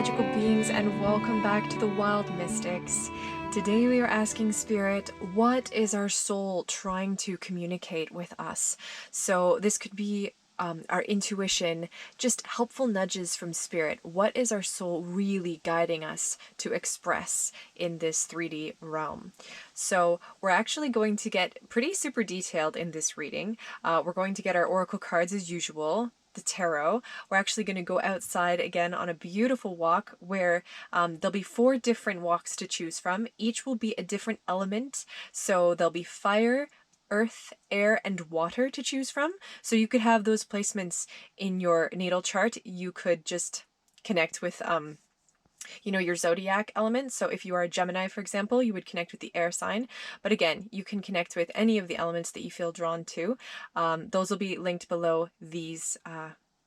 magical beings, and welcome back to the Wild Mystics. Today we are asking Spirit, what is our soul trying to communicate with us? So this could be our intuition, just helpful nudges from Spirit. What is our soul really guiding us to express in this 3D realm? So we're actually going to get pretty super detailed in this reading. We're going to get our oracle cards as usual, the tarot. We're actually going to go outside again on a beautiful walk where there'll be 4 different walks to choose from. Each will be a different element. So there'll be fire, earth, air, and water to choose from. So you could have those placements in your natal chart. You could just connect with your zodiac elements. So if you are a Gemini, for example, you would connect with the air sign. But again, you can connect with any of the elements that you feel drawn to. Those will be linked below these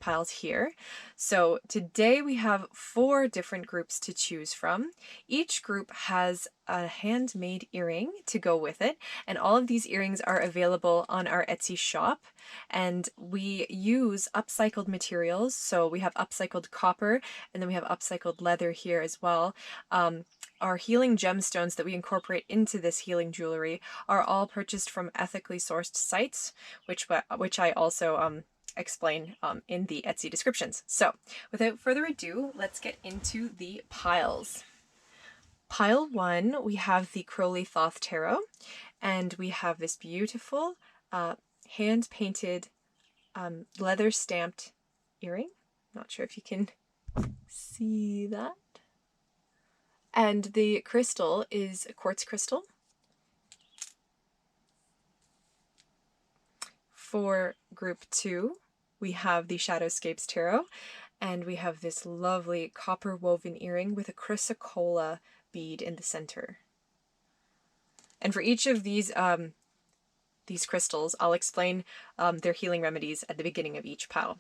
piles here. So today we have 4 different groups to choose from. Each group has a handmade earring to go with it, and all of these earrings are available on our Etsy shop, and we use upcycled materials. So we have upcycled copper, and then we have upcycled leather here as well. Our healing gemstones that we incorporate into this healing jewelry are all purchased from ethically sourced sites, which I also explain in the Etsy descriptions. So without further ado, let's get into the piles. Pile 1, we have the Crowley Thoth Tarot, and we have this beautiful hand-painted leather stamped earring. Not sure if you can see that. And the crystal is a quartz crystal. For group 2, we have the Shadowscapes Tarot, and we have this lovely copper woven earring with a chrysocolla bead in the center. And for each of these crystals, I'll explain their healing remedies at the beginning of each pile.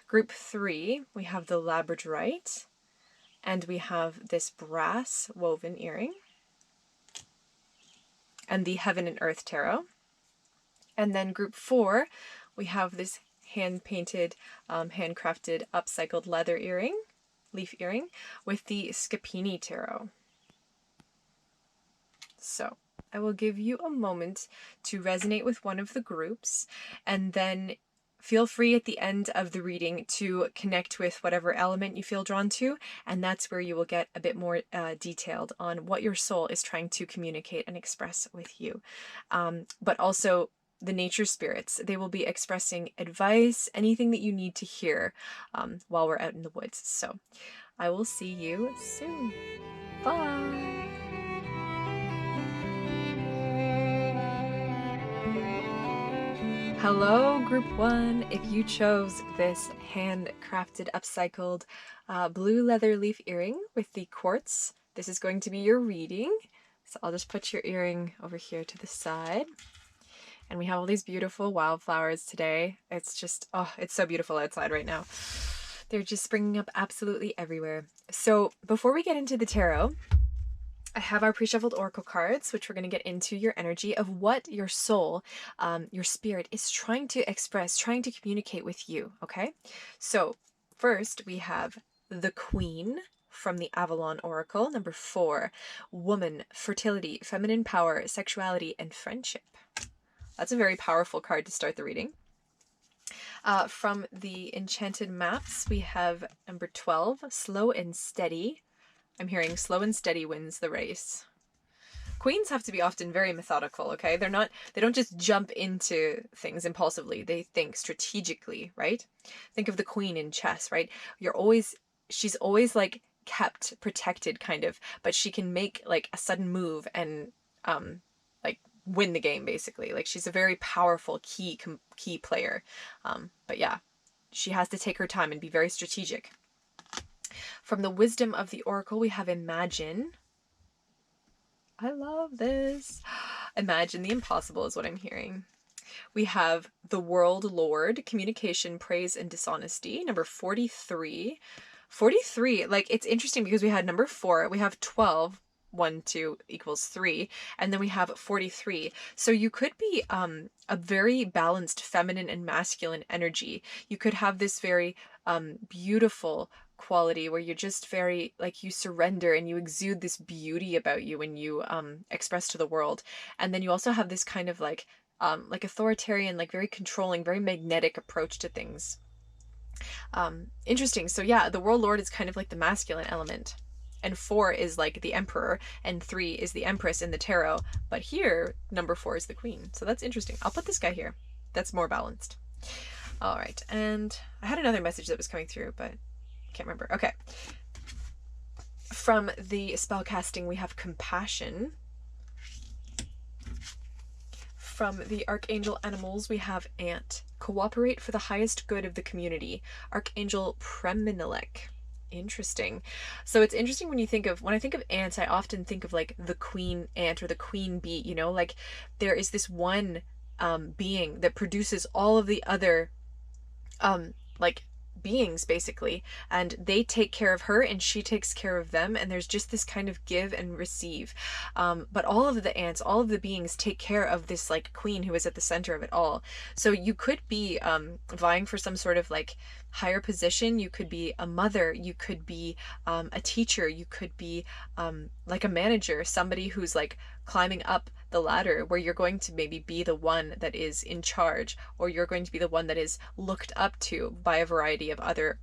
Group 3, we have the labradorite, and we have this brass woven earring, and the Heaven and Earth Tarot. And then group 4, we have this hand-painted, handcrafted, upcycled leather earring, leaf earring, with the SCAPINI Tarot. So I will give you a moment to resonate with one of the groups, and then feel free at the end of the reading to connect with whatever element you feel drawn to, and that's where you will get a bit more detailed on what your soul is trying to communicate and express with you. But also the nature spirits, they will be expressing advice, anything that you need to hear while we're out in the woods. So I will see you soon. Bye! Hello, Group 1. If you chose this handcrafted, upcycled blue leather leaf earring with the quartz, this is going to be your reading. So I'll just put your earring over here to the side. And we have all these beautiful wildflowers today. It's just, oh, it's so beautiful outside right now. They're just springing up absolutely everywhere. So before we get into the tarot, I have our pre-shuffled oracle cards, which we're going to get into your energy of what your soul, your spirit is trying to express, trying to communicate with you, okay? So first we have the Queen from the Avalon Oracle, number 4, woman, fertility, feminine power, sexuality, and friendship. That's a very powerful card to start the reading. From the Enchanted Maps, we have number 12, slow and steady. I'm hearing slow and steady wins the race. Queens have to be often very methodical, okay? They don't just jump into things impulsively. They think strategically, right? Think of the queen in chess, right? She's always like kept protected kind of, but she can make like a sudden move and like win the game basically. Like she's a very powerful key player. But yeah, she has to take her time and be very strategic. From the Wisdom of the Oracle, we have Imagine. I love this. Imagine the impossible is what I'm hearing. We have the World Lord, Communication, Praise, and Dishonesty, number 43. 43, like it's interesting because we had number 4, we have 12, 1, 2 equals 3, and then we have 43. So you could be a very balanced feminine and masculine energy. You could have this very beautiful quality where you're just very, like, you surrender and you exude this beauty about you when you express to the world. And then you also have this kind of like authoritarian, like very controlling, very magnetic approach to things. Interesting. So yeah, the world lord is kind of like the masculine element. And 4 is like the emperor, and 3 is the empress in the tarot. But here, number 4 is the queen. So that's interesting. I'll put this guy here. That's more balanced. All right. And I had another message that was coming through, but I can't remember. Okay. From the spellcasting, we have compassion. From the archangel animals, we have ant. Cooperate for the highest good of the community. Archangel Preminilek. Interesting. So it's interesting when I think of ants, I often think of like the queen ant or the queen bee, you know, like there is this one being that produces all of the other like beings basically, and they take care of her and she takes care of them, and there's just this kind of give and receive. But all of the ants, all of the beings take care of this like queen who is at the center of it all. So you could be vying for some sort of like higher position. You could be a mother, you could be a teacher, you could be like a manager, somebody who's like climbing up the ladder, where you're going to maybe be the one that is in charge, or you're going to be the one that is looked up to by a variety of other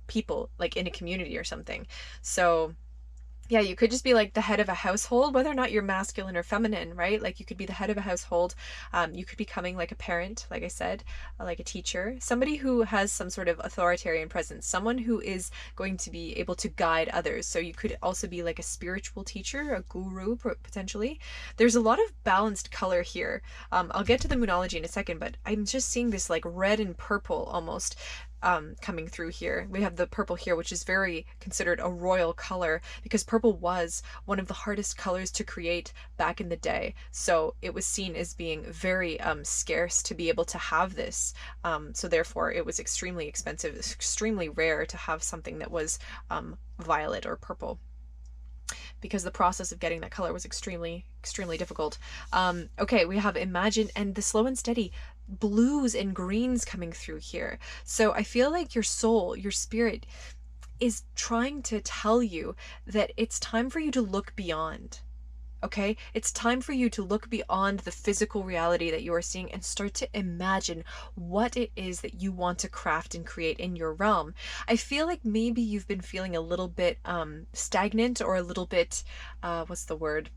people, like in a community or something. So yeah, you could just be like the head of a household, whether or not you're masculine or feminine, right? Like you could be the head of a household. You could be becoming like a parent, like I said, like a teacher, somebody who has some sort of authoritarian presence, someone who is going to be able to guide others. So you could also be like a spiritual teacher, a guru, potentially. There's a lot of balanced color here. I'll get to the moonology in a second, but I'm just seeing this like red and purple almost coming through here. We have the purple here, which is very considered a royal color, because purple was one of the hardest colors to create back in the day. So it was seen as being very scarce to be able to have this. So therefore it was extremely expensive, extremely rare to have something that was violet or purple, because the process of getting that color was extremely, extremely difficult. Okay, we have imagine, and the slow and steady blues and greens coming through here. So I feel like your soul, your spirit is trying to tell you that it's time for you to look beyond. Okay, it's time for you to look beyond the physical reality that you are seeing and start to imagine what it is that you want to craft and create in your realm. I feel like maybe you've been feeling a little bit stagnant, or a little bit what's the word,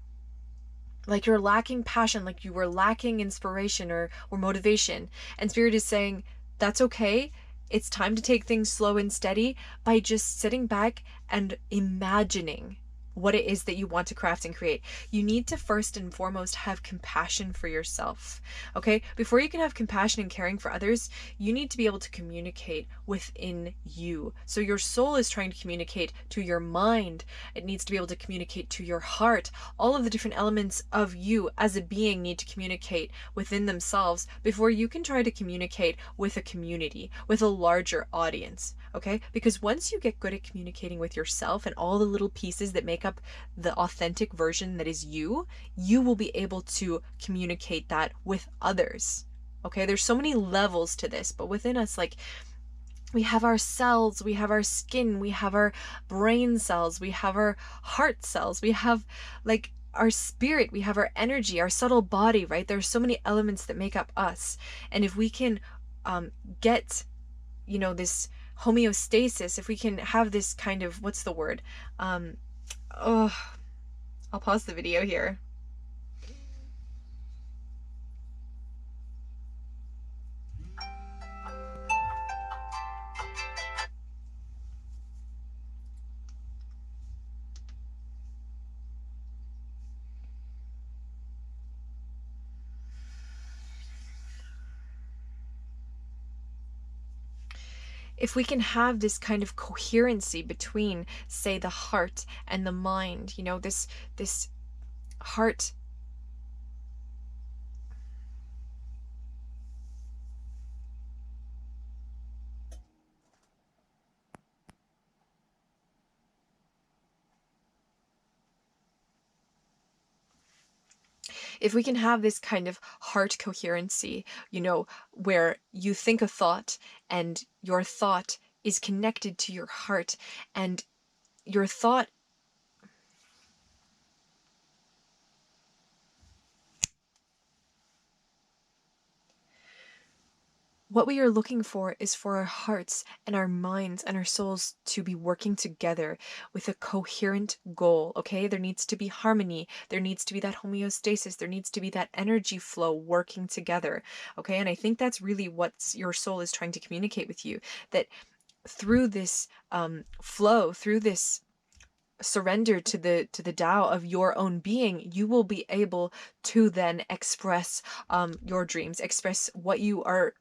like you're lacking passion, like you were lacking inspiration or motivation. And spirit is saying that's okay. It's time to take things slow and steady by just sitting back and imagining what it is that you want to craft and create. You need to first and foremost have compassion for yourself. Okay? Before you can have compassion and caring for others, you need to be able to communicate within you. So your soul is trying to communicate to your mind. It needs to be able to communicate to your heart. All of the different elements of you as a being need to communicate within themselves before you can try to communicate with a community, with a larger audience. Okay? Because once you get good at communicating with yourself and all the little pieces that make up the authentic version that is you, you will be able to communicate that with others. Okay? There's so many levels to this, but within us, like, we have our cells, we have our skin, we have our brain cells, we have our heart cells, we have like our spirit, we have our energy, our subtle body, right? There's so many elements that make up us. And if we can get, you know, this homeostasis, if we can have this kind of, what's the word? Oh, I'll pause the video here. If we can have this kind of coherency between, say, the heart and the mind, you know, this heart, if we can have this kind of heart coherency, you know, where you think a thought and your thought is connected to your heart, and your thought. What we are looking for is for our hearts and our minds and our souls to be working together with a coherent goal, okay? There needs to be harmony. There needs to be that homeostasis. There needs to be that energy flow working together, okay? And I think that's really what your soul is trying to communicate with you, that through this flow, through this surrender to the Tao of your own being, you will be able to then express your dreams, express what you are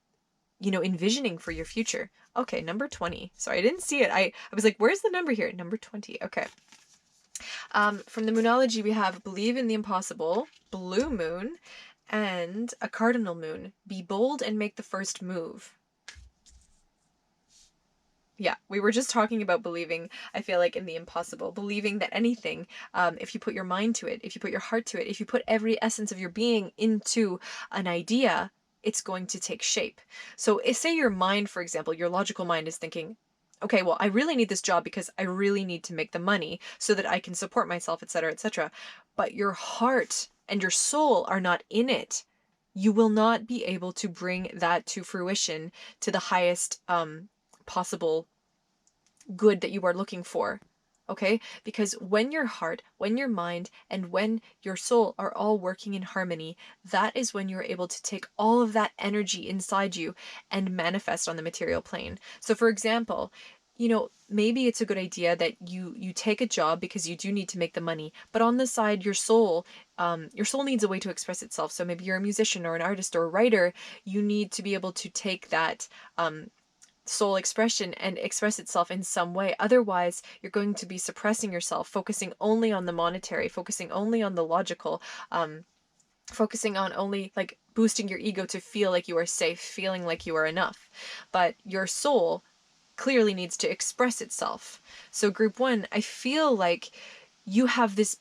envisioning for your future. Okay, number 20. Sorry, I didn't see it. I was like, where's the number here? Number 20. Okay. From the Moonology, we have believe in the impossible, blue moon, and a cardinal moon. Be bold and make the first move. Yeah, we were just talking about believing, I feel like, in the impossible. Believing that anything, if you put your mind to it, if you put your heart to it, if you put every essence of your being into an idea, it's going to take shape. So say your mind, for example, your logical mind is thinking, okay, well, I really need this job because I really need to make the money so that I can support myself, etc., etc. But your heart and your soul are not in it. You will not be able to bring that to fruition to the highest possible good that you are looking for. Okay? Because when your heart, when your mind, and when your soul are all working in harmony, that is when you're able to take all of that energy inside you and manifest on the material plane. So for example, maybe it's a good idea that you take a job because you do need to make the money, but on the side, your soul needs a way to express itself. So maybe you're a musician or an artist or a writer. You need to be able to take that soul expression and express itself in some way. Otherwise, you're going to be suppressing yourself, focusing only on the monetary, focusing only on the logical, focusing on only like boosting your ego to feel like you are safe, feeling like you are enough. But your soul clearly needs to express itself. So group 1, I feel like you have this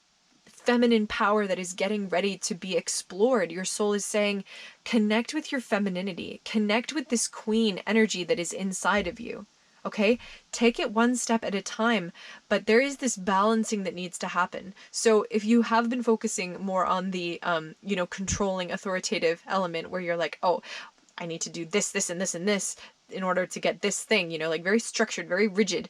feminine power that is getting ready to be explored. Your soul is saying, connect with your femininity, connect with this queen energy that is inside of you. Okay, take it one step at a time, but there is this balancing that needs to happen. So if you have been focusing more on the controlling authoritative element where you're like, oh, I need to do this, this, and this, and this in order to get this thing, like very structured, very rigid.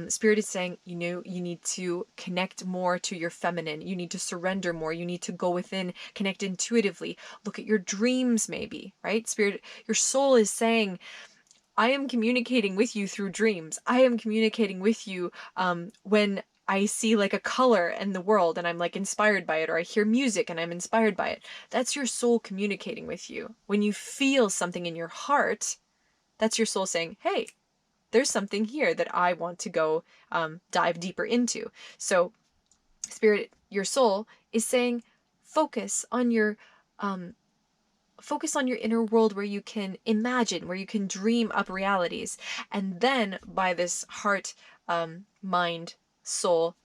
Spirit is saying, you need to connect more to your feminine. You need to surrender more. You need to go within, connect intuitively, look at your dreams maybe, right? Spirit, your soul is saying, I am communicating with you through dreams. I am communicating with you when I see like a color in the world and I'm like inspired by it, or I hear music and I'm inspired by it. That's your soul communicating with you. When you feel something in your heart, that's your soul saying, hey, there's something here that I want to go dive deeper into. So Spirit, your soul is saying, focus on your inner world where you can imagine, where you can dream up realities. And then by this heart, mind, soul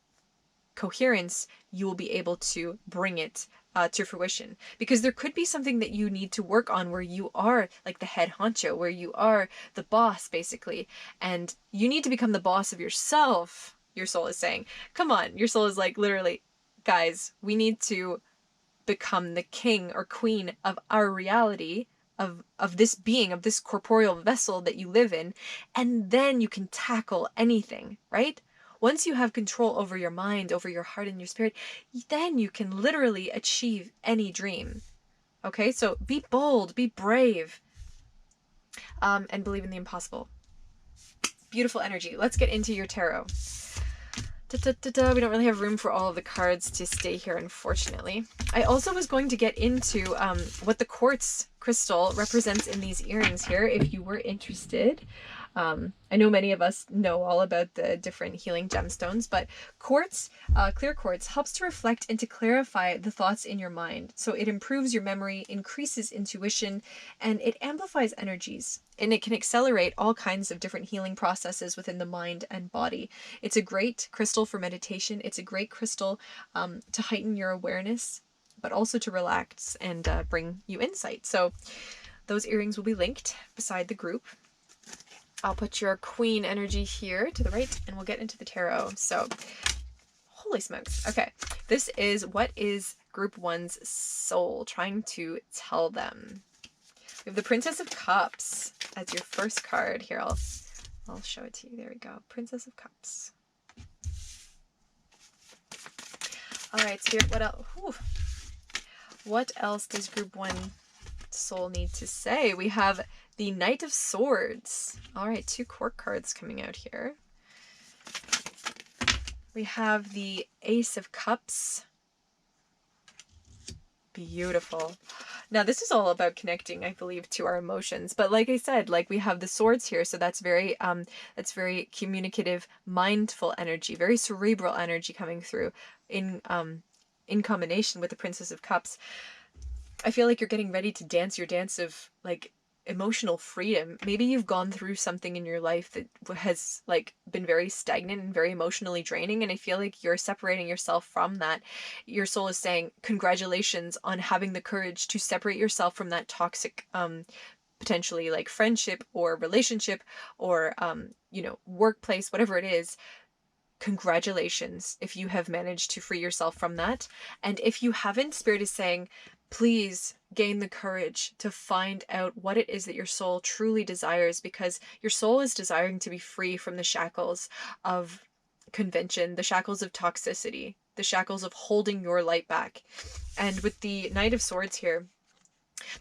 coherence, you will be able to bring it to fruition. Because there could be something that you need to work on where you are like the head honcho, where you are the boss basically, and you need to become the boss of yourself. Your soul is saying, come on. Your soul is like, literally, guys, we need to become the king or queen of our reality, of this being, of this corporeal vessel that you live in, and then you can tackle anything, right? Once you have control over your mind, over your heart and your spirit, then you can literally achieve any dream. Okay, so be bold, be brave, and believe in the impossible. Beautiful energy. Let's get into your tarot. We don't really have room for all of the cards to stay here, unfortunately. I also was going to get into what the quartz crystal represents in these earrings here, if you were interested. I know many of us know all about the different healing gemstones, but quartz, clear quartz, helps to reflect and to clarify the thoughts in your mind. So it improves your memory, increases intuition, and it amplifies energies. And it can accelerate all kinds of different healing processes within the mind and body. It's a great crystal for meditation. It's a great crystal to heighten your awareness, but also to relax and bring you insight. So those earrings will be linked beside the group. I'll put your queen energy here to the right and we'll get into the tarot. So, holy smokes. Okay, this is what is group one's soul trying to tell them. We have the Princess of Cups as your first card. Here, I'll show it to you. There we go. Princess of Cups. All right, Spirit, what else? Whew. What else does group one soul need to say? We have the Knight of Swords. All right, 2 court cards coming out here. We have the Ace of Cups. Beautiful. Now this is all about connecting, I believe, to our emotions. But like I said, like we have the swords here, so that's very communicative, mindful energy, very cerebral energy coming through in combination with the Princess of Cups. I feel like you're getting ready to dance your dance of like emotional freedom. Maybe you've gone through something in your life that has like been very stagnant and very emotionally draining, and I feel like you're separating yourself from that. Your soul is saying congratulations on having the courage to separate yourself from that toxic potentially like friendship or relationship or you know, workplace, whatever it is. Congratulations if you have managed to free yourself from that. And if you haven't, Spirit is saying, please gain the courage to find out what it is that your soul truly desires, because your soul is desiring to be free from the shackles of convention, the shackles of toxicity, the shackles of holding your light back. And with the Knight of Swords here,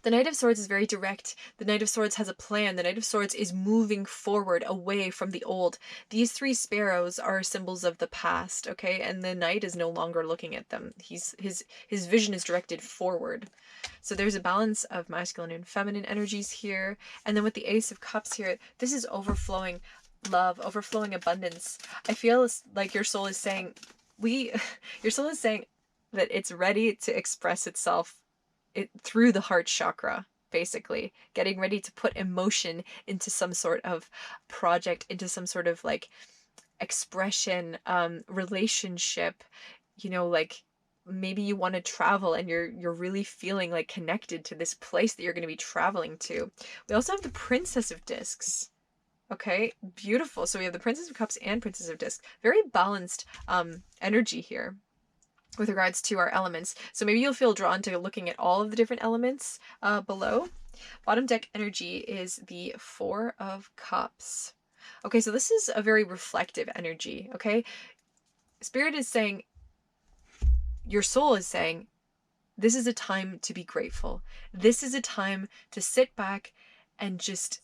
the Knight of Swords is very direct. The Knight of Swords has a plan. The Knight of Swords is moving forward away from the old. These 3 sparrows are symbols of the past, okay? And the Knight is no longer looking at them. His vision is directed forward. So there's a balance of masculine and feminine energies here. And then with the Ace of Cups here, this is overflowing love, overflowing abundance. I feel like your soul is saying, your soul is saying that it's ready to express itself through the heart chakra, basically getting ready to put emotion into some sort of project, into some sort of like expression, relationship, you know, like maybe you want to travel and you're really feeling like connected to this place that you're going to be traveling to. We also have the Princess of Discs. Okay, beautiful. So we have the Princess of Cups and Princess of Discs. Very balanced energy here with regards to our elements. So maybe you'll feel drawn to looking at all of the different elements below. Bottom deck energy is the 4 of Cups. Okay, so this is a very reflective energy, okay? Spirit is saying, your soul is saying, this is a time to be grateful. This is a time to sit back and just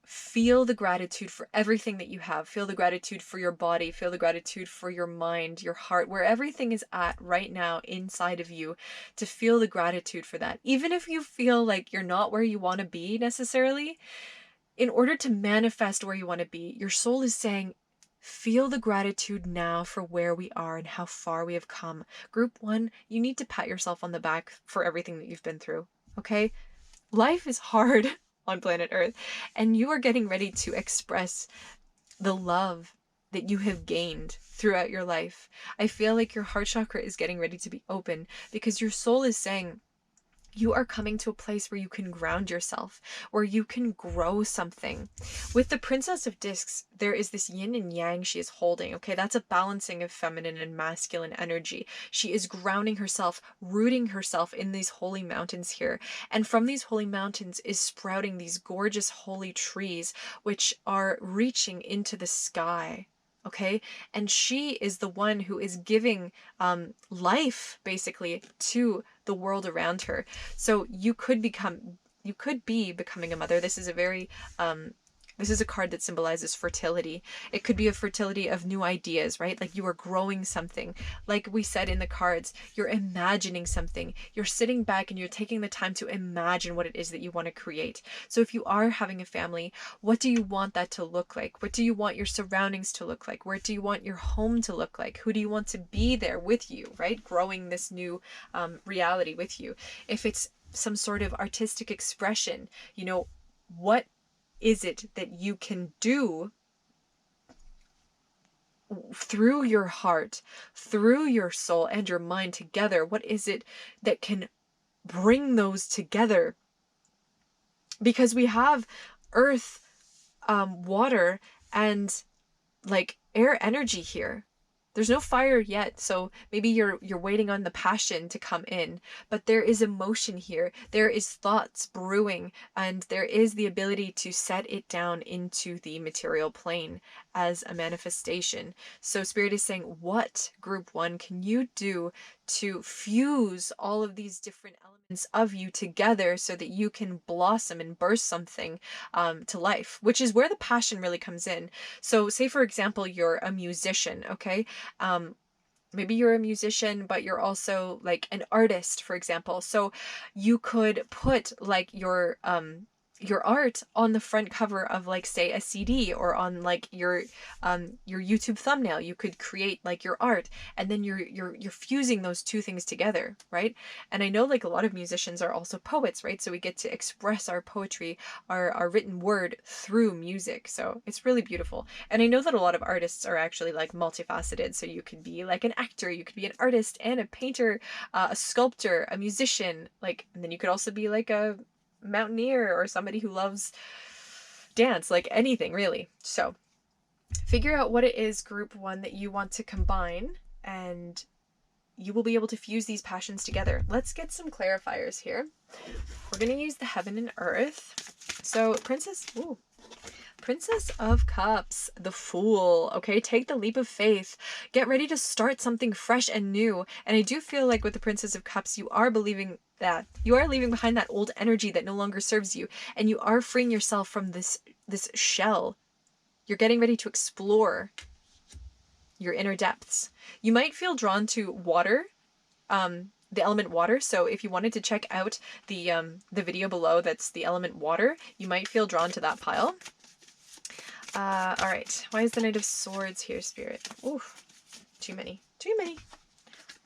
feel the gratitude for everything that you have. Feel the gratitude for your body. Feel the gratitude for your mind, your heart, where everything is at right now inside of you, to feel the gratitude for that. Even if you feel like you're not where you want to be necessarily, in order to manifest where you want to be, your soul is saying, feel the gratitude now for where we are and how far we have come. Group one, you need to pat yourself on the back for everything that you've been through, okay? Life is hard on planet Earth, and you are getting ready to express the love that you have gained throughout your life. I feel like your heart chakra is getting ready to be open because your soul is saying, you are coming to a place where you can ground yourself, where you can grow something. With the Princess of Discs, there is this yin and yang she is holding. Okay, that's a balancing of feminine and masculine energy. She is grounding herself, rooting herself in these holy mountains here. And from these holy mountains is sprouting these gorgeous holy trees, which are reaching into the sky. Okay, and she is the one who is giving life basically to the world around her. So you could be becoming a mother. This is a very this is a card that symbolizes fertility. It could be a fertility of new ideas, right? Like you are growing something. Like we said in the cards, you're imagining something. You're sitting back and you're taking the time to imagine what it is that you want to create. So if you are having a family, what do you want that to look like? What do you want your surroundings to look like? Where do you want your home to look like? Who do you want to be there with you, right? Growing this new reality with you. If it's some sort of artistic expression, you know, what is it that you can do through your heart, through your soul and your mind together? What is it that can bring those together? Because we have earth water and like air energy here. There's no fire yet, so maybe you're waiting on the passion to come in, but there is emotion here. There is thoughts brewing, and there is the ability to set it down into the material plane as a manifestation. So Spirit is saying, what, group one, can you do to fuse all of these different elements of you together so that you can blossom and burst something to life, which is where the passion really comes in. So say, for example, you're a musician, okay? Um, maybe you're a musician, but you're also like an artist, for example. So you could put like your art on the front cover of like say a CD, or on like your YouTube thumbnail. You could create like your art, and then you're fusing those two things together, right? And I know like a lot of musicians are also poets, right? So we get to express our poetry, our written word through music. So it's really beautiful. And I know that a lot of artists are actually like multifaceted. So you could be like an actor, you could be an artist and a painter, a sculptor, a musician, like, and then you could also be like a mountaineer or somebody who loves dance, like anything really. So figure out what it is, group one, that you want to combine, and you will be able to fuse these passions together. Let's get some clarifiers here. We're going to use the heaven and earth. So Princess of Cups, the Fool, okay? Take the leap of faith. Get ready to start something fresh and new. And I do feel like with the Princess of Cups, you are believing that. You are leaving behind that old energy that no longer serves you. And you are freeing yourself from this shell. You're getting ready to explore your inner depths. You might feel drawn to water, the element water. So if you wanted to check out the video below, that's the element water, you might feel drawn to that pile. All right. Why is the Knight of Swords here, Spirit? Ooh, too many. Too many.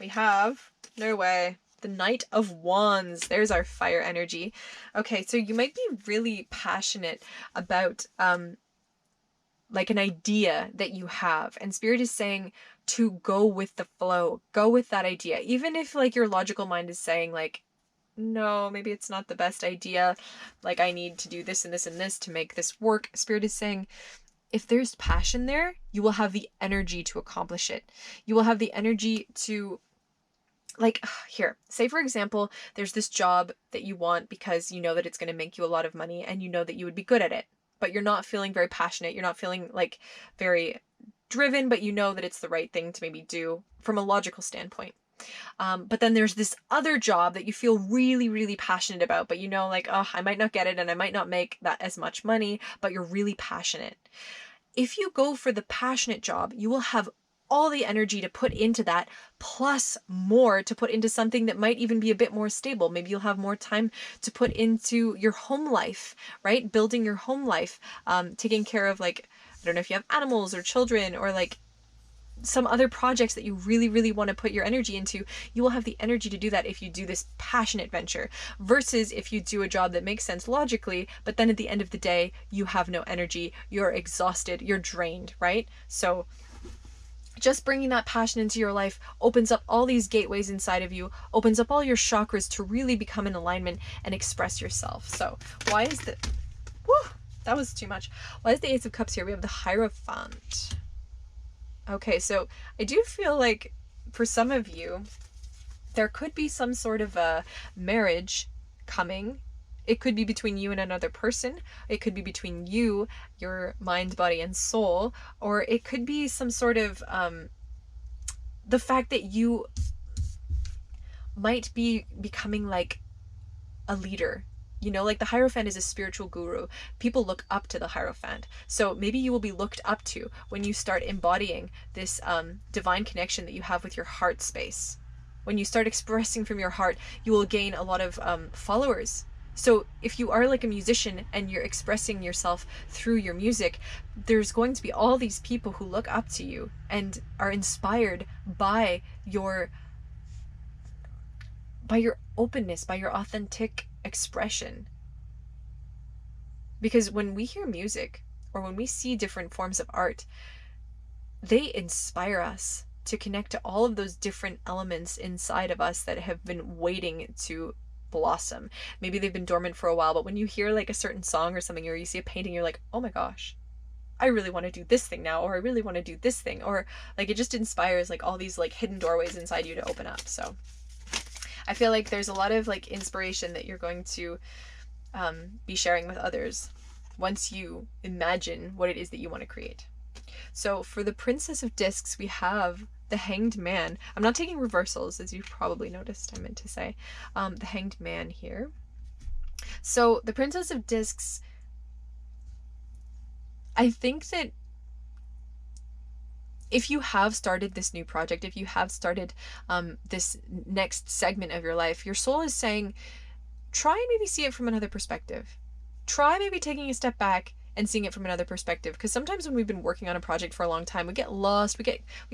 We have, no way, the Knight of Wands. There's our fire energy. Okay, so you might be really passionate about like an idea that you have, and Spirit is saying to go with the flow. Go with that idea. Even if like your logical mind is saying like, no, maybe it's not the best idea. Like I need to do this and this and this to make this work. Spirit is saying, if there's passion there, you will have the energy to accomplish it. You will have the energy to, like, here, say for example, there's this job that you want because you know that it's going to make you a lot of money and you know that you would be good at it, but you're not feeling very passionate. You're not feeling like very driven, but you know that it's the right thing to maybe do from a logical standpoint. But then there's this other job that you feel really, really passionate about, but you know, like, oh, I might not get it and I might not make that as much money, but you're really passionate. If you go for the passionate job, you will have all the energy to put into that, plus more to put into something that might even be a bit more stable. Maybe you'll have more time to put into your home life, right? Building your home life, taking care of, like, I don't know if you have animals or children or like some other projects that you really, really want to put your energy into. You will have the energy to do that if you do this passionate venture, versus if you do a job that makes sense logically, but then at the end of the day, you have no energy, you're exhausted, you're drained, right? So just bringing that passion into your life opens up all these gateways inside of you, opens up all your chakras to really become in alignment and express yourself. So why is the, whew, that was too much. Why is the Ace of Cups here? We have the Hierophant. Okay, so I do feel like for some of you, there could be some sort of a marriage coming. It could be between you and another person. It could be between you, your mind, body, and soul. Or it could be some sort of the fact that you might be becoming like a leader. You know, like the Hierophant is a spiritual guru. People look up to the Hierophant. So maybe you will be looked up to when you start embodying this divine connection that you have with your heart space. When you start expressing from your heart, you will gain a lot of followers. So if you are like a musician and you're expressing yourself through your music, there's going to be all these people who look up to you and are inspired by your openness, by your authentic expression. Because when we hear music or when we see different forms of art, they inspire us to connect to all of those different elements inside of us that have been waiting to blossom. Maybe they've been dormant for a while, but when you hear like a certain song or something, or you see a painting, you're like, oh my gosh, I really want to do this thing now, or I really want to do this thing, or like it just inspires like all these like hidden doorways inside you to open up. So I feel like there's a lot of like inspiration that you're going to be sharing with others once you imagine what it is that you want to create. So for the Princess of Discs, we have the Hanged Man. I'm not taking reversals, as you've probably noticed, I meant to say. The Hanged Man here. So the Princess of Discs, I think that if you have started this new project, if you have started this next segment of your life, your soul is saying, try and maybe see it from another perspective. Try maybe taking a step back and seeing it from another perspective, because sometimes when we've been working on a project for a long time, we get lost, we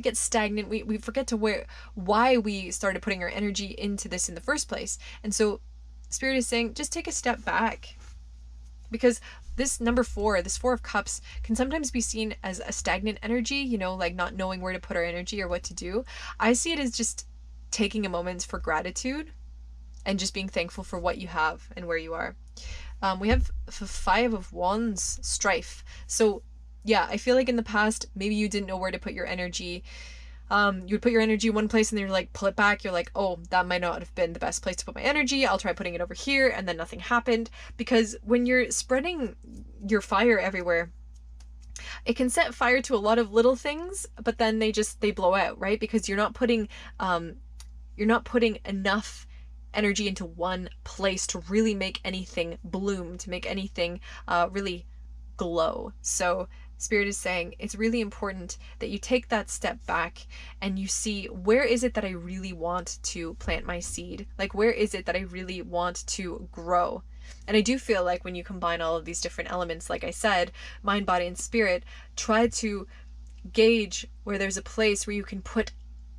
get stagnant, we forget to why we started putting our energy into this in the first place. And so Spirit is saying, just take a step back, because this number 4, this 4 of Cups, can sometimes be seen as a stagnant energy, you know, like not knowing where to put our energy or what to do. I see it as just taking a moment for gratitude and just being thankful for what you have and where you are. We have 5 of Wands, strife. So yeah, I feel like in the past, maybe you didn't know where to put your energy. You would put your energy in one place and then you're like, pull it back. You're like, oh, that might not have been the best place to put my energy. I'll try putting it over here. And then nothing happened. Because when you're spreading your fire everywhere, it can set fire to a lot of little things, but then they blow out, right? Because you're not putting enough energy into one place to really make anything bloom, to make anything really glow. So Spirit is saying it's really important that you take that step back and you see, where is it that I really want to plant my seed? Like, where is it that I really want to grow? And I do feel like when you combine all of these different elements, like I said, mind, body, and spirit, try to gauge where there's a place where you can put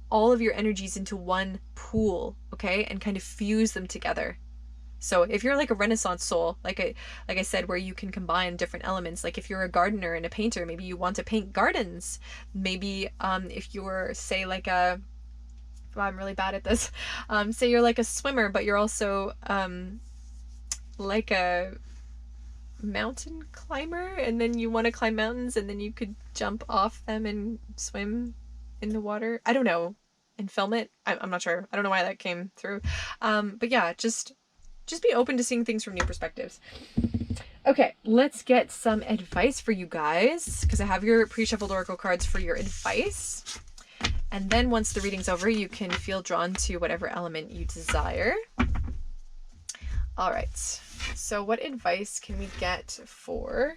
all of your energies into one pool, okay, and kind of fuse them together. So if you're like a Renaissance soul, like I said, where you can combine different elements, like if you're a gardener and a painter, maybe you want to paint gardens. Maybe if you're, say, like a, well, I'm really bad at this, say you're like a swimmer, but you're also like a mountain climber, and then you want to climb mountains, and then you could jump off them and swim in the water. I don't know, and film it. I'm not sure. I don't know why that came through. But yeah, just be open to seeing things from new perspectives. Okay, let's get some advice for you guys, because I have your pre-shuffled oracle cards for your advice. And then once the reading's over, you can feel drawn to whatever element you desire. All right, so what advice can we get for,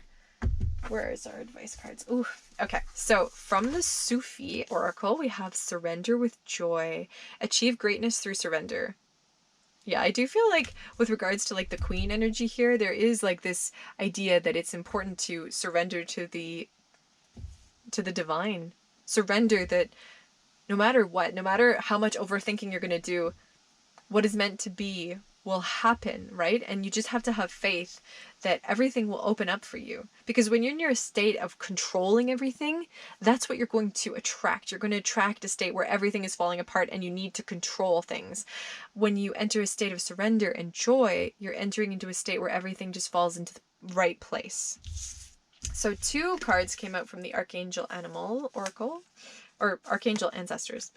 where is our advice cards? Ooh, okay, so from the Sufi oracle, we have surrender with joy, achieve greatness through surrender. Yeah, I do feel like with regards to like the queen energy here, there is like this idea that it's important to surrender to the divine. Surrender that no matter what, no matter how much overthinking you're going to do, what is meant to be will happen, right? And you just have to have faith that everything will open up for you. Because when you're in your state of controlling everything, that's what you're going to attract. You're going to attract a state where everything is falling apart and you need to control things. When you enter a state of surrender and joy, you're entering into a state where everything just falls into the right place. So 2 cards came out from the Archangel Animal Oracle, or Archangel Ancestors.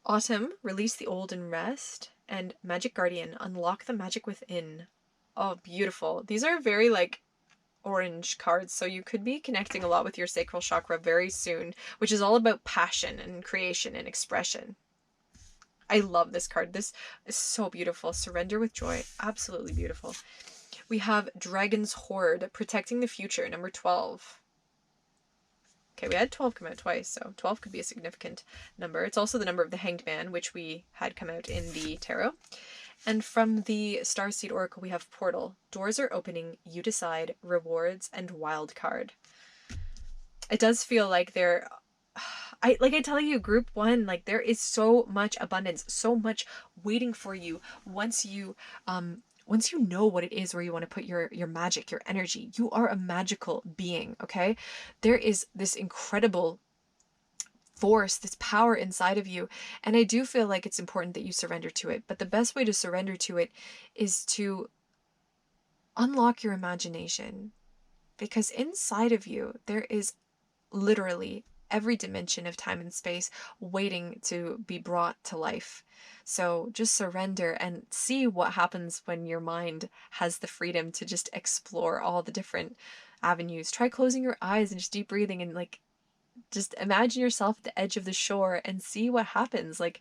Autumn, release the old and rest. And Magic Guardian, unlock the magic within. Oh, beautiful. These are very like orange cards, so you could be connecting a lot with your sacral chakra very soon, which is all about passion and creation and expression. I love this card. This is so beautiful. Surrender with joy. Absolutely beautiful. We have Dragon's Hoard, protecting the future, number 12. Okay, we had 12 come out twice, so 12 could be a significant number. It's also the number of the Hanged Man, which we had come out in the tarot. And from the Starseed Oracle, we have Portal. Doors are opening, you decide, rewards, and wild card. It does feel like I tell you, group 1, like there is so much abundance, so much waiting for you once you know what it is where you want to put your magic, your energy. You are a magical being, okay? There is this incredible force, this power inside of you. And I do feel like it's important that you surrender to it. But the best way to surrender to it is to unlock your imagination. Because inside of you, there is literally every dimension of time and space waiting to be brought to life. So just surrender and see what happens when your mind has the freedom to just explore all the different avenues. Try closing your eyes and just deep breathing and like just imagine yourself at the edge of the shore and see what happens. Like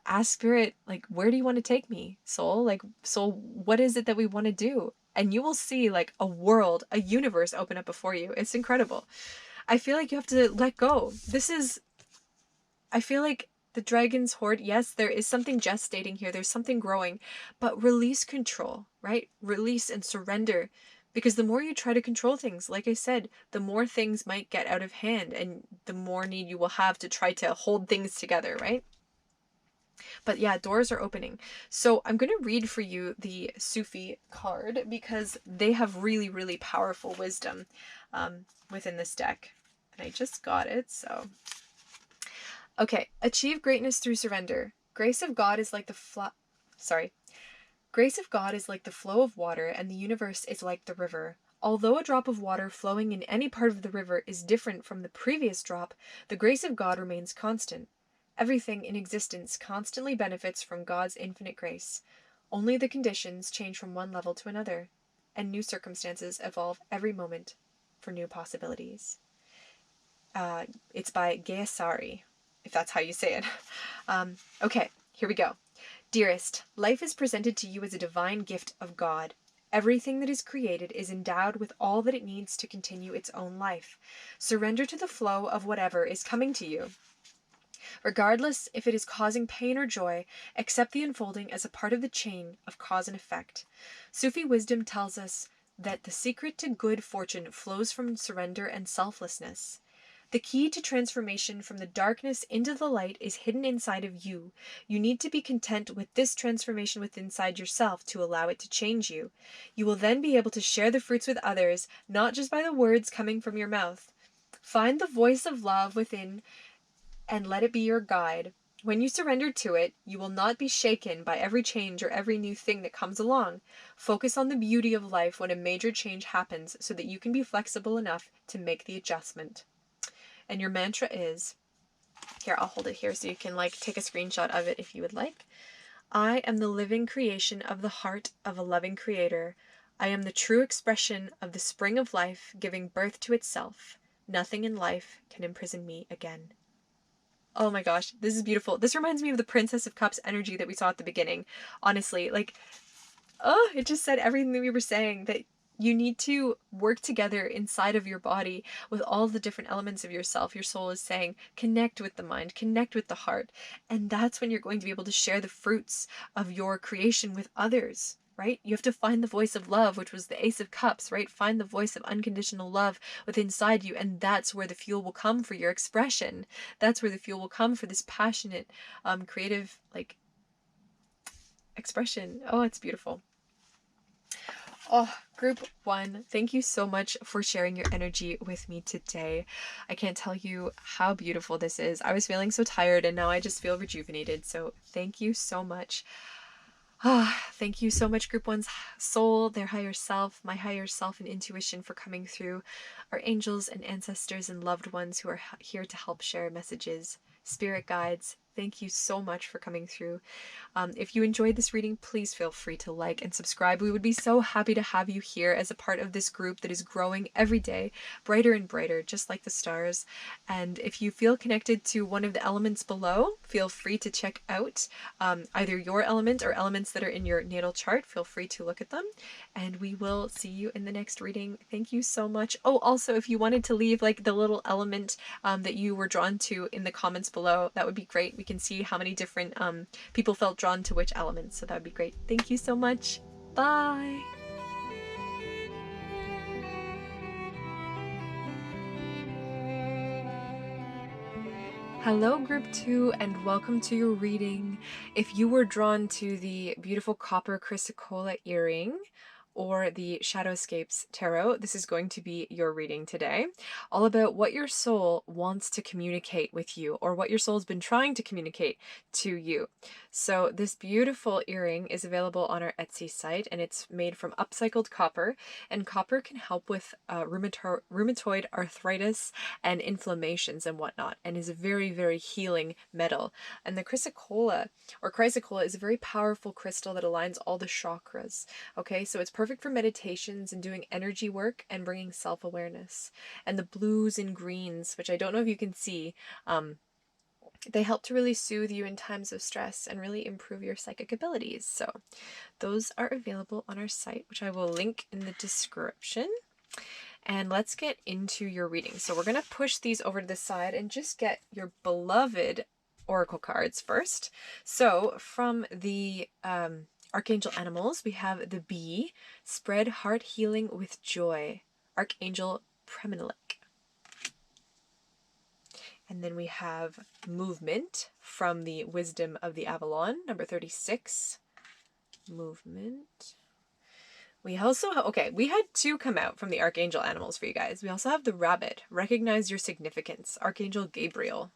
ask spirit, like, where do you want to take me, soul? Like, soul, what is it that we want to do? And you will see like a world, a universe open up before you. It's incredible. I feel like you have to let go. I feel like the dragon's hoard, yes, there is something gestating here. There's something growing, but release control, right? Release and surrender. Because the more you try to control things, like I said, the more things might get out of hand and the more need you will have to try to hold things together, right? But yeah, doors are opening. So I'm going to read for you the Sufi card because they have really, really powerful wisdom within this deck. And I just got it, so. Okay, achieve greatness through surrender. Grace of God is like the Grace of God is like the flow of water, and the universe is like the river. Although a drop of water flowing in any part of the river is different from the previous drop, the grace of God remains constant. Everything in existence constantly benefits from God's infinite grace. Only the conditions change from one level to another, and new circumstances evolve every moment for new possibilities. It's by Gayasari, if that's how you say it. Okay, here we go. Dearest, life is presented to you as a divine gift of God. Everything that is created is endowed with all that it needs to continue its own life. Surrender to the flow of whatever is coming to you. Regardless if it is causing pain or joy, accept the unfolding as a part of the chain of cause and effect. Sufi wisdom tells us that the secret to good fortune flows from surrender and selflessness. The key to transformation from the darkness into the light is hidden inside of you. You need to be content with this transformation within inside yourself to allow it to change you. You will then be able to share the fruits with others, not just by the words coming from your mouth. Find the voice of love within and let it be your guide. When you surrender to it, you will not be shaken by every change or every new thing that comes along. Focus on the beauty of life when a major change happens so that you can be flexible enough to make the adjustment. And your mantra is, here, I'll hold it here so you can like take a screenshot of it if you would like. I am the living creation of the heart of a loving creator. I am the true expression of the spring of life giving birth to itself. Nothing in life can imprison me again. Oh my gosh, this is beautiful. This reminds me of the Princess of Cups energy that we saw at the beginning. Honestly, like, oh, it just said everything that we were saying, that you need to work together inside of your body with all the different elements of yourself. Your soul is saying, connect with the mind, connect with the heart. And that's when you're going to be able to share the fruits of your creation with others, right? You have to find the voice of love, which was the Ace of Cups, right? Find the voice of unconditional love within inside you. And that's where the fuel will come for your expression. That's where the fuel will come for this passionate, creative, like, expression. Oh, it's beautiful. Oh, group 1, thank you so much for sharing your energy with me today. I can't tell you how beautiful this is. I was feeling so tired and now I just feel rejuvenated. So thank you so much. Thank you so much, group 1's soul, their higher self, my higher self and intuition for coming through, our angels and ancestors and loved ones who are here to help share messages, spirit guides. Thank you so much for coming through. If you enjoyed this reading, please feel free to like and subscribe. We would be so happy to have you here as a part of this group that is growing every day, brighter and brighter, just like the stars. And if you feel connected to one of the elements below, feel free to check out either your element or elements that are in your natal chart. Feel free to look at them. And we will see you in the next reading. Thank you so much. Oh, also, if you wanted to leave like the little element that you were drawn to in the comments below, that would be great. We can see how many different people felt drawn to which elements, so that would be great. Thank you so much. Bye. Hello, group 2, and welcome to your reading. If you were drawn to the beautiful copper chrysocolla earring, or the Shadowscapes Tarot, this is going to be your reading today, all about what your soul wants to communicate with you, or what your soul's been trying to communicate to you. So this beautiful earring is available on our Etsy site, and it's made from upcycled copper, and copper can help with rheumatoid arthritis and inflammations and whatnot, and is a very, very healing metal. And the chrysocolla is a very powerful crystal that aligns all the chakras. Okay, so it's perfect for meditations and doing energy work and bringing self-awareness. And the blues and greens, which I don't know if you can see, they help to really soothe you in times of stress and really improve your psychic abilities. So those are available on our site, which I will link in the description. And let's get into your reading. So we're going to push these over to the side and just get your beloved oracle cards first. So from the Archangel Animals, we have the Bee, Spread Heart Healing with Joy, Archangel Premilik. And then we have Movement from the Wisdom of the Avalon, number 36. Movement. We also have, okay, we had two come out from the Archangel Animals for you guys. We also have the Rabbit, Recognize Your Significance, Archangel Gabriel.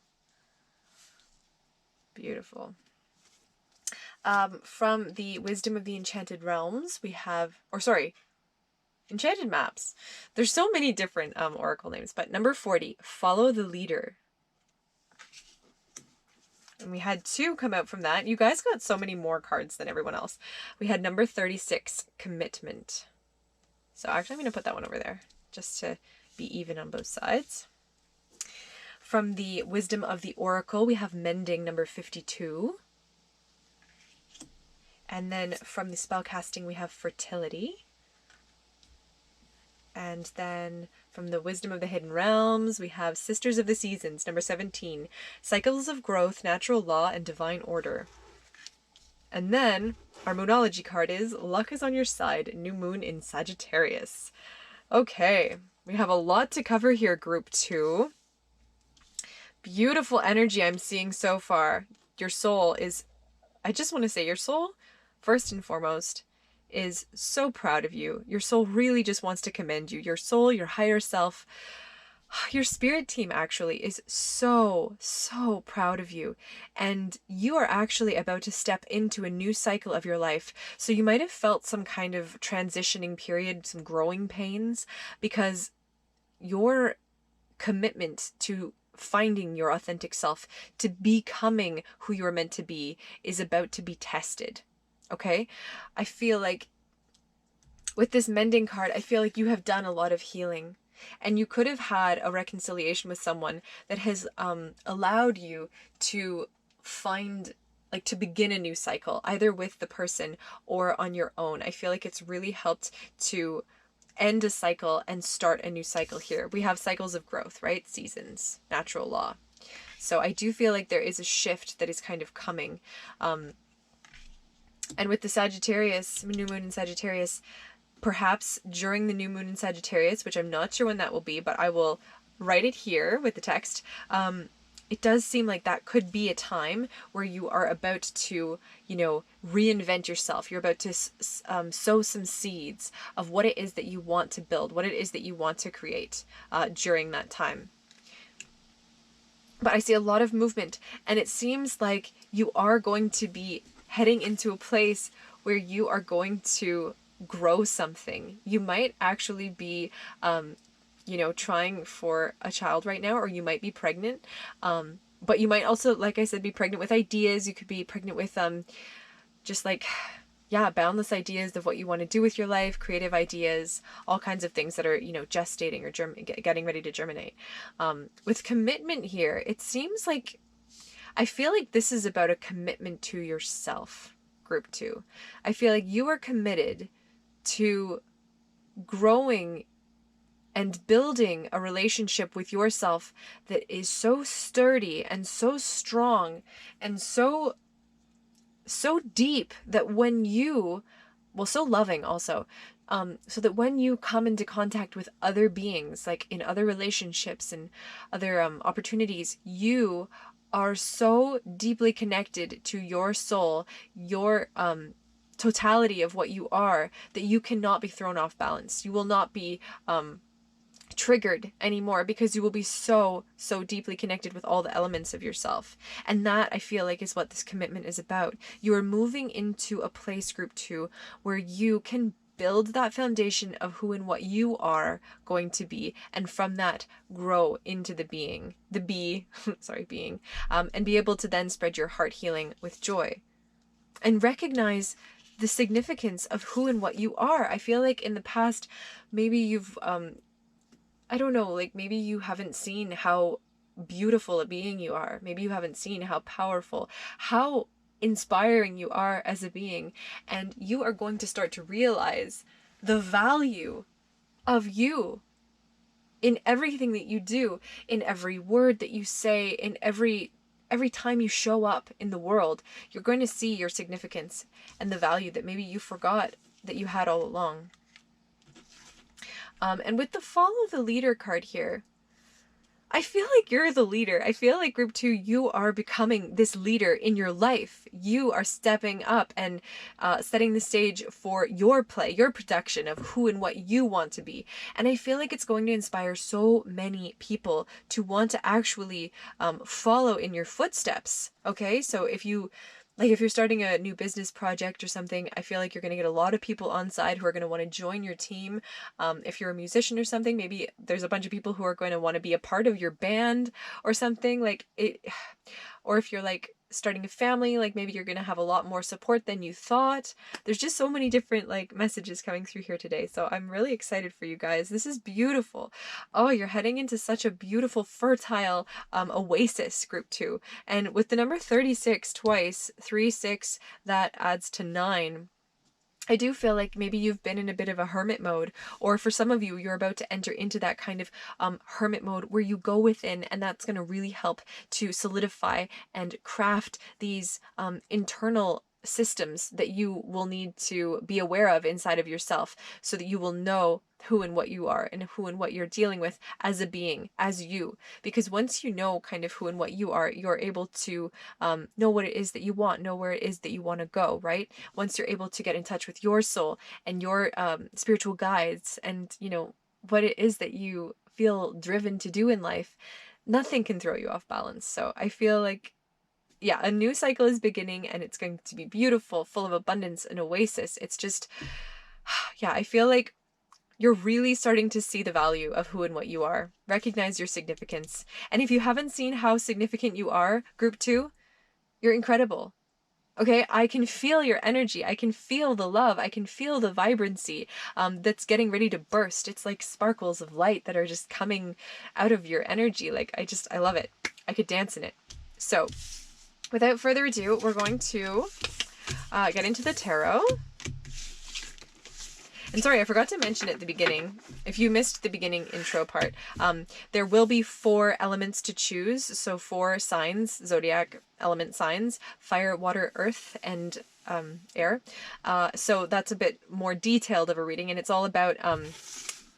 Beautiful. From the Wisdom of the Enchanted Realms, we have, Enchanted Maps. There's so many different oracle names, but number 40, Follow the Leader. And we had two come out from that. You guys got so many more cards than everyone else. We had number 36, Commitment. So actually I'm going to put that one over there just to be even on both sides. From the Wisdom of the Oracle, we have Mending, number 52. And then from the Spellcasting, we have Fertility. And then from the Wisdom of the Hidden Realms, we have Sisters of the Seasons, number 17. Cycles of Growth, Natural Law, and Divine Order. And then our Moonology card is Luck is on Your Side, New Moon in Sagittarius. Okay, we have a lot to cover here, Group 2. Beautiful energy I'm seeing so far. Your soul is, I just want to say, your soul, first and foremost, is so proud of you. Your soul really just wants to commend you. Your soul, your higher self, your spirit team actually is so proud of you. And you are actually about to step into a new cycle of your life. So you might have felt some kind of transitioning period, some growing pains, because your commitment to finding your authentic self, to becoming who you are meant to be, is about to be tested. Okay, I feel like with this Mending card, I feel like you have done a lot of healing, and you could have had a reconciliation with someone that has allowed you to find, like, to begin a new cycle, either with the person or on your own. I feel like it's really helped to end a cycle and start a new cycle here. We have cycles of growth, right? Seasons, natural law. So I do feel like there is a shift that is kind of coming. And with the Sagittarius, new moon in Sagittarius, perhaps during the new moon in Sagittarius, which I'm not sure when that will be, but I will write it here with the text. It does seem like that could be a time where you are about to, reinvent yourself. You're about to sow some seeds of what it is that you want to build, what it is that you want to create during that time. But I see a lot of movement, and it seems like you are going to be heading into a place where you are going to grow something. You might actually be, trying for a child right now, or you might be pregnant. But you might also, like I said, be pregnant with ideas. You could be pregnant with, boundless ideas of what you want to do with your life, creative ideas, all kinds of things that are, gestating or getting ready to germinate. With commitment here, it seems like, I feel like this is about a commitment to yourself, Group 2. I feel like you are committed to growing and building a relationship with yourself that is so sturdy and so strong and so deep that when you, so loving also, so that when you come into contact with other beings, like in other relationships and other opportunities, you are so deeply connected to your soul, your totality of what you are, that you cannot be thrown off balance. You will not be triggered anymore, because you will be so deeply connected with all the elements of yourself. And that, I feel like, is what this commitment is about. You are moving into a place, group 2, where you can build that foundation of who and what you are going to be, and from that grow into the being, being, and be able to then spread your heart healing with joy and recognize the significance of who and what you are. I feel like in the past, maybe you've I don't know, like maybe you haven't seen how beautiful a being you are. Maybe you haven't seen how powerful, how inspiring you are as a being. And you are going to start to realize the value of you in everything that you do, in every word that you say, in every time you show up in the world. You're going to see your significance and the value that maybe you forgot that you had all along. And with the follow the leader card here, I feel like you're the leader. I feel like group 2, you are becoming this leader in your life. You are stepping up and setting the stage for your play, your production of who and what you want to be. And I feel like it's going to inspire so many people to want to actually follow in your footsteps. Okay, so if you're starting a new business project or something, I feel like you're going to get a lot of people on side who are going to want to join your team. If you're a musician or something, maybe there's a bunch of people who are going to want to be a part of your band or something like it. Or if you're like starting a family, like maybe you're going to have a lot more support than you thought. There's just so many different like messages coming through here today. So I'm really excited for you guys. This is beautiful. Oh, you're heading into such a beautiful, fertile oasis, group 2. And with the number 36 twice, 3, 6, that adds to 9. I do feel like maybe you've been in a bit of a hermit mode, or for some of you, you're about to enter into that kind of hermit mode where you go within, and that's going to really help to solidify and craft these internal systems that you will need to be aware of inside of yourself, so that you will know who and what you are and who and what you're dealing with as a being, as you. Because once you know kind of who and what you are, you're able to know what it is that you want, know where it is that you want to go, right? Once you're able to get in touch with your soul and your spiritual guides, and you know what it is that you feel driven to do in life, nothing can throw you off balance. So I feel like, yeah, a new cycle is beginning, and it's going to be beautiful, full of abundance, an oasis. It's just, yeah, I feel like you're really starting to see the value of who and what you are. Recognize your significance. And if you haven't seen how significant you are, group 2, you're incredible. Okay, I can feel your energy. I can feel the love. I can feel the vibrancy that's getting ready to burst. It's like sparkles of light that are just coming out of your energy. Like, I love it. I could dance in it. So, without further ado, we're going to get into the tarot. And sorry, I forgot to mention at the beginning, if you missed the beginning intro part, there will be 4 elements to choose. So 4 signs, zodiac element signs: fire, water, earth, and air. So that's a bit more detailed of a reading, and it's all about,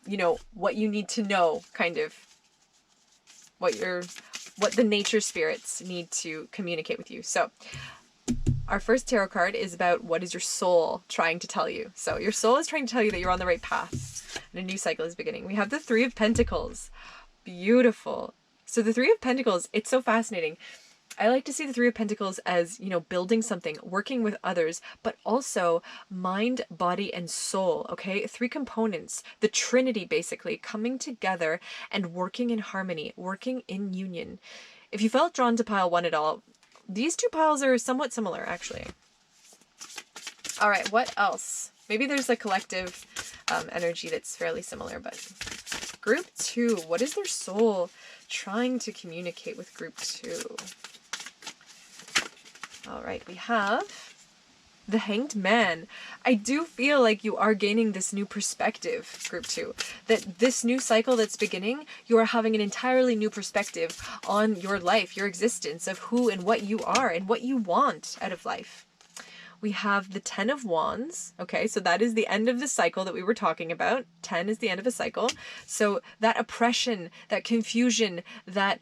you know, what you need to know, kind of what the nature spirits need to communicate with you. So our first tarot card is about what is your soul trying to tell you. So your soul is trying to tell you that you're on the right path and a new cycle is beginning. We have the 3 of Pentacles. Beautiful. So the 3 of Pentacles, it's so fascinating. I like to see the 3 of Pentacles as, you know, building something, working with others, but also mind, body, and soul, okay? 3 components, the Trinity basically, coming together and working in harmony, working in union. If you felt drawn to pile 1 at all, these 2 piles are somewhat similar, actually. All right, what else? Maybe there's a collective energy that's fairly similar, but group 2, what is their soul trying to communicate with group 2? All right, we have the Hanged Man. I do feel like you are gaining this new perspective, group 2, that this new cycle that's beginning, you are having an entirely new perspective on your life, your existence, of who and what you are and what you want out of life. We have the 10 of Wands. Okay, so that is the end of the cycle that we were talking about. 10 is the end of a cycle. So that oppression, that confusion, that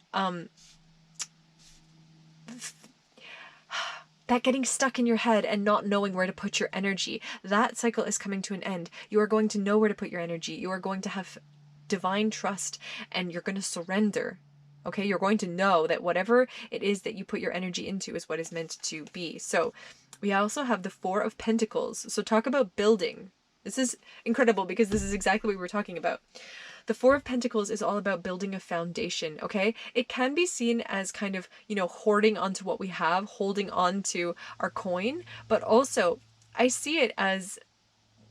that getting stuck in your head and not knowing where to put your energy, that cycle is coming to an end. You are going to know where to put your energy. You are going to have divine trust, and you're going to surrender. Okay, you're going to know that whatever it is that you put your energy into is what is meant to be. So we also have the Four of Pentacles. So talk about building. This is incredible because this is exactly what we were talking about. The Four of Pentacles is all about building a foundation, okay? It can be seen as kind of, hoarding onto what we have, holding on to our coin, but also I see it as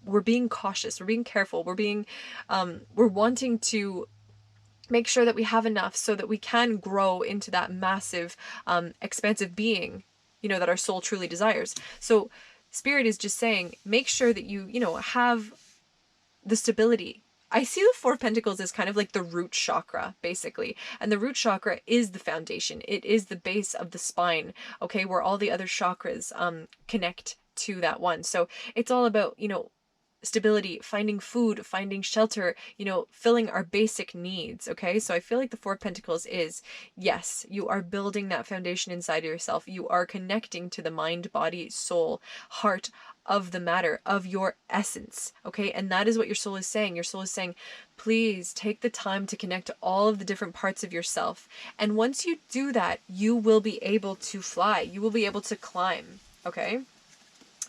we're being cautious, we're being careful, we're wanting to make sure that we have enough so that we can grow into that massive, expansive being, that our soul truly desires. So Spirit is just saying, make sure that you have the stability. I see the Four of Pentacles as kind of like the root chakra, basically. And the root chakra is the foundation. It is the base of the spine, okay, where all the other chakras connect to that one. So it's all about, stability, finding food, finding shelter, filling our basic needs, okay? So I feel like the Four of Pentacles is, yes, you are building that foundation inside of yourself. You are connecting to the mind, body, soul, heart of the matter, of your essence, okay? And that is what your soul is saying. Your soul is saying, please take the time to connect to all of the different parts of yourself. And once you do that, you will be able to fly. You will be able to climb, okay?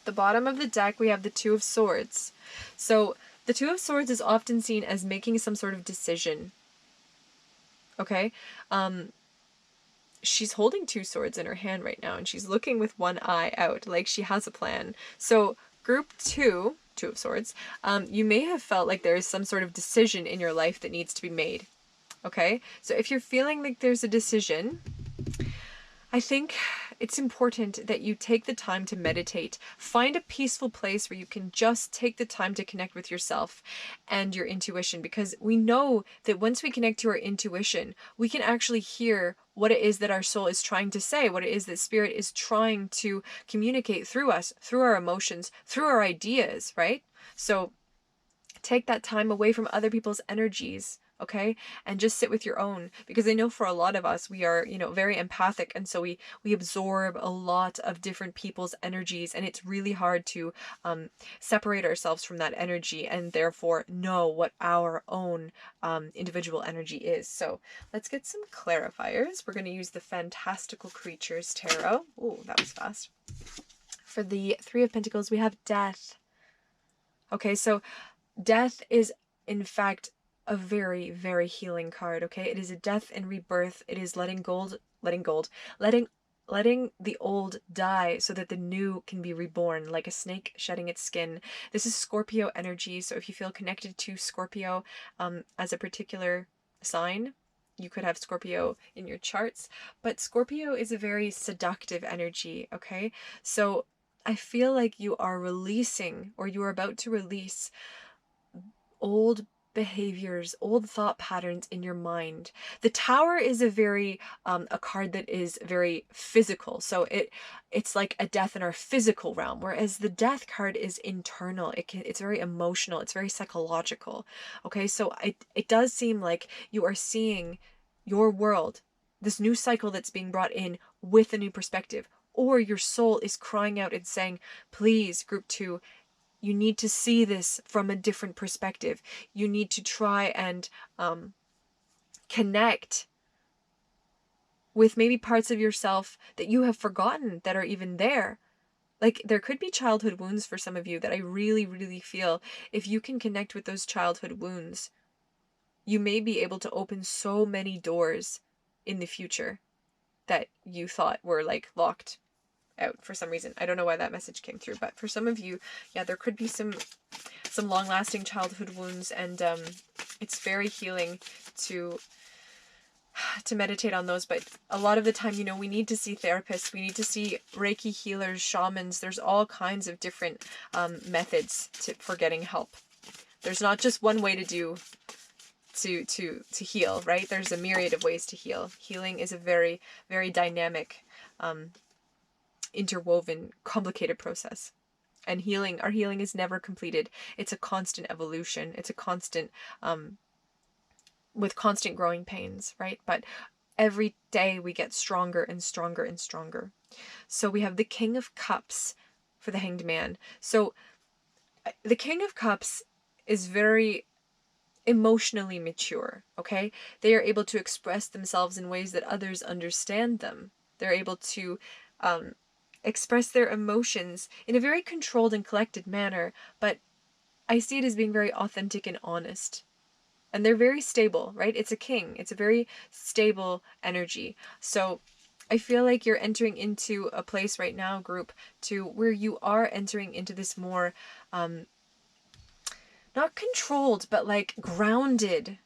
The bottom of the deck, we have the Two of Swords. So the Two of Swords is often seen as making some sort of decision. Okay? She's holding two swords in her hand right now, and she's looking with one eye out, like she has a plan. So group two, Two of Swords, you may have felt like there is some sort of decision in your life that needs to be made. Okay? So if you're feeling like there's a decision, I think it's important that you take the time to meditate. Find a peaceful place where you can just take the time to connect with yourself and your intuition, because we know that once we connect to our intuition, we can actually hear what it is that our soul is trying to say, what it is that Spirit is trying to communicate through us, through our emotions, through our ideas, right? So take that time away from other people's energies, okay? And just sit with your own, because I know for a lot of us, we are, very empathic. And so we absorb a lot of different people's energies, and it's really hard to separate ourselves from that energy and therefore know what our own individual energy is. So let's get some clarifiers. We're going to use the Fantastical Creatures Tarot. Oh, that was fast. For the Three of Pentacles, we have Death. Okay, so Death is, in fact, a very, very healing card, okay? It is a death and rebirth. It is letting the old die so that the new can be reborn, like a snake shedding its skin. This is Scorpio energy, so if you feel connected to Scorpio as a particular sign, you could have Scorpio in your charts, but Scorpio is a very seductive energy, okay? So I feel like you are releasing, or you are about to release, old behaviors, old thought patterns in your mind. The Tower is a card that is very physical. So it's like a death in our physical realm, whereas the Death card is internal. It's very emotional. It's very psychological. Okay, so it does seem like you are seeing your world, this new cycle that's being brought in, with a new perspective, or your soul is crying out and saying, please, group two, you need to see this from a different perspective. You need to try and connect with maybe parts of yourself that you have forgotten that are even there. Like, there could be childhood wounds for some of you that I really, really feel if you can connect with those childhood wounds, you may be able to open so many doors in the future that you thought were like locked out for some reason. I don't know why that message came through, but for some of you, yeah, there could be some long-lasting childhood wounds, and it's very healing to meditate on those. But a lot of the time, we need to see therapists, we need to see Reiki healers, shamans. There's all kinds of different methods for getting help. There's not just one way to heal, right? There's a myriad of ways to heal. Healing is a very, very dynamic, interwoven, complicated process. And our healing is never completed. It's a constant evolution. It's a constant, with constant growing pains, right? But every day we get stronger and stronger and stronger. So we have the King of Cups for the Hanged Man. So the King of Cups is very emotionally mature, okay? They are able to express themselves in ways that others understand them. They're able to express their emotions in a very controlled and collected manner, but I see it as being very authentic and honest. And they're very stable, right? It's a king. It's a very stable energy. So I feel like you're entering into a place right now, group, to where you are entering into this more not controlled, but like grounded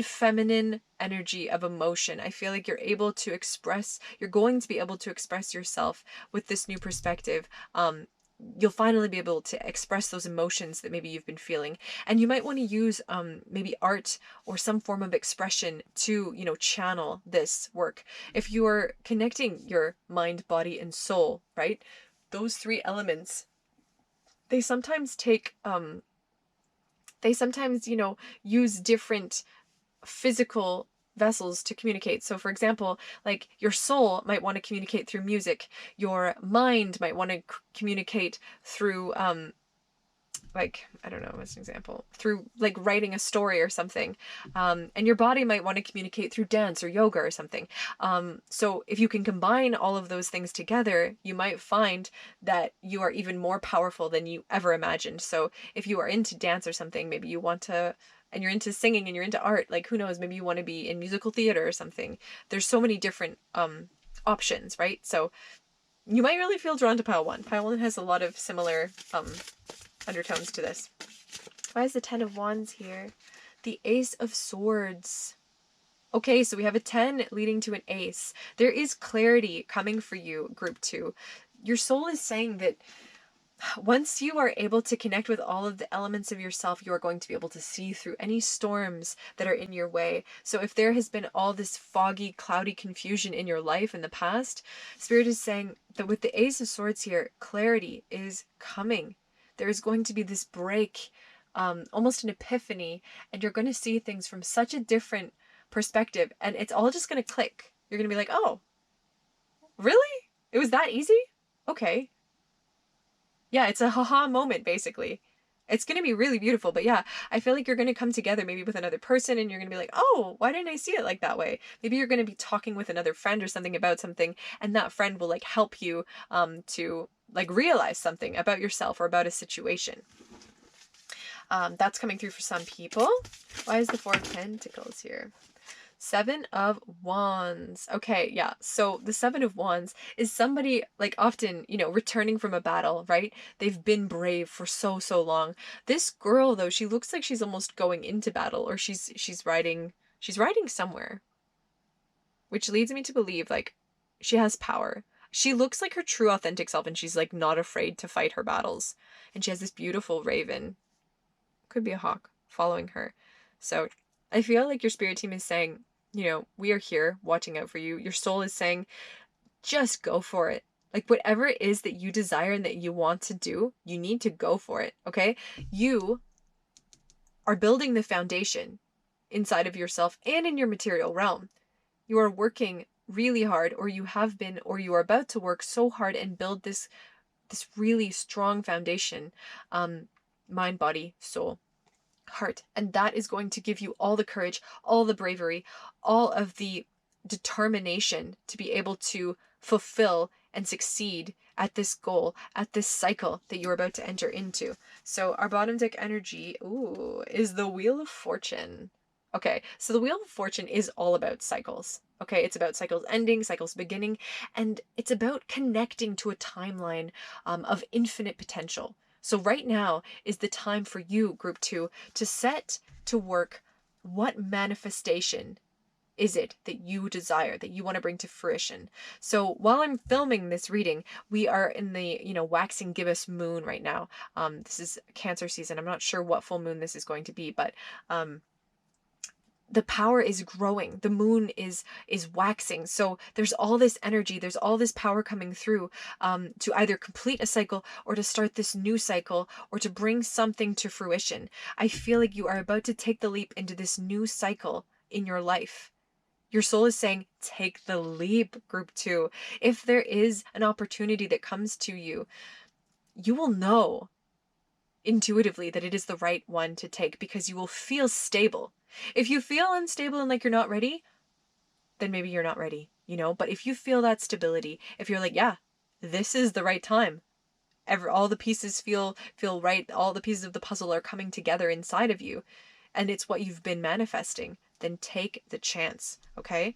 feminine energy of emotion. I feel like you're going to be able to express yourself with this new perspective. You'll finally be able to express those emotions that maybe you've been feeling. And you might want to use maybe art or some form of expression to, channel this work. If you are connecting your mind, body, and soul, right? Those three elements, they sometimes use different physical vessels to communicate. So for example, like your soul might want to communicate through music, your mind might want to communicate through like, I don't know, what's an example, through like writing a story or something, and your body might want to communicate through dance or yoga or something. So if you can combine all of those things together, you might find that you are even more powerful than you ever imagined. So if you are into dance or something, maybe you want to, and you're into singing and you're into art, like who knows, maybe you want to be in musical theater or something. There's so many different options, right? So you might really feel drawn to pile one. Pile one has a lot of similar undertones to this. Why is the Ten of Wands here? The Ace of Swords. Okay, so we have a 10 leading to an ace. There is clarity coming for you, group 2. Your soul is saying that once you are able to connect with all of the elements of yourself, you are going to be able to see through any storms that are in your way. So if there has been all this foggy, cloudy confusion in your life in the past, Spirit is saying that with the Ace of Swords here, clarity is coming. There is going to be this break, almost an epiphany, and you're going to see things from such a different perspective, and it's all just going to click. You're going to be like, oh, really? It was that easy? Okay. Yeah, it's a haha moment, basically. It's going to be really beautiful, but yeah, I feel like you're going to come together maybe with another person and you're going to be like, oh, why didn't I see it like that way? Maybe you're going to be talking with another friend or something about something, and that friend will like help you to like realize something about yourself or about a situation. That's coming through for some people. Why is the Four of Pentacles here? Seven of Wands. Okay, yeah. So the Seven of Wands is somebody like often, returning from a battle, right? They've been brave for so long. This girl though, she looks like she's almost going into battle, or she's riding somewhere. Which leads me to believe like she has power. She looks like her true authentic self, and she's like not afraid to fight her battles. And she has this beautiful raven, could be a hawk, following her. So I feel like your spirit team is saying, we are here watching out for you. Your soul is saying, just go for it. Like whatever it is that you desire and that you want to do, you need to go for it, okay? You are building the foundation inside of yourself and in your material realm. You are working really hard, or you have been, or you are about to work so hard and build this really strong foundation, mind, body, soul, heart. And that is going to give you all the courage, all the bravery, all of the determination to be able to fulfill and succeed at this goal, at this cycle that you're about to enter into. So our bottom deck energy, is the Wheel of Fortune. Okay, so the Wheel of Fortune is all about cycles. Okay, it's about cycles ending, cycles beginning, and it's about connecting to a timeline of infinite potential. So right now is the time for you, group 2, to set to work what manifestation is it that you desire, that you want to bring to fruition. So while I'm filming this reading, we are in the, waxing gibbous moon right now. This is Cancer season. I'm not sure what full moon this is going to be, but the power is growing. The moon is waxing. So there's all this energy, there's all this power coming through to either complete a cycle or to start this new cycle or to bring something to fruition. I feel like you are about to take the leap into this new cycle in your life. Your soul is saying, take the leap, group 2. If there is an opportunity that comes to you, you will know intuitively that it is the right one to take, because you will feel stable. If you feel unstable and like you're not ready, then maybe you're not ready, but if you feel that stability, if you're like, yeah, this is the right time, all the pieces feel right, all the pieces of the puzzle are coming together inside of you, and it's what you've been manifesting, then take the chance, okay?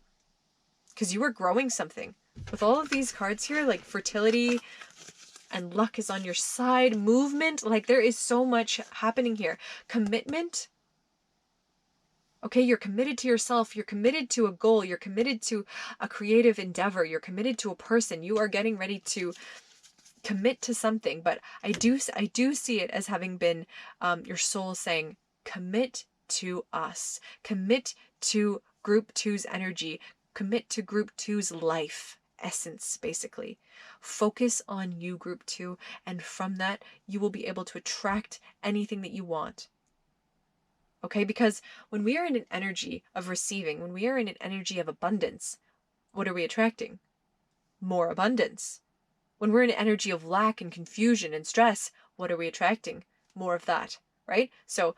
Because you are growing something. With all of these cards here, like fertility and luck is on your side, movement, like there is so much happening here. Commitment. Okay, you're committed to yourself, you're committed to a goal, you're committed to a creative endeavor, you're committed to a person, you are getting ready to commit to something. But I do see it as having been your soul saying, commit to us, commit to group 2's energy, commit to group 2's life essence, basically. Focus on you, group 2, and from that you will be able to attract anything that you want. Okay, because when we are in an energy of receiving, when we are in an energy of abundance, what are we attracting? More abundance. When we're in an energy of lack and confusion and stress, what are we attracting? More of that, right? So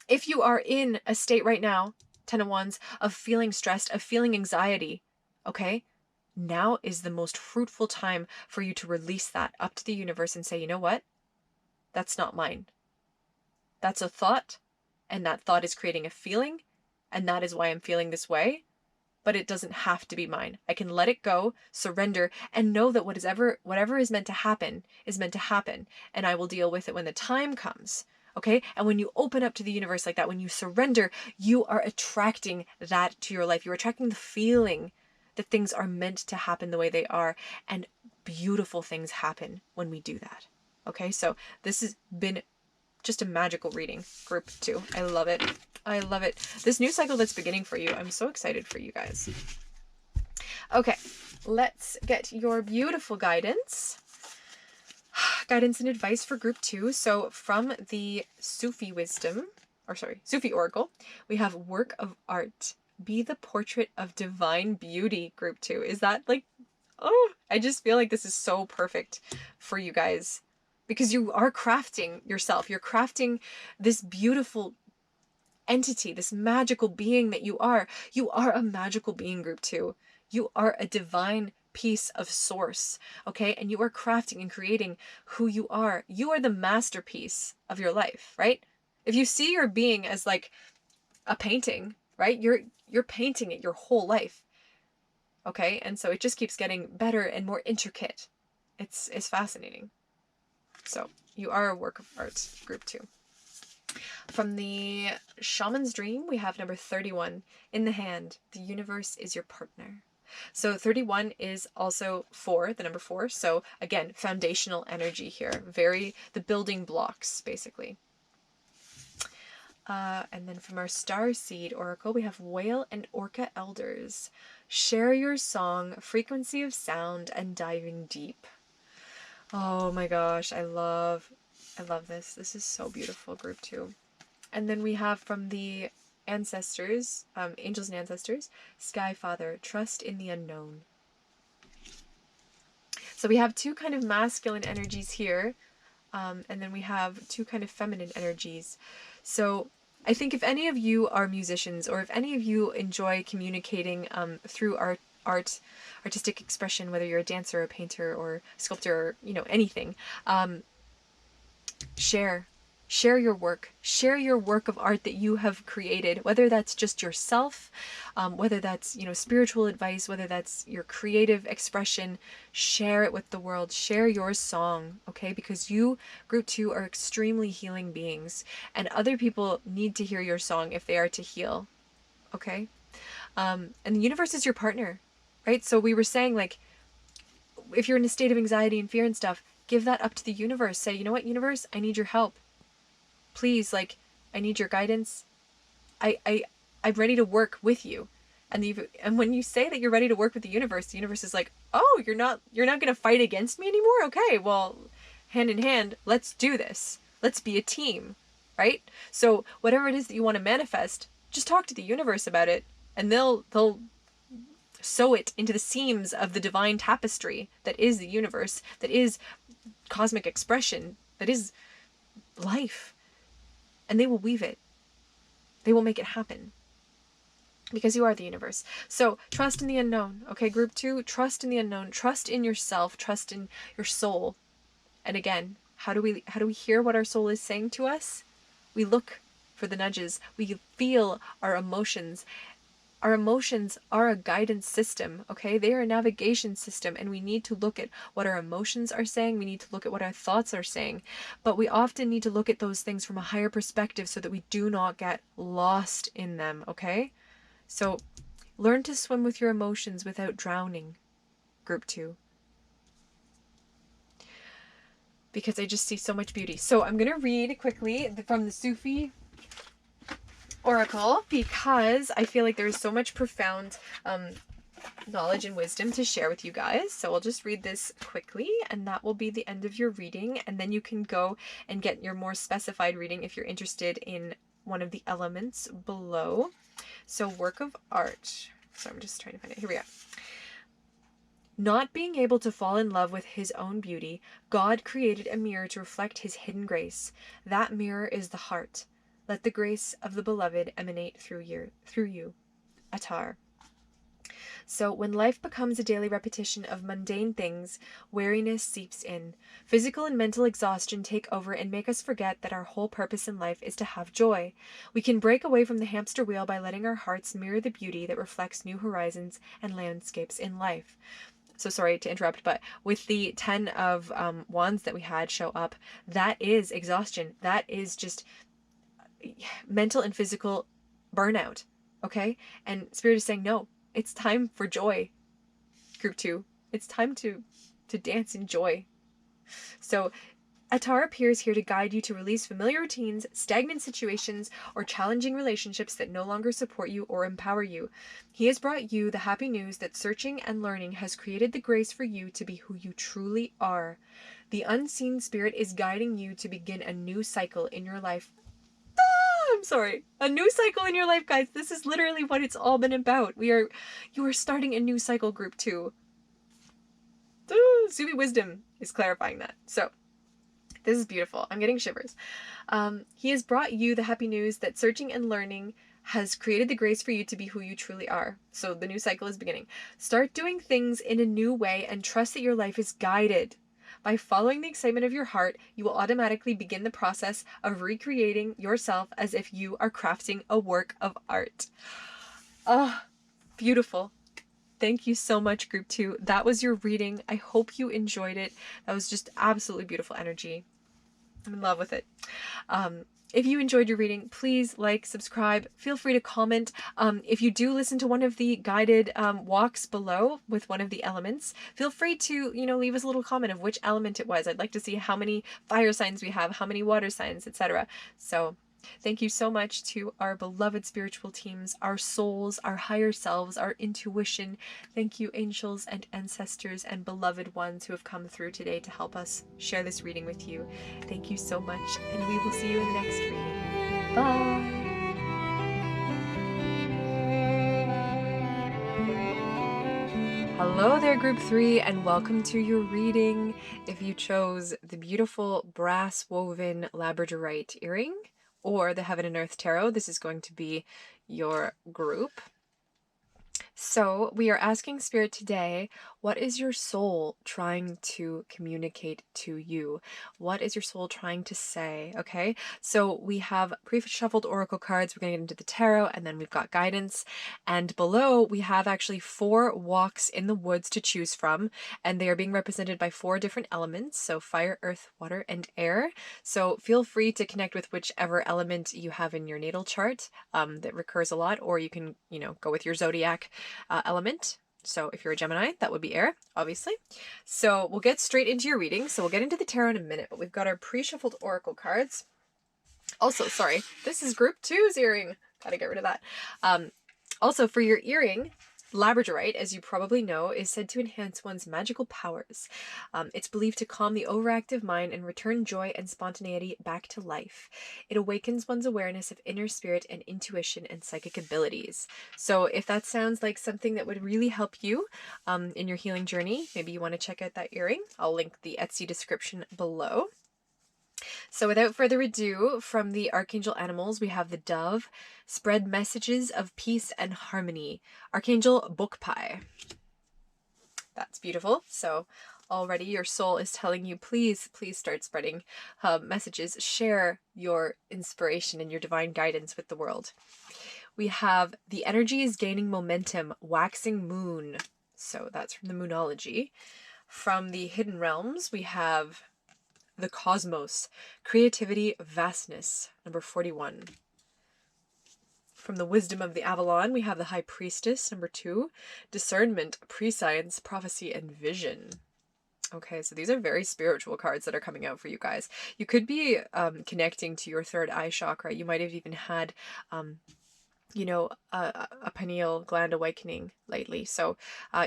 if you are in a state right now, 10 of Wands, of feeling stressed, of feeling anxiety, okay, now is the most fruitful time for you to release that up to the universe and say, you know what? That's not mine. That's a thought. And that thought is creating a feeling, and that is why I'm feeling this way, but it doesn't have to be mine. I can let it go, surrender, and know that whatever is meant to happen is meant to happen, and I will deal with it when the time comes, okay? And when you open up to the universe like that, when you surrender, you are attracting that to your life. You're attracting the feeling that things are meant to happen the way they are, and beautiful things happen when we do that, okay? So this has been just a magical reading, group 2. I love it. I love it. This new cycle that's beginning for you, I'm so excited for you guys. Okay, let's get your beautiful guidance. Guidance and advice for group 2. So from the Sufi Oracle, we have work of art. Be the portrait of divine beauty, group 2. Is that like, oh, I just feel like this is so perfect for you guys. Because you are crafting yourself. You're crafting this beautiful entity, this magical being that you are. You are a magical being, group 2. You are a divine piece of source, okay? And you are crafting and creating who you are. You are the masterpiece of your life, right? If you see your being as like a painting, right? You're painting it your whole life, okay? And so it just keeps getting better and more intricate. It's fascinating. So you are a work of art, group 2. From the Shaman's Dream, we have number 31. In the hand, the universe is your partner. So 31 is also 4, the number 4. So again, foundational energy here. The building blocks, basically. And then from our Starseed Oracle, we have Whale and Orca Elders. Share your song, frequency of sound, and diving deep. Oh my gosh, I love this. This is so beautiful, group 2. And then we have from the ancestors, angels and ancestors, Sky Father, trust in the unknown. So we have 2 kind of masculine energies here, and then we have 2 kind of feminine energies. So I think if any of you are musicians, or if any of you enjoy communicating through artistic expression, whether you're a dancer, a painter, or sculptor, or anything, share your work. Share your work of art that you have created, whether that's just yourself, whether that's spiritual advice, whether that's your creative expression. Share it with the world. Share your song, okay? Because you, group 2, are extremely healing beings, and other people need to hear your song if they are to heal, okay? And the universe is your partner, right? So we were saying, like, if you're in a state of anxiety and fear and stuff, give that up to the universe. Say, you know what, universe, I need your help. Please, like, I need your guidance. I'm ready to work with you. And when you say that you're ready to work with the universe is like, oh, you're not going to fight against me anymore? Okay, well, hand in hand, let's do this. Let's be a team, right? So whatever it is that you want to manifest, just talk to the universe about it, and they'll sew it into the seams of the divine tapestry that is the universe, that is cosmic expression, that is life. And they will weave it. They will make it happen. Because you are the universe. So trust in the unknown. Okay, group 2, trust in the unknown. Trust in yourself. Trust in your soul. And again, how do we hear what our soul is saying to us? We look for the nudges. We feel our emotions. Our emotions are a guidance system, okay? They are a navigation system, and we need to look at what our emotions are saying. We need to look at what our thoughts are saying. But we often need to look at those things from a higher perspective so that we do not get lost in them, okay? So learn to swim with your emotions without drowning, group 2. Because I just see so much beauty. So I'm going to read quickly from the Sufi Oracle, because I feel like there is so much profound knowledge and wisdom to share with you guys. So I'll just read this quickly, and that will be the end of your reading. And then you can go and get your more specified reading if you're interested in one of the elements below. So work of art. So I'm just trying to find it. Here we go. Not being able to fall in love with his own beauty, God created a mirror to reflect his hidden grace. That mirror is the heart. Let the grace of the beloved emanate through you. Attar. So when life becomes a daily repetition of mundane things, weariness seeps in. Physical and mental exhaustion take over and make us forget that our whole purpose in life is to have joy. We can break away from the hamster wheel by letting our hearts mirror the beauty that reflects new horizons and landscapes in life. So sorry to interrupt, but with the 10 of wands that we had show up, that is exhaustion. That is just mental and physical burnout, okay? And Spirit is saying, no, it's time for joy, group 2. It's time to dance in joy. So Attar appears here to guide you to release familiar routines, stagnant situations, or challenging relationships that no longer support you or empower you. He has brought you the happy news that searching and learning has created the grace for you to be who you truly are. The unseen spirit is guiding you to begin a new cycle in your life. I'm sorry. A new cycle in your life, guys. This is literally what it's all been about. You are starting a new cycle, group 2. Sufi wisdom is clarifying that. So this is beautiful. I'm getting shivers. He has brought you the happy news that searching and learning has created the grace for you to be who you truly are. So the new cycle is beginning. Start doing things in a new way and trust that your life is guided. By following the excitement of your heart, you will automatically begin the process of recreating yourself as if you are crafting a work of art. Oh, beautiful. Thank you so much, group 2. That was your reading. I hope you enjoyed it. That was just absolutely beautiful energy. I'm in love with it. If you enjoyed your reading, please like, subscribe, feel free to comment. If you do listen to one of the guided walks below with one of the elements, feel free to, leave us a little comment of which element it was. I'd like to see how many fire signs we have, how many water signs, etc. So thank you so much to our beloved spiritual teams, our souls, our higher selves, our intuition. Thank you, angels and ancestors and beloved ones who have come through today to help us share this reading with you. Thank you so much, and we will see you in the next reading. Bye! Hello there, group 3, and welcome to your reading. If you chose the beautiful brass woven labradorite earring, or the Heaven and Earth Tarot, this is going to be your group. So we are asking Spirit today, what is your soul trying to communicate to you? What is your soul trying to say? Okay, so we have pre-shuffled oracle cards. We're going to get into the tarot, and then we've got guidance. And below we have actually 4 walks in the woods to choose from, and they are being represented by 4 different elements. So fire, earth, water, and air. So feel free to connect with whichever element you have in your natal chart that recurs a lot, or you can, go with your zodiac element. So if you're a Gemini, that would be air, obviously. So we'll get straight into your reading. So we'll get into the tarot in a minute, but we've got our pre-shuffled oracle cards. Also, sorry, this is group 2's earring. Gotta get rid of that. Also, for your earring, Labradorite, as you probably know, is said to enhance one's magical powers. It's believed to calm the overactive mind and return joy and spontaneity back to life. It awakens one's awareness of inner spirit and intuition and psychic abilities. So if that sounds like something that would really help you in your healing journey, maybe you want to check out that earring. I'll link the Etsy description below. So without further ado, from the Archangel Animals, we have the dove, spread messages of peace and harmony. Archangel Book Pie. That's beautiful. So already your soul is telling you, please, please start spreading messages. Share your inspiration and your divine guidance with the world. We have the energy is gaining momentum, waxing moon. So that's from the Moonology. From the Hidden Realms, we have the cosmos, creativity, vastness, number 41. From the wisdom of the Avalon, we have the high priestess, number 2, discernment, prescience, prophecy, and vision. Okay, so these are very spiritual cards that are coming out for you guys. You could be connecting to your third eye chakra. You might have even had you know, a pineal gland awakening lately. So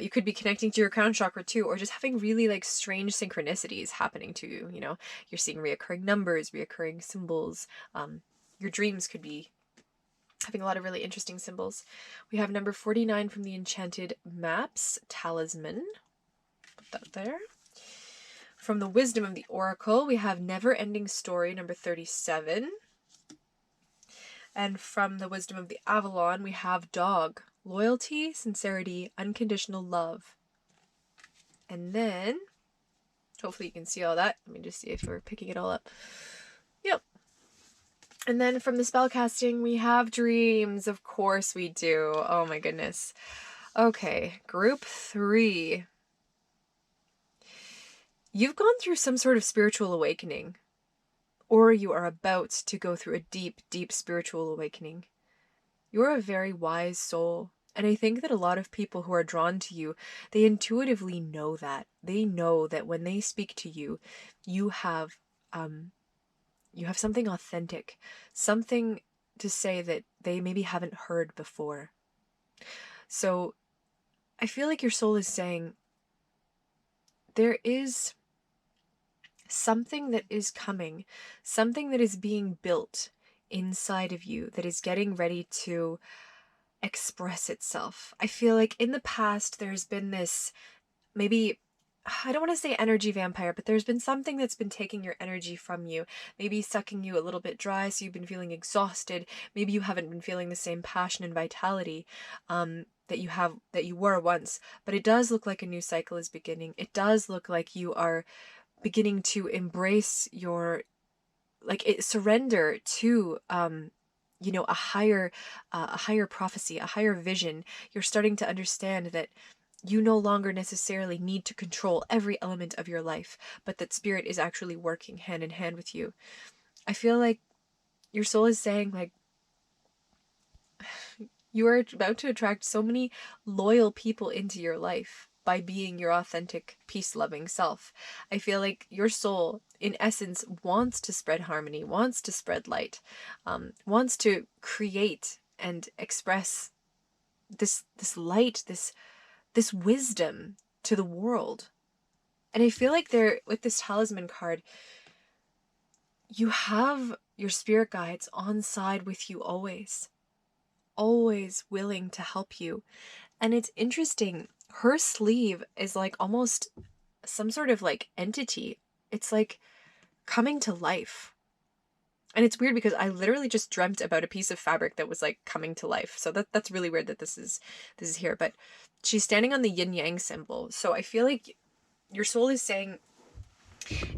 you could be connecting to your crown chakra too, or just having really like strange synchronicities happening to you. You know, you're seeing reoccurring numbers, reoccurring symbols. Your dreams could be having a lot of really interesting symbols. We have number 49 from the Enchanted Maps, Talisman. Put that there. From the Wisdom of the Oracle, we have Never Ending Story, number 37. And from the Wisdom of the Avalon, we have Dog, loyalty, sincerity, unconditional love. And then, hopefully you can see all that. Let me just see if we're picking it all up. Yep. And then from the spellcasting, we have dreams. Of course we do. Oh my goodness. Okay, group 3. You've gone through some sort of spiritual awakening. Or you are about to go through a deep, deep spiritual awakening. You're a very wise soul. And I think that a lot of people who are drawn to you, they intuitively know that. They know that when they speak to you, you have something authentic, something to say that they maybe haven't heard before. So I feel like your soul is saying, there is something that is coming, something that is being built inside of you that is getting ready to express itself. I feel like in the past there's been this, maybe, I don't want to say energy vampire, but there's been something that's been taking your energy from you, maybe sucking you a little bit dry, so you've been feeling exhausted. Maybe you haven't been feeling the same passion and vitality that you were once. But it does look like a new cycle is beginning. It does look like you are beginning to embrace your, surrender to a higher prophecy, a higher vision. You're starting to understand that you no longer necessarily need to control every element of your life, but that spirit is actually working hand in hand with you. I feel like your soul is saying, like, you are about to attract so many loyal people into your life by being your authentic, peace-loving self. I feel like your soul, in essence, wants to spread harmony, wants to spread light, wants to create and express this light, this wisdom to the world. And I feel like with this talisman card, you have your spirit guides on side with you always willing to help you. And it's interesting, her sleeve is like almost some sort of like entity. It's like coming to life. And it's weird because I literally just dreamt about a piece of fabric that was like coming to life. So that's really weird that this is here. But she's standing on the yin yang symbol. So I feel like your soul is saying,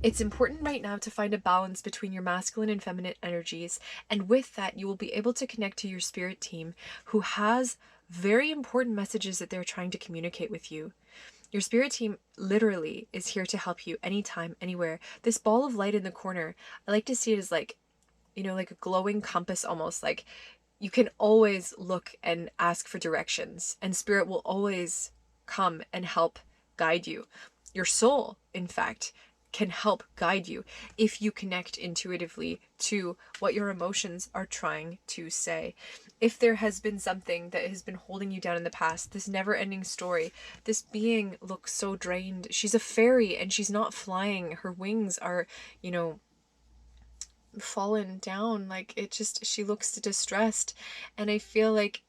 it's important right now to find a balance between your masculine and feminine energies. And with that, you will be able to connect to your spirit team, who has very important messages that they're trying to communicate with you. Your spirit team literally is here to help you anytime, anywhere. This ball of light in the corner, I like to see it as like, like a glowing compass almost. Like, you can always look and ask for directions, and spirit will always come and help guide you. Your soul, in fact, can help guide you if you connect intuitively to what your emotions are trying to say. If there has been something that has been holding you down in the past, this never-ending story, this being looks so drained. She's a fairy and she's not flying. Her wings are, you know, fallen down. Like, it just, she looks distressed. And I feel like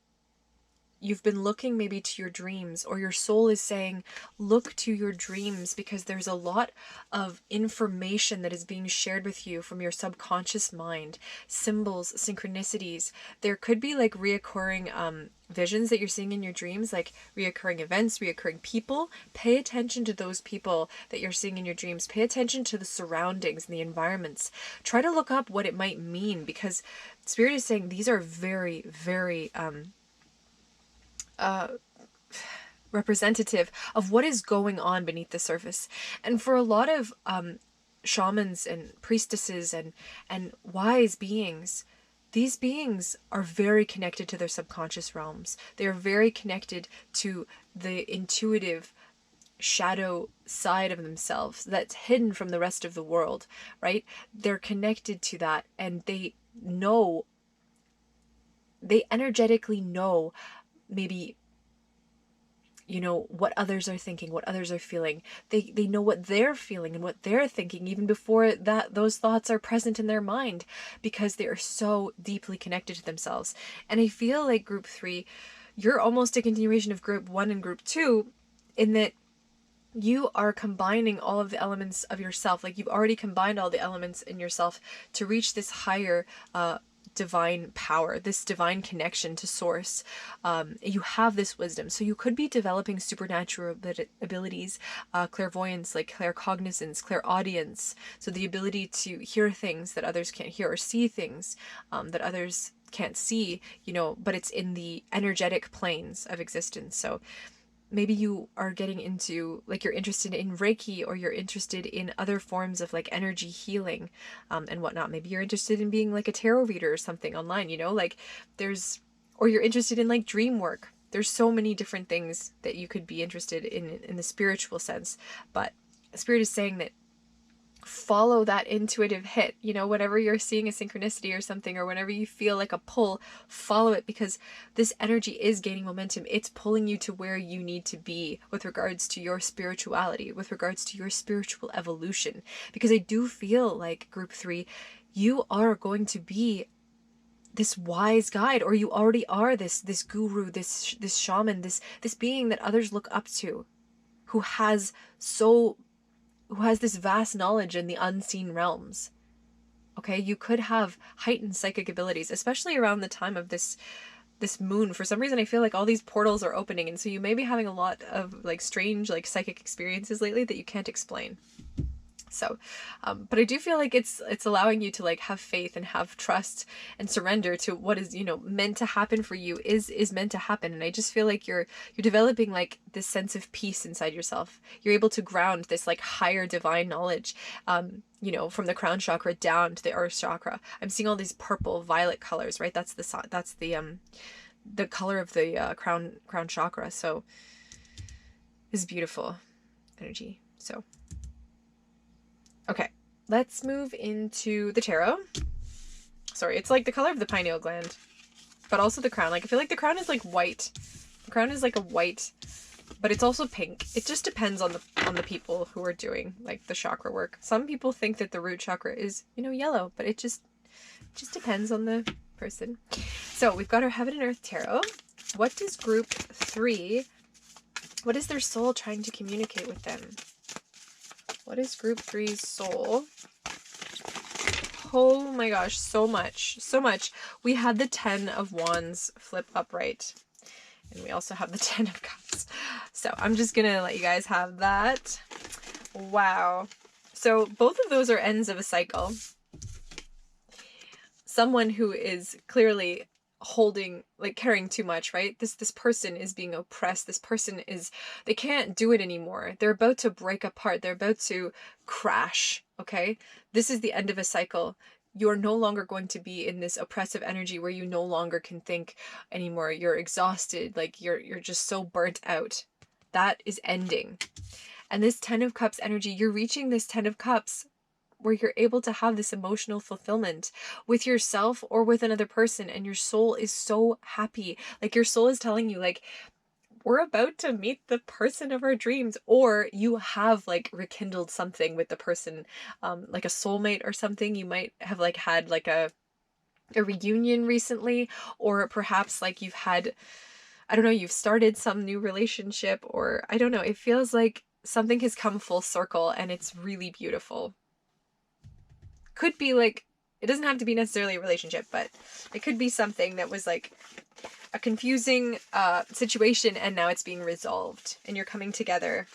you've been looking maybe to your dreams, or your soul is saying, look to your dreams, because there's a lot of information that is being shared with you from your subconscious mind, symbols, synchronicities. There could be like reoccurring visions that you're seeing in your dreams, like reoccurring events, reoccurring people. Pay attention to those people that you're seeing in your dreams. Pay attention to the surroundings and the environments. Try to look up what it might mean, because Spirit is saying these are very, very representative of what is going on beneath the surface. And for a lot of shamans and priestesses and wise beings, these beings are very connected to their subconscious realms. They are very connected to the intuitive shadow side of themselves that's hidden from the rest of the world, right? They're connected to that, and they know, they energetically know, maybe, you know, what others are thinking, what others are feeling. They know what they're feeling and what they're thinking even before that those thoughts are present in their mind, because they are so deeply connected to themselves. And I feel like group 3, you're almost a continuation of group 1 and group 2, in that you are combining all of the elements of yourself. Like, you've already combined all the elements in yourself to reach this higher divine power, this divine connection to source. You have this wisdom, so you could be developing supernatural abilities, clairvoyance, like claircognizance, clairaudience, so the ability to hear things that others can't hear, or see things that others can't see, you know, but it's in the energetic planes of existence. So maybe you are getting into, like, you're interested in Reiki, or you're interested in other forms of like energy healing and whatnot. Maybe you're interested in being like a tarot reader or something online, you know, like or you're interested in like dream work. There's so many different things that you could be interested in the spiritual sense. But Spirit is saying that follow that intuitive hit, you know, whenever you're seeing a synchronicity or something, or whenever you feel like a pull, follow it, because this energy is gaining momentum. It's pulling you to where you need to be with regards to your spirituality, with regards to your spiritual evolution. Because I do feel like group 3, you are going to be this wise guide, or you already are this guru, this shaman, this being that others look up to, who has this vast knowledge in the unseen realms. Okay, you could have heightened psychic abilities, especially around the time of this moon. For some reason, I feel like all these portals are opening, and so you may be having a lot of like strange like psychic experiences lately that you can't explain. So, but I do feel like it's allowing you to like have faith and have trust and surrender to what is, you know, meant to happen for you is meant to happen. And I just feel like you're developing like this sense of peace inside yourself. You're able to ground this like higher divine knowledge, you know, from the crown chakra down to the earth chakra. I'm seeing all these purple, violet colors, right? That's the color of the crown chakra. So it's beautiful energy. So. Okay, let's move into the tarot. Sorry, it's like the color of the pineal gland, but also the crown. Like, I feel like the crown is like white. The crown is like a white, but it's also pink. It just depends on the people who are doing like the chakra work. Some people think that the root chakra is, you know, yellow, but it just depends on the person. So we've got our Heaven and Earth Tarot. What does group 3, what is their soul trying to communicate with them? What is group 3's soul? Oh my gosh, so much. So much. We had the 10 of Wands flip upright. And we also have the 10 of Cups. So I'm just going to let you guys have that. Wow. So both of those are ends of a cycle. Someone who is clearly holding, like carrying too much, right? This person is being oppressed. This person is, they can't do it anymore. They're about to break apart. They're about to crash. Okay. This is the end of a cycle. You're no longer going to be in this oppressive energy where you no longer can think anymore. You're exhausted. Like you're just so burnt out. That is ending. And this 10 of Cups energy, you're reaching this 10 of Cups where you're able to have this emotional fulfillment with yourself or with another person, and your soul is so happy. Like your soul is telling you, like, we're about to meet the person of our dreams, or you have like rekindled something with the person, like a soulmate or something. You might have like had like a reunion recently, or perhaps like you've had, I don't know, you've started some new relationship, or I don't know, it feels like something has come full circle and it's really beautiful. Could be like, it doesn't have to be necessarily a relationship, but it could be something that was like a confusing situation, and now it's being resolved and you're coming together.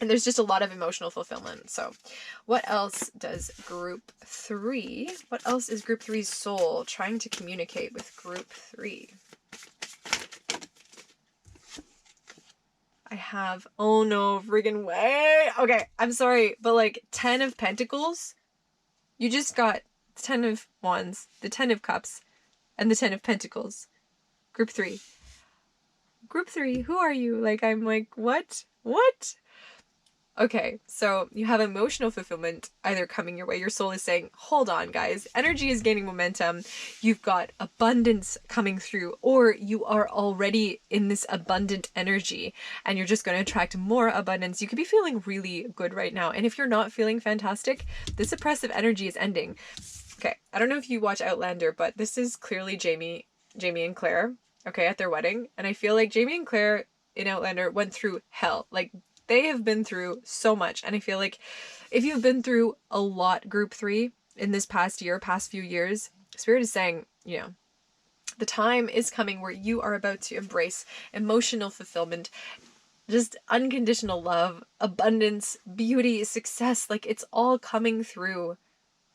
And there's just a lot of emotional fulfillment. So what else does group 3, what else is group 3's soul trying to communicate with group 3? I have, oh no, friggin' way. Okay, I'm sorry, but like 10 of Pentacles, you just got 10 of Wands, the 10 of Cups, and the 10 of Pentacles. Group 3. Group 3, who are you? Like, I'm like, what? What? Okay, so you have emotional fulfillment either coming your way. Your soul is saying, hold on, guys. Energy is gaining momentum. You've got abundance coming through, or you are already in this abundant energy and you're just going to attract more abundance. You could be feeling really good right now. And if you're not feeling fantastic, this oppressive energy is ending. Okay, I don't know if you watch Outlander, but this is clearly Jamie and Claire, okay, at their wedding. And I feel like Jamie and Claire in Outlander went through hell. Like, they have been through so much. And I feel like if you've been through a lot, group 3, in this past few years, Spirit is saying, you know, the time is coming where you are about to embrace emotional fulfillment, just unconditional love, abundance, beauty, success. Like, it's all coming through.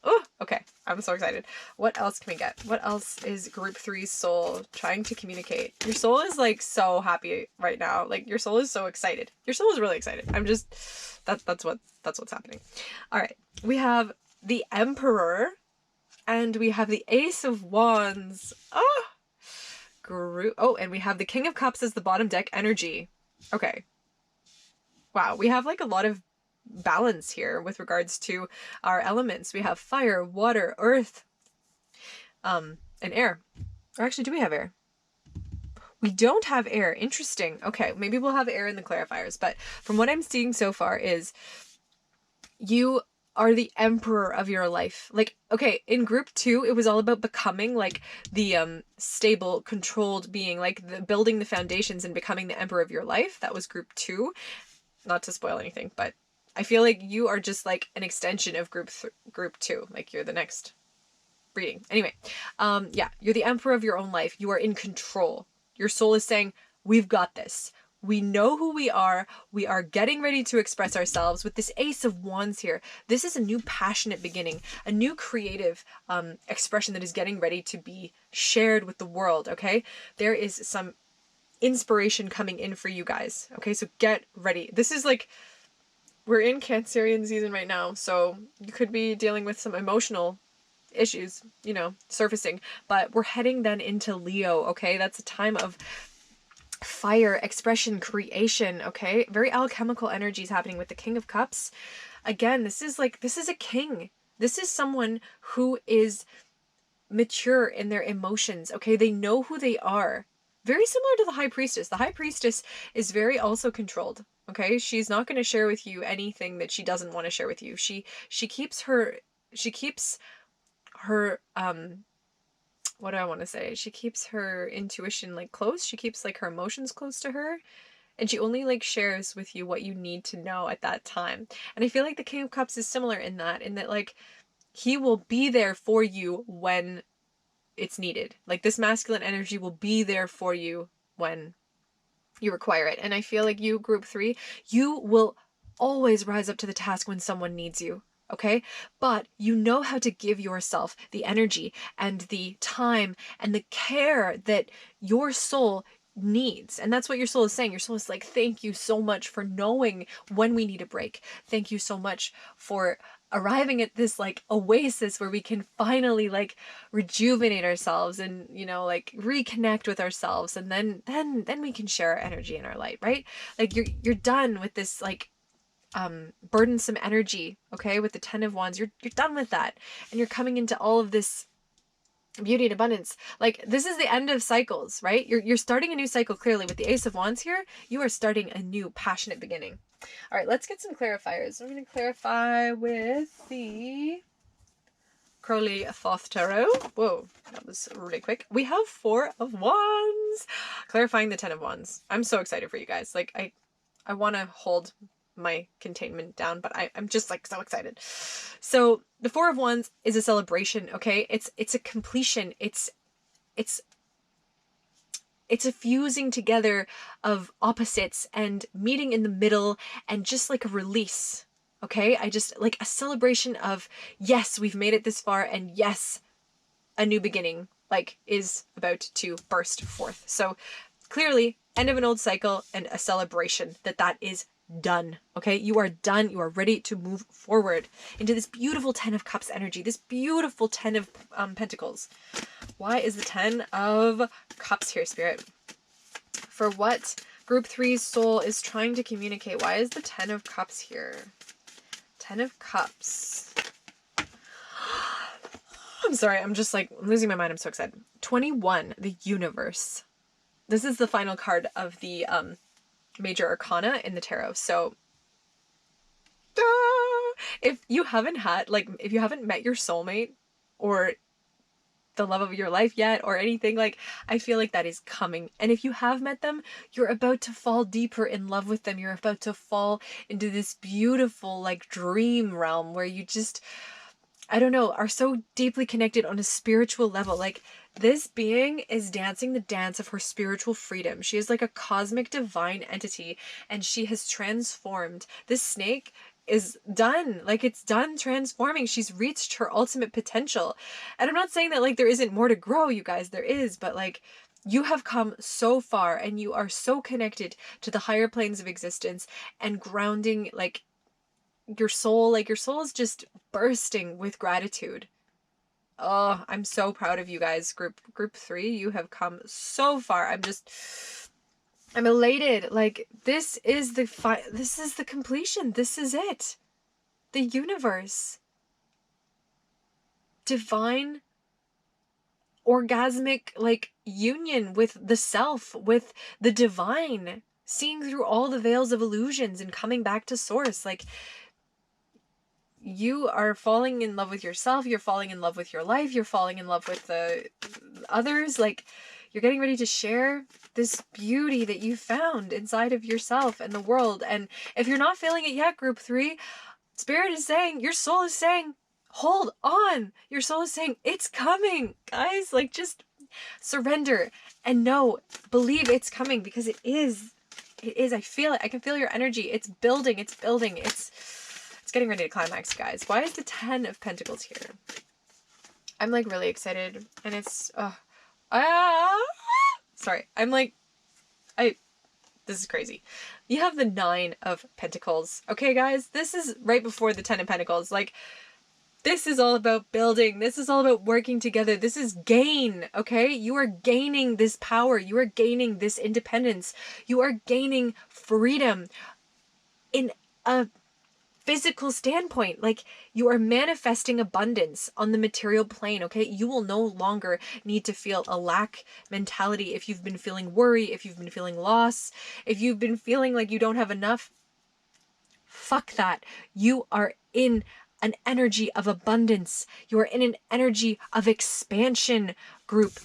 Oh, okay. I'm so excited. What else can we get? What else is group 3's soul trying to communicate? Your soul is like so happy right now. Like, your soul is so excited. Your soul is really excited. I'm just, that's what's happening. All right. We have the Emperor and we have the Ace of Wands. Oh, and we have the King of Cups as the bottom deck energy. Okay. Wow. We have like a lot of balance here with regards to our elements. We have fire, water, earth, and air. Or actually, do we have air? We don't have air. Interesting. Okay, maybe we'll have air in the clarifiers, but from what I'm seeing so far is you are the emperor of your life. Like, okay, in group 2, it was all about becoming like the stable, controlled being, like the building the foundations and becoming the emperor of your life. That was group 2. Not to spoil anything, but I feel like you are just like an extension of group 2. Like, you're the next reading. Anyway, yeah, you're the emperor of your own life. You are in control. Your soul is saying, we've got this. We know who we are. We are getting ready to express ourselves with this Ace of Wands here. This is a new passionate beginning, a new creative expression that is getting ready to be shared with the world, okay? There is some inspiration coming in for you guys, okay? So get ready. This is like, we're in Cancerian season right now, so you could be dealing with some emotional issues, you know, surfacing, but we're heading then into Leo, okay? That's a time of fire, expression, creation, okay? Very alchemical energies happening with the King of Cups. Again, this is a king. This is someone who is mature in their emotions, okay? They know who they are. Very similar to the High Priestess. The High Priestess is very also controlled, okay? She's not going to share with you anything that she doesn't want to share with you. She keeps her what do I want to say? She keeps her intuition like close. She keeps like her emotions close to her. And she only like shares with you what you need to know at that time. And I feel like the King of Cups is similar in that like he will be there for you when it's needed. Like, this masculine energy will be there for you when you require it. And I feel like you, group 3, you will always rise up to the task when someone needs you. Okay? But you know how to give yourself the energy and the time and the care that your soul needs. And that's what your soul is saying. Your soul is like, thank you so much for knowing when we need a break. Thank you so much for arriving at this like oasis where we can finally like rejuvenate ourselves and, you know, like reconnect with ourselves, and then we can share our energy and our light, right? Like, you're done with this like burdensome energy, okay? With the 10 of Wands, you're done with that. And you're coming into all of this beauty and abundance. Like, this is the end of cycles, right? You're starting a new cycle. Clearly with the Ace of Wands here, you are starting a new passionate beginning. All right, let's get some clarifiers. I'm going to clarify with the Crowley Thoth Tarot. Whoa, that was really quick. We have 4 of Wands, clarifying the 10 of Wands. I'm so excited for you guys. Like, I want to hold my containment down, but I'm just like so excited. So the 4 of Wands is a celebration, okay? It's a completion. It's a fusing together of opposites and meeting in the middle, and just like a release, okay? I just like a celebration of, yes, we've made it this far, and yes, a new beginning like is about to burst forth. So clearly, end of an old cycle and a celebration that is done, okay? You are done. You are ready to move forward into this beautiful 10 of Cups energy, this beautiful 10 of Pentacles. Why is the 10 of Cups here, Spirit? For what Group 3's soul is trying to communicate. Why is the 10 of Cups here? 10 of Cups. I'm sorry, I'm just like losing my mind. I'm so excited. 21, the universe. This is the final card of the major arcana in the tarot. So if you haven't had, like, if you haven't met your soulmate or the love of your life yet or anything, like, I feel like that is coming. And if you have met them, you're about to fall deeper in love with them. You're about to fall into this beautiful like dream realm where you just, I don't know, are so deeply connected on a spiritual level. Like, this being is dancing the dance of her spiritual freedom. She is like a cosmic divine entity, and she has transformed. This snake is done. Like, it's done transforming. She's reached her ultimate potential. And I'm not saying that like there isn't more to grow, you guys, there is, but like, you have come so far and you are so connected to the higher planes of existence and grounding like your soul. Like, your soul is just bursting with gratitude. Oh, I'm so proud of you guys. Group 3, you have come so far. I'm elated. Like, this is the completion. This is it. The universe. Divine orgasmic like union with the self, with the divine, seeing through all the veils of illusions and coming back to source. Like, you are falling in love with yourself, you're falling in love with your life, you're falling in love with the others. Like, you're getting ready to share this beauty that you found inside of yourself and the world. And if you're not feeling it yet, Group 3, Spirit is saying, your soul is saying, hold on. Your soul is saying, it's coming, guys. Like, just surrender and know, believe it's coming, because it is. It is. I feel it. I can feel your energy. It's building. It's building. It's getting ready to climax, guys. Why is the 10 of Pentacles here? I'm like really excited, and it's sorry. I'm like, this is crazy. You have the 9 of Pentacles. Okay, guys, this is right before the 10 of Pentacles. Like, this is all about building. This is all about working together. This is gain, okay? You are gaining this power. You are gaining this independence. You are gaining freedom in a physical standpoint. Like, you are manifesting abundance on the material plane, okay? You will no longer need to feel a lack mentality. If you've been feeling worry, if you've been feeling loss, if you've been feeling like you don't have enough, fuck that. You are in an energy of abundance. You are in an energy of expansion, Group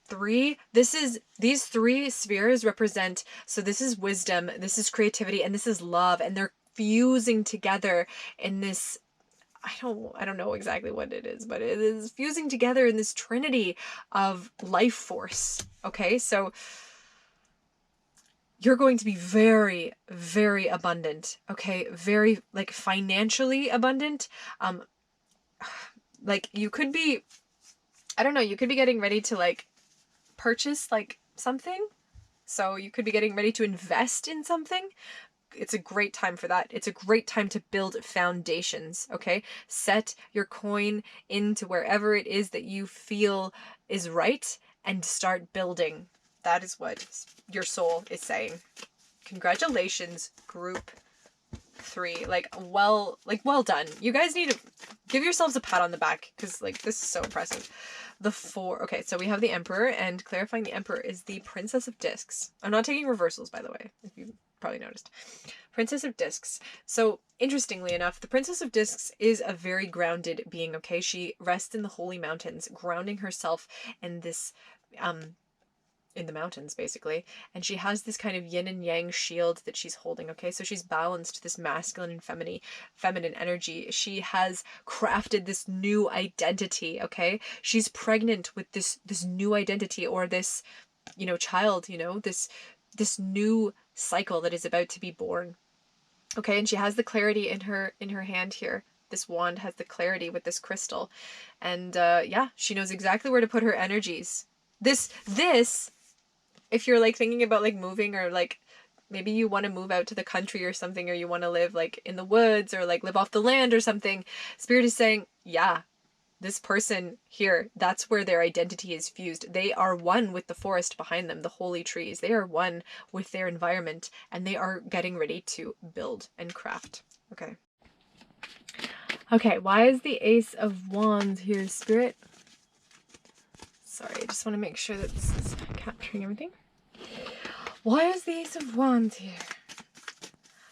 3. These 3 spheres represent, so this is wisdom, this is creativity, and this is love, and they're fusing together in this, I don't know exactly what it is, but it is fusing together in this trinity of life force. Okay, so you're going to be very, very abundant. Okay, very like financially abundant. Like, you could be, I don't know, you could be getting ready to like purchase like something. So you could be getting ready to invest in something. It's a great time for that. It's a great time to build foundations, okay? Set your coin into wherever it is that you feel is right and start building. That is what your soul is saying. Congratulations, Group 3. Like, well done. You guys need to give yourselves a pat on the back, because like this is so impressive. The 4. Okay, so we have the Emperor, and clarifying the Emperor is the Princess of Discs. I'm not taking reversals, by the way, if you probably noticed. Princess of Discs. So interestingly enough, the Princess of Discs is a very grounded being, okay? She rests in the holy mountains, grounding herself in this in the mountains, basically. And she has this kind of yin and yang shield that she's holding, okay? So she's balanced this masculine and feminine energy. She has crafted this new identity, okay? She's pregnant with this new identity, or this, you know, child, you know, this new cycle that is about to be born. Okay, and she has the clarity in her hand here. This wand has the clarity with this crystal. And yeah, she knows exactly where to put her energies. This if you're like thinking about like moving, or like maybe you want to move out to the country or something, or you want to live like in the woods, or like live off the land or something, Spirit is saying, yeah, this person here, that's where their identity is fused. They are one with the forest behind them, the holy trees. They are one with their environment, and they are getting ready to build and craft. Okay. Okay, why is the Ace of Wands here, Spirit? Sorry, I just want to make sure that this is capturing everything. Why is the Ace of Wands here?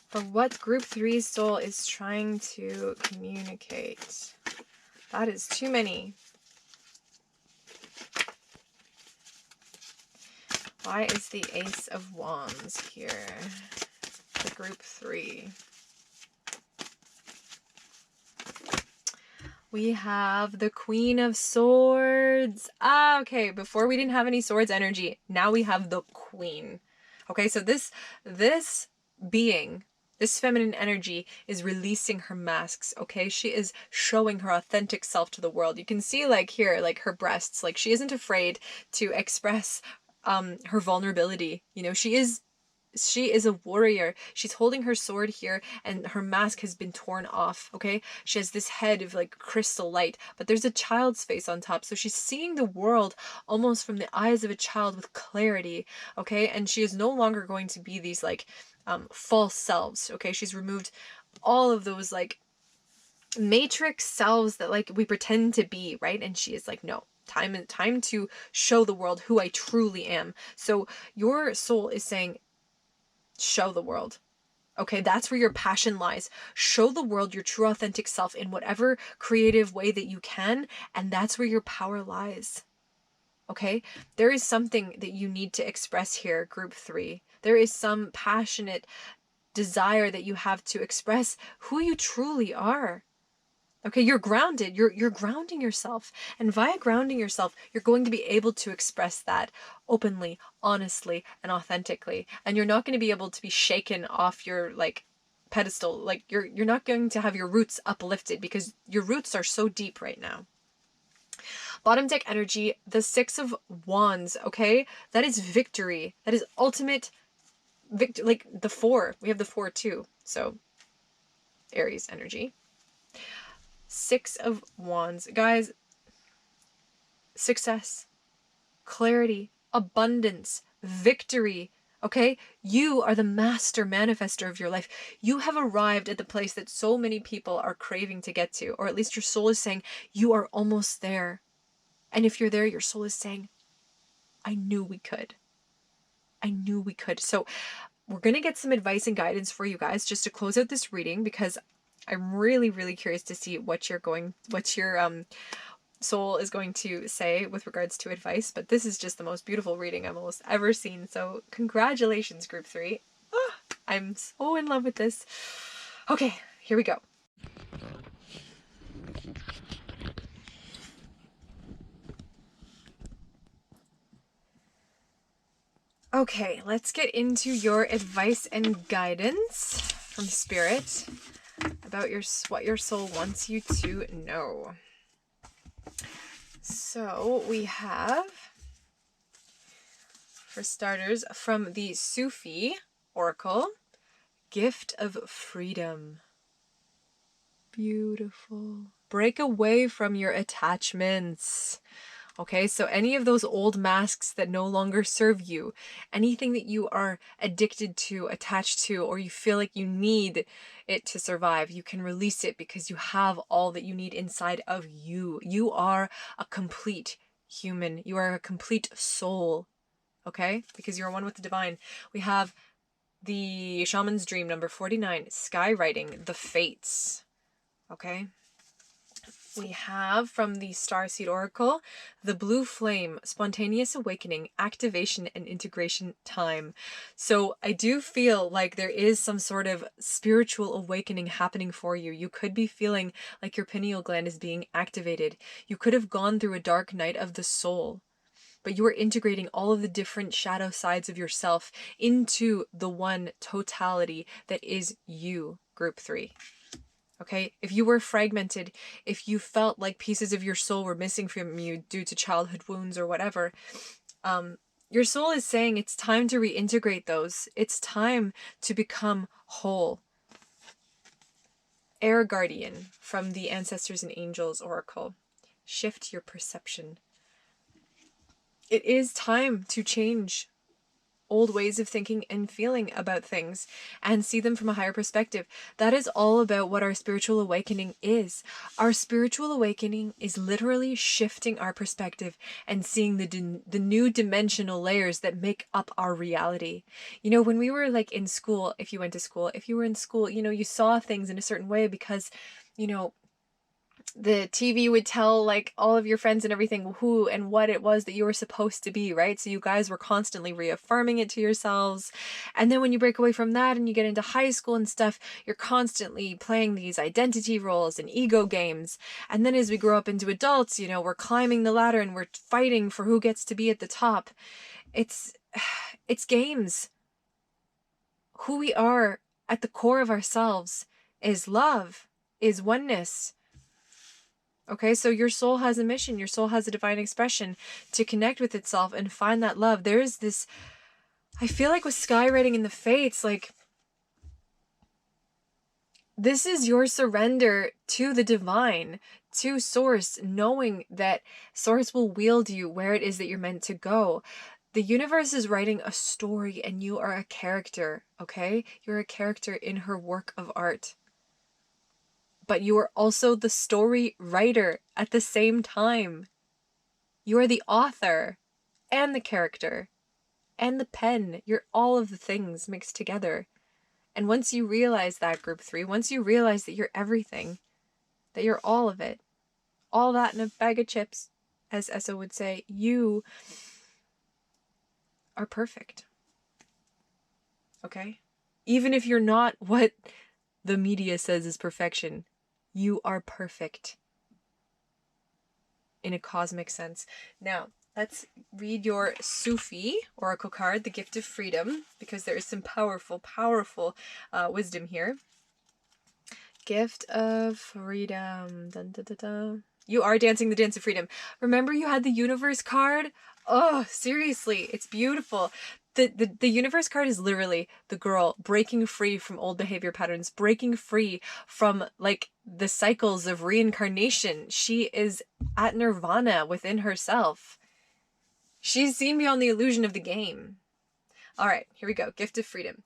For what Group 3 soul is trying to communicate? That is too many. Why is the Ace of Wands here? The Group 3. We have the Queen of Swords. Ah, okay. Before we didn't have any swords energy. Now we have the Queen. Okay, so this being, this feminine energy is releasing her masks, okay? She is showing her authentic self to the world. You can see like here, like her breasts, like she isn't afraid to express her vulnerability. You know, she is a warrior. She's holding her sword here, and her mask has been torn off, okay? She has this head of like crystal light, but there's a child's face on top. So she's seeing the world almost from the eyes of a child with clarity, okay? And she is no longer going to be these like false selves, okay? She's removed all of those like matrix selves that like we pretend to be, right? And she is like, no, time to show the world who I truly am. So your soul is saying, show the world. Okay, that's where your passion lies. Show the world your true authentic self in whatever creative way that you can, and that's where your power lies. Okay, there is something that you need to express here, Group 3. There is some passionate desire that you have to express who you truly are. Okay, you're grounded. You're grounding yourself. And via grounding yourself, you're going to be able to express that openly, honestly, and authentically. And you're not going to be able to be shaken off your like pedestal. Like you're not going to have your roots uplifted, because your roots are so deep right now. Bottom deck energy, the 6 of Wands, okay? That is victory. That is ultimate victory. Like the 4. We have the 4 too. So Aries energy. 6 of Wands. Guys, success, clarity, abundance, victory, okay? You are the master manifester of your life. You have arrived at the place that so many people are craving to get to, or at least your soul is saying you are almost there. And if you're there, your soul is saying, I knew we could. I knew we could. So we're going to get some advice and guidance for you guys just to close out this reading, because I'm really, really curious to see what your soul is going to say with regards to advice. But this is just the most beautiful reading I've almost ever seen. So congratulations, Group 3. Oh, I'm so in love with this. Okay, here we go. Okay, let's get into your advice and guidance from Spirit about what your soul wants you to know. So we have, for starters, from the Sufi Oracle, Gift of Freedom. Beautiful. Break away from your attachments. Okay, so any of those old masks that no longer serve you, anything that you are addicted to, attached to, or you feel like you need it to survive, you can release it because you have all that you need inside of you. You are a complete human. You are a complete soul, okay? Because you're one with the divine. We have the Shaman's Dream, number 49, skywriting, the fates, okay? We have from the Starseed Oracle, the blue flame, spontaneous awakening, activation, and integration time. So I do feel like there is some sort of spiritual awakening happening for you. You could be feeling like your pineal gland is being activated. You could have gone through a dark night of the soul, but you are integrating all of the different shadow sides of yourself into the one totality that is you, group 3. Okay, if you were fragmented, if you felt like pieces of your soul were missing from you due to childhood wounds or whatever, your soul is saying it's time to reintegrate those. It's time to become whole. Air Guardian from the Ancestors and Angels Oracle. Shift your perception. It is time to change old ways of thinking and feeling about things and see them from a higher perspective. That is all about what our spiritual awakening is. Our spiritual awakening is literally shifting our perspective and seeing the new dimensional layers that make up our reality. You know, when we were like in school, if you went to school, if you were in school, you know, you saw things in a certain way because, you know, the TV would tell like all of your friends and everything who and what it was that you were supposed to be, right? So you guys were constantly reaffirming it to yourselves. And then when you break away from that and you get into high school and stuff, you're constantly playing these identity roles and ego games. And then as we grow up into adults, you know, we're climbing the ladder and we're fighting for who gets to be at the top. It's games. Who we are at the core of ourselves is love, is oneness. Okay, so your soul has a mission, your soul has a divine expression to connect with itself and find that love. There is this, I feel like with skywriting in the fates, like, this is your surrender to the divine, to source, knowing that source will wield you where it is that you're meant to go. The universe is writing a story and you are a character, okay? You're a character in her work of art. But you are also the story writer at the same time. You are the author and the character and the pen. You're all of the things mixed together. And once you realize that, group 3, once you realize that you're everything, that you're all of it, all that in a bag of chips, as Essa would say, you are perfect. Okay? Even if you're not what the media says is perfection, you are perfect in a cosmic sense. Now, let's read your Sufi oracle card, the Gift of Freedom, because there is some powerful, powerful wisdom here. Gift of Freedom. Dun, dun, dun, dun. You are dancing the dance of freedom. Remember you had the Universe card? Oh, seriously, it's beautiful. The universe card is literally the girl breaking free from old behavior patterns, breaking free from like the cycles of reincarnation. She is at nirvana within herself. She's seen beyond the illusion of the game. All right, here we go. Gift of freedom.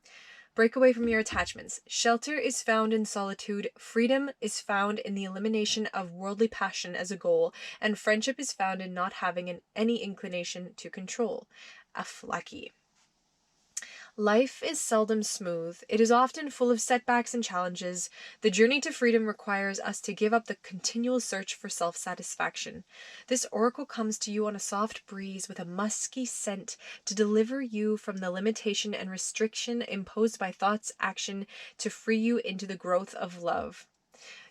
Break away from your attachments. Shelter is found in solitude. Freedom is found in the elimination of worldly passion as a goal. And friendship is found in not having any inclination to control. Aflaki. Life is seldom smooth. It is often full of setbacks and challenges. The journey to freedom requires us to give up the continual search for self-satisfaction. This oracle comes to you on a soft breeze with a musky scent to deliver you from the limitation and restriction imposed by thought's action to free you into the growth of love.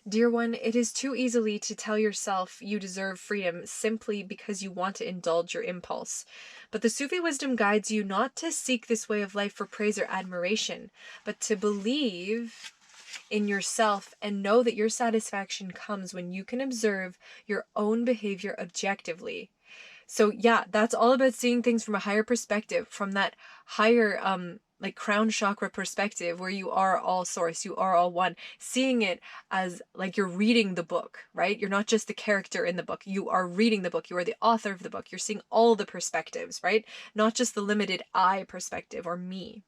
Dear one, it is too easily to tell yourself you deserve freedom simply because you want to indulge your impulse. But the Sufi wisdom guides you not to seek this way of life for praise or admiration, but to believe in yourself and know that your satisfaction comes when you can observe your own behavior objectively. So yeah, that's all about seeing things from a higher perspective, from that higher like crown chakra perspective, where you are all source, you are all one, seeing it as like you're reading the book, right? You're not just the character in the book, you are reading the book, you are the author of the book, you're seeing all the perspectives, right? Not just the limited I perspective or me.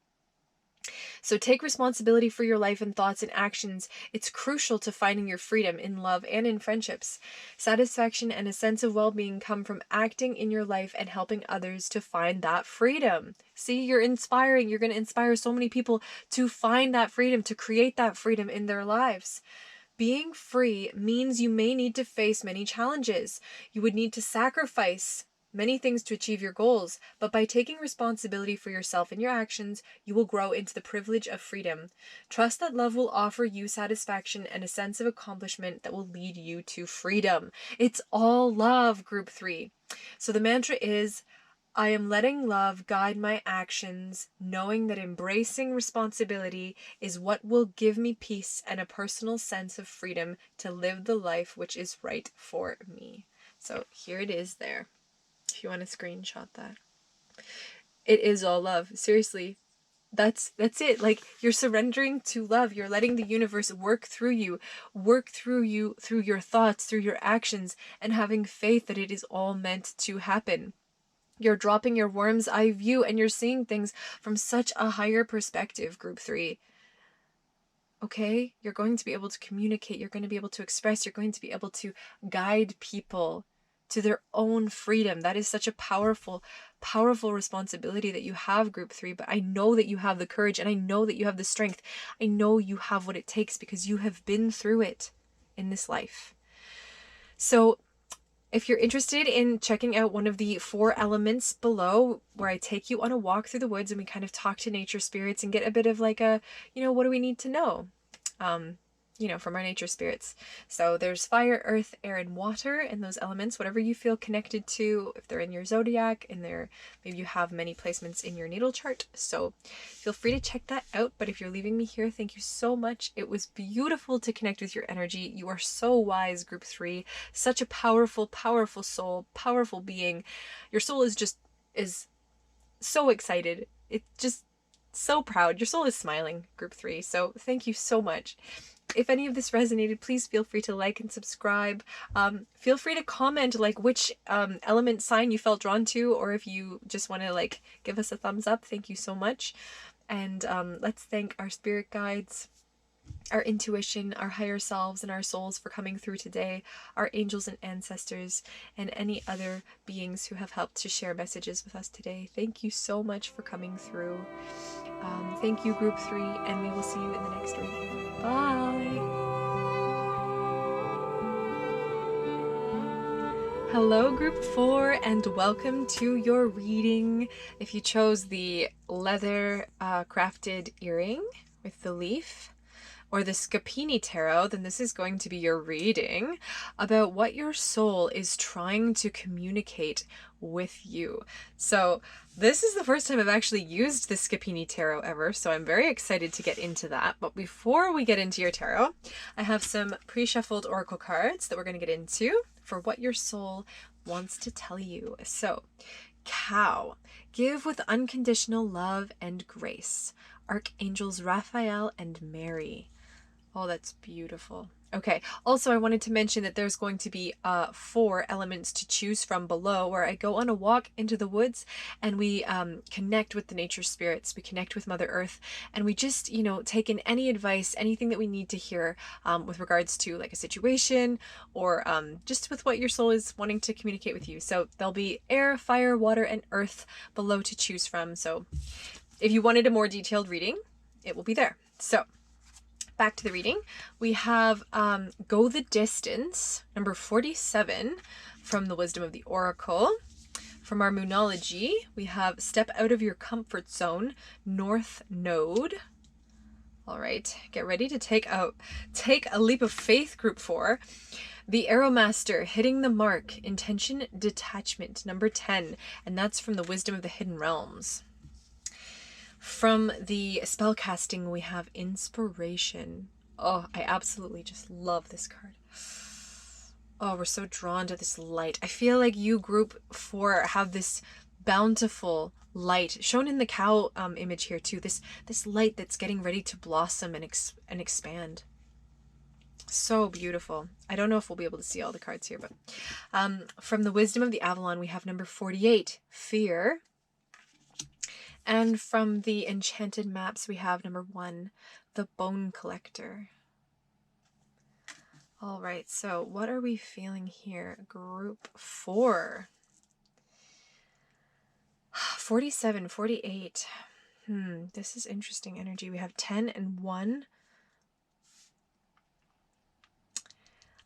So take responsibility for your life and thoughts and actions. It's crucial to finding your freedom in love and in friendships. Satisfaction and a sense of well-being come from acting in your life and helping others to find that freedom. See, you're inspiring. You're going to inspire so many people to find that freedom, to create that freedom in their lives. Being free means you may need to face many challenges. You would need to sacrifice many things to achieve your goals, but by taking responsibility for yourself and your actions, you will grow into the privilege of freedom. Trust that love will offer you satisfaction and a sense of accomplishment that will lead you to freedom. It's all love, group 3. So the mantra is, I am letting love guide my actions, knowing that embracing responsibility is what will give me peace and a personal sense of freedom to live the life which is right for me. So here it is there, if you want to screenshot that. It is all love. Seriously. That's it. Like, you're surrendering to love. You're letting the universe work through you through your thoughts, through your actions, and having faith that it is all meant to happen. You're dropping your worm's eye view and you're seeing things from such a higher perspective, group 3. Okay? You're going to be able to communicate. You're going to be able to express. You're going to be able to guide people to their own freedom. That is such a powerful, powerful responsibility that you have, group 3. But I know that you have the courage and I know that you have the strength. I know you have what it takes because you have been through it in this life. So if you're interested in checking out one of the 4 elements below, where I take you on a walk through the woods and we kind of talk to nature spirits and get a bit of like a, what do we need to know? From our nature spirits. So there's fire, earth, air, and water, and those elements, whatever you feel connected to, if they're in your zodiac, and maybe you have many placements in your natal chart. So feel free to check that out. But if you're leaving me here, thank you so much. It was beautiful to connect with your energy. You are so wise, group 3. Such a powerful, powerful soul, powerful being. Your soul is so excited. It's just so proud. Your soul is smiling, group 3. So thank you so much. If any of this resonated, please feel free to like and subscribe. Feel free to comment like which element sign you felt drawn to, or if you just want to like give us a thumbs up. Thank you so much. And let's thank our spirit guides, our intuition, our higher selves, and our souls for coming through today, our angels and ancestors, and any other beings who have helped to share messages with us today. Thank you so much for coming through. Thank you, group 3, and we will see you in the next reading. Bye! Hello, group 4, and welcome to your reading. If you chose the leather crafted earring with the leaf, or the SCAPINI tarot, then this is going to be your reading about what your soul is trying to communicate with you. So this is the first time I've actually used the SCAPINI tarot ever, so I'm very excited to get into that. But before we get into your tarot, I have some pre-shuffled oracle cards that we're going to get into for what your soul wants to tell you. So, Cow, give with unconditional love and grace. Archangels Raphael and Mary. Oh, that's beautiful. Okay, also I wanted to mention that there's going to be 4 elements to choose from below, where I go on a walk into the woods and we connect with the nature spirits, we connect with Mother Earth, and we just, take in any advice, anything that we need to hear with regards to like a situation, or just with what your soul is wanting to communicate with you. So there'll be air, fire, water, and earth below to choose from. So if you wanted a more detailed reading, it will be there. So back to the reading. We have Go the Distance, number 47, from the Wisdom of the Oracle. From our Moonology, we have Step Out of Your Comfort Zone, North Node. All right, get ready to take a leap of faith, group 4. The Arrow Master, Hitting the Mark, Intention Detachment, number 10, and that's from the Wisdom of the Hidden Realms. From the spellcasting, we have Inspiration. Oh, I absolutely just love this card. Oh, we're so drawn to this light. I feel like you, group 4, have this bountiful light shown in the cow image here too. This light that's getting ready to blossom and expand. So beautiful. I don't know if we'll be able to see all the cards here, but from the Wisdom of the Avalon, we have number 48, Fear. And from the Enchanted Maps, we have number 1, the Bone Collector. All right, so what are we feeling here? Group 4. 47, 48. This is interesting energy. We have 10 and 1.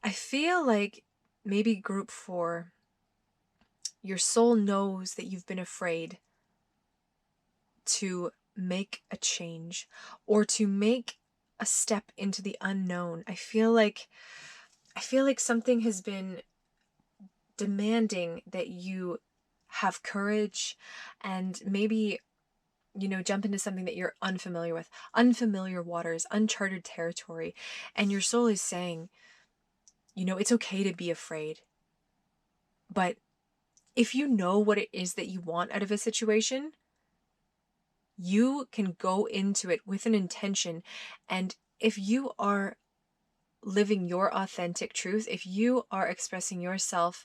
I feel like maybe group 4, your soul knows that you've been afraid to make a change or to make a step into the unknown. I feel like something has been demanding that you have courage and maybe, jump into something that you're unfamiliar with, unfamiliar waters, uncharted territory. And your soul is saying, it's okay to be afraid. But if you know what it is that you want out of a situation, you can go into it with an intention. And if you are living your authentic truth, if you are expressing yourself,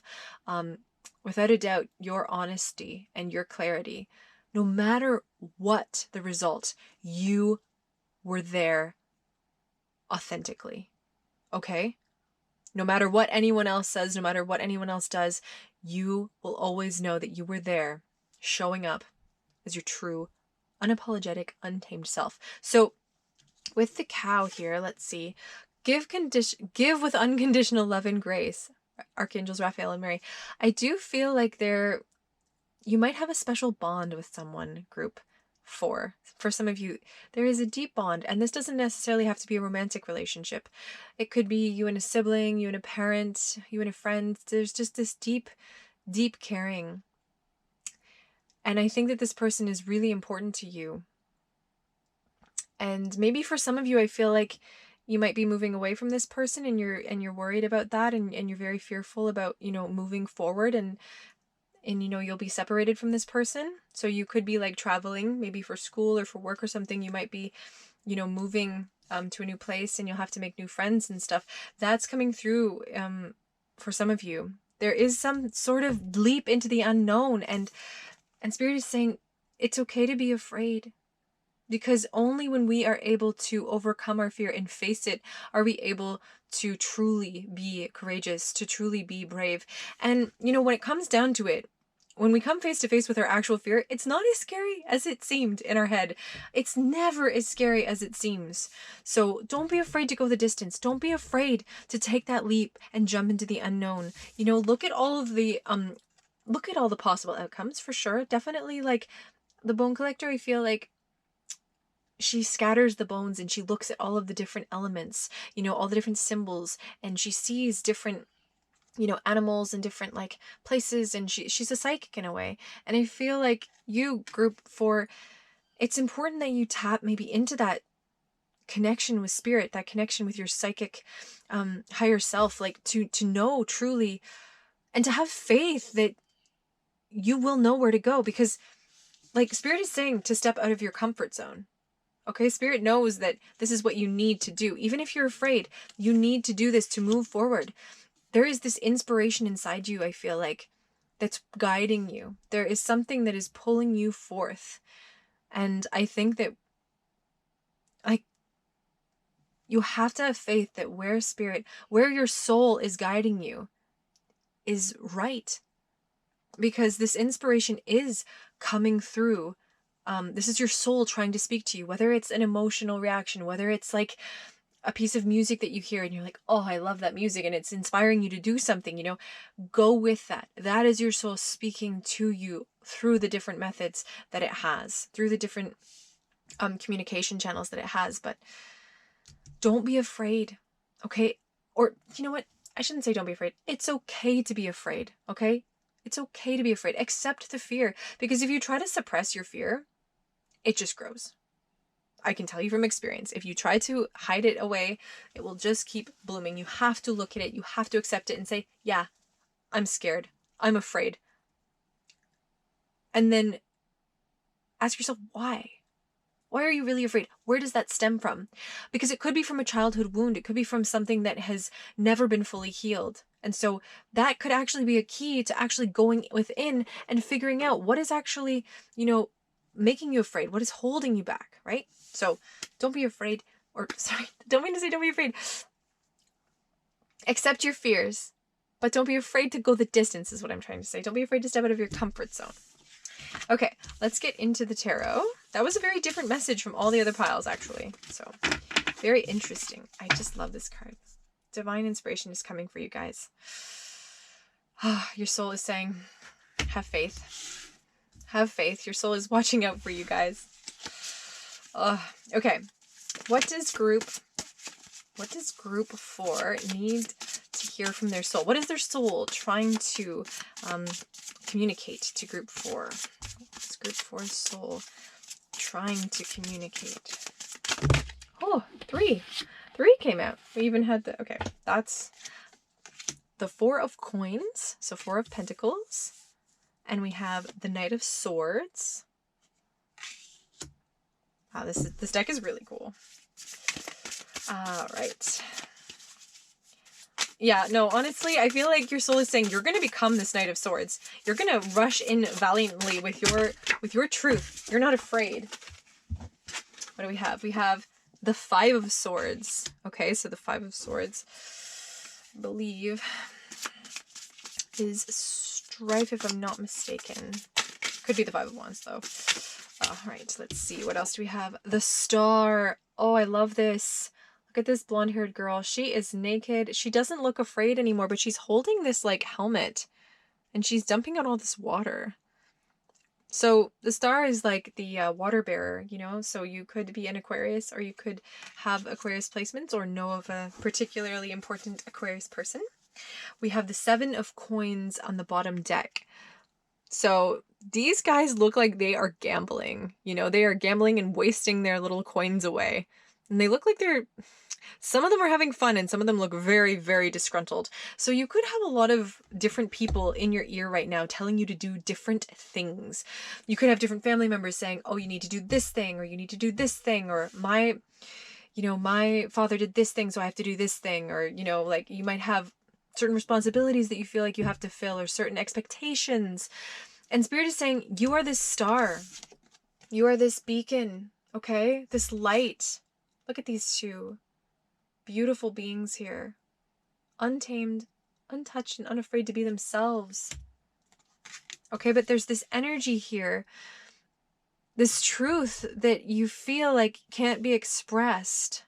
without a doubt, your honesty and your clarity, no matter what the result, you were there authentically. Okay? No matter what anyone else says, no matter what anyone else does, you will always know that you were there showing up as your true, unapologetic, untamed self. So with the cow here, let's see. Give with unconditional love and grace. Archangels Raphael and Mary. I do feel like you might have a special bond with someone, group 4. For some of you, there is a deep bond, and this doesn't necessarily have to be a romantic relationship. It could be you and a sibling, you and a parent, you and a friend. There's just this deep, deep caring. And I think that this person is really important to you. And maybe for some of you, I feel like you might be moving away from this person and you're worried about that, and you're very fearful about, moving forward, and you'll be separated from this person. So you could be like traveling, maybe for school or for work or something. You might be, moving to a new place, and you'll have to make new friends and stuff. That's coming through for some of you. There is some sort of leap into the unknown, and Spirit is saying it's okay to be afraid. Because only when we are able to overcome our fear and face it are we able to truly be courageous, to truly be brave. And, when it comes down to it, when we come face to face with our actual fear, it's not as scary as it seemed in our head. It's never as scary as it seems. So don't be afraid to go the distance. Don't be afraid to take that leap and jump into the unknown. Look at all of the, look at all the possible outcomes for sure. Definitely, like the Bone Collector, I feel like she scatters the bones and she looks at all of the different elements, all the different symbols, and she sees different, animals and different like places, and she's a psychic in a way. And I feel like you, group 4, it's important that you tap maybe into that connection with spirit, that connection with your psychic higher self, like to know truly and to have faith that you will know where to go, because like Spirit is saying to step out of your comfort zone. Okay, Spirit knows that this is what you need to do. Even if you're afraid, you need to do this to move forward. There is this inspiration inside you, I feel like, that's guiding you. There is something that is pulling you forth. And I think that, like, you have to have faith that where your soul is guiding you is right. Because this inspiration is coming through. This is your soul trying to speak to you, whether it's an emotional reaction, whether it's like a piece of music that you hear and you're like, oh, I love that music, and it's inspiring you to do something, go with that. That is your soul speaking to you through the different methods that it has, through the different communication channels that it has. But don't be afraid, okay? Or you know what? I shouldn't say don't be afraid. It's okay to be afraid, okay? It's okay to be afraid. Accept the fear, because if you try to suppress your fear, it just grows. I can tell you from experience, if you try to hide it away, it will just keep blooming. You have to look at it. You have to accept it and say, yeah, I'm scared. I'm afraid. And then ask yourself, why? Why are you really afraid? Where does that stem from? Because it could be from a childhood wound. It could be from something that has never been fully healed. And so that could actually be a key to actually going within and figuring out what is actually, making you afraid, what is holding you back, right? So don't be afraid, or sorry, don't mean to say don't be afraid. Accept your fears, but don't be afraid to go the distance is what I'm trying to say. Don't be afraid to step out of your comfort zone. Okay, let's get into the tarot. That was a very different message from all the other piles, actually. So, very interesting. I just love this card. Divine inspiration is coming for you guys. Your soul is saying, have faith. Have faith. Your soul is watching out for you guys. Okay, what does group 4 need to hear from their soul? What is their soul trying to communicate to group 4? What's group 4's soul trying to communicate? Oh, 3 came out. We even had the, okay, that's the 4 of coins, so 4 of pentacles, and we have the Knight of Swords. Wow, this deck is really cool. All right. Yeah, no, honestly, I feel like your soul is saying you're going to become this Knight of Swords. You're going to rush in valiantly with your truth. You're not afraid. What do we have? We have the 5 of Swords. Okay, so the 5 of Swords, I believe, is strife, if I'm not mistaken. Could be the 5 of Wands, though. All right, let's see. What else do we have? The Star. Oh, I love this. Look at this blonde-haired girl. She is naked. She doesn't look afraid anymore, but she's holding this, like, helmet. And she's dumping out all this water. So the Star is like the water bearer, So you could be an Aquarius, or you could have Aquarius placements or know of a particularly important Aquarius person. We have the 7 of coins on the bottom deck. So these guys look like they are gambling. They are gambling and wasting their little coins away. And they look like some of them are having fun, and some of them look very, very disgruntled. So you could have a lot of different people in your ear right now telling you to do different things. You could have different family members saying, oh, you need to do this thing, or you need to do this thing, or my father did this thing, so I have to do this thing, or, like you might have certain responsibilities that you feel like you have to fill, or certain expectations. And Spirit is saying, you are this star. You are this beacon, okay? This light. Look at these 2 beautiful beings here. Untamed, untouched, and unafraid to be themselves. Okay, but there's this energy here. This truth that you feel like can't be expressed.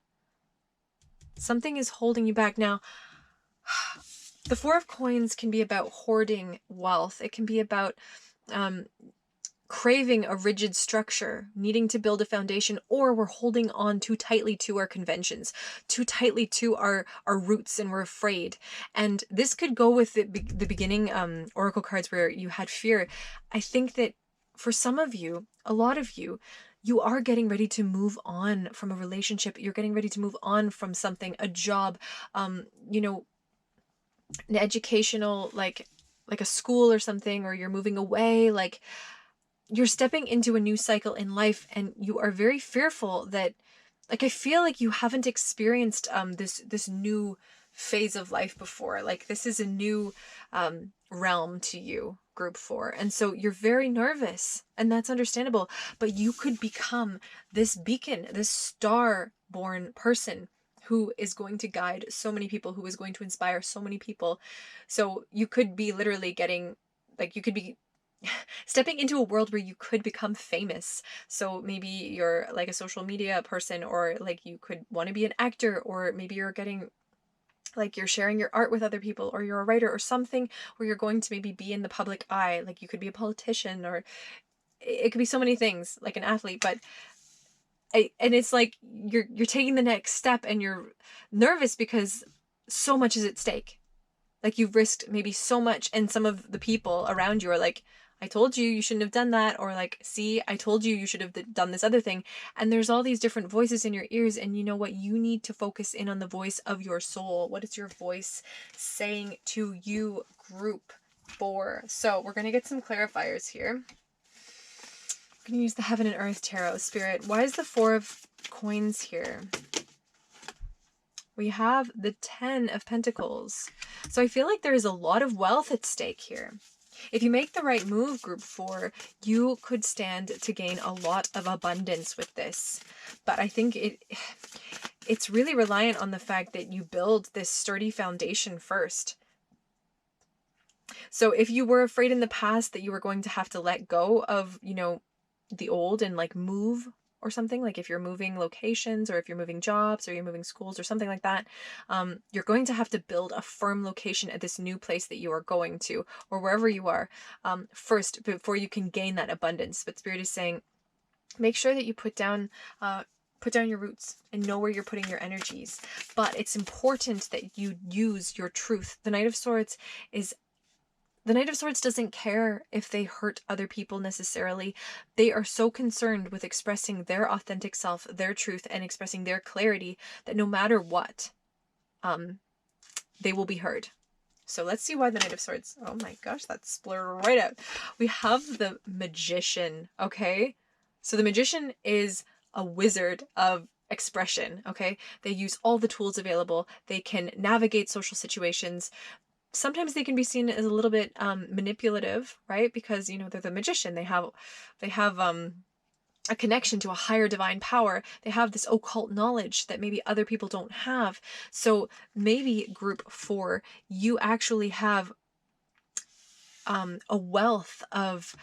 Something is holding you back. Now, the 4 of coins can be about hoarding wealth. It can be about craving a rigid structure, needing to build a foundation, or we're holding on too tightly to our conventions, too tightly to our roots, and we're afraid. And this could go with the beginning oracle cards where you had fear. I think that for some of you, a lot of you, you are getting ready to move on from a relationship. You're getting ready to move on from something, a job, an educational, like a school or something, or you're moving away, like you're stepping into a new cycle in life, and you are very fearful that, like, I feel like you haven't experienced this new phase of life before. Like, this is a new realm to you, group 4. And so you're very nervous, and that's understandable, but you could become this beacon, this star-born person who is going to guide so many people, who is going to inspire so many people. So you could be literally getting, like, you could be stepping into a world where you could become famous. So maybe you're like a social media person, or like you could want to be an actor, or maybe you're getting, like, you're sharing your art with other people, or you're a writer or something where you're going to maybe be in the public eye. Like, you could be a politician, or it could be so many things, like an athlete. But and it's like you're taking the next step, and you're nervous because so much is at stake. Like, you've risked maybe so much, and some of the people around you are like, I told you shouldn't have done that, or like, see, I told you should have done this other thing. And there's all these different voices in your ears, and you know what? You need to focus in on the voice of your soul. What is your voice saying to you, group 4? So we're going to get some clarifiers here. I'm going to use the Heaven and Earth Tarot. Spirit, why is the Four of Coins here? We have the 10 of Pentacles. So I feel like there is a lot of wealth at stake here. If you make the right move, Group 4, you could stand to gain a lot of abundance with this. But I think it's really reliant on the fact that you build this sturdy foundation first. So if you were afraid in the past that you were going to have to let go of, you know, the old and like move or something, like if you're moving locations or if you're moving jobs or you're moving schools or something like that, you're going to have to build a firm location at this new place that you are going to, or wherever you are, first, before you can gain that abundance. But Spirit is saying, make sure that you put down your roots and know where you're putting your energies. But it's important that you use your truth. The Knight of Swords doesn't care if they hurt other people necessarily. They are so concerned with expressing their authentic self, their truth, and expressing their clarity that no matter what, they will be heard. So let's see why the Knight of Swords. Oh my gosh, that's split right out. We have the Magician, okay? So the Magician is a wizard of expression, okay? They use all the tools available. They can navigate social situations. Sometimes they can be seen as a little bit manipulative, right? Because, you know, they're the magician. They have a connection to a higher divine power. They have this occult knowledge that maybe other people don't have. So maybe Group 4, you actually have a wealth of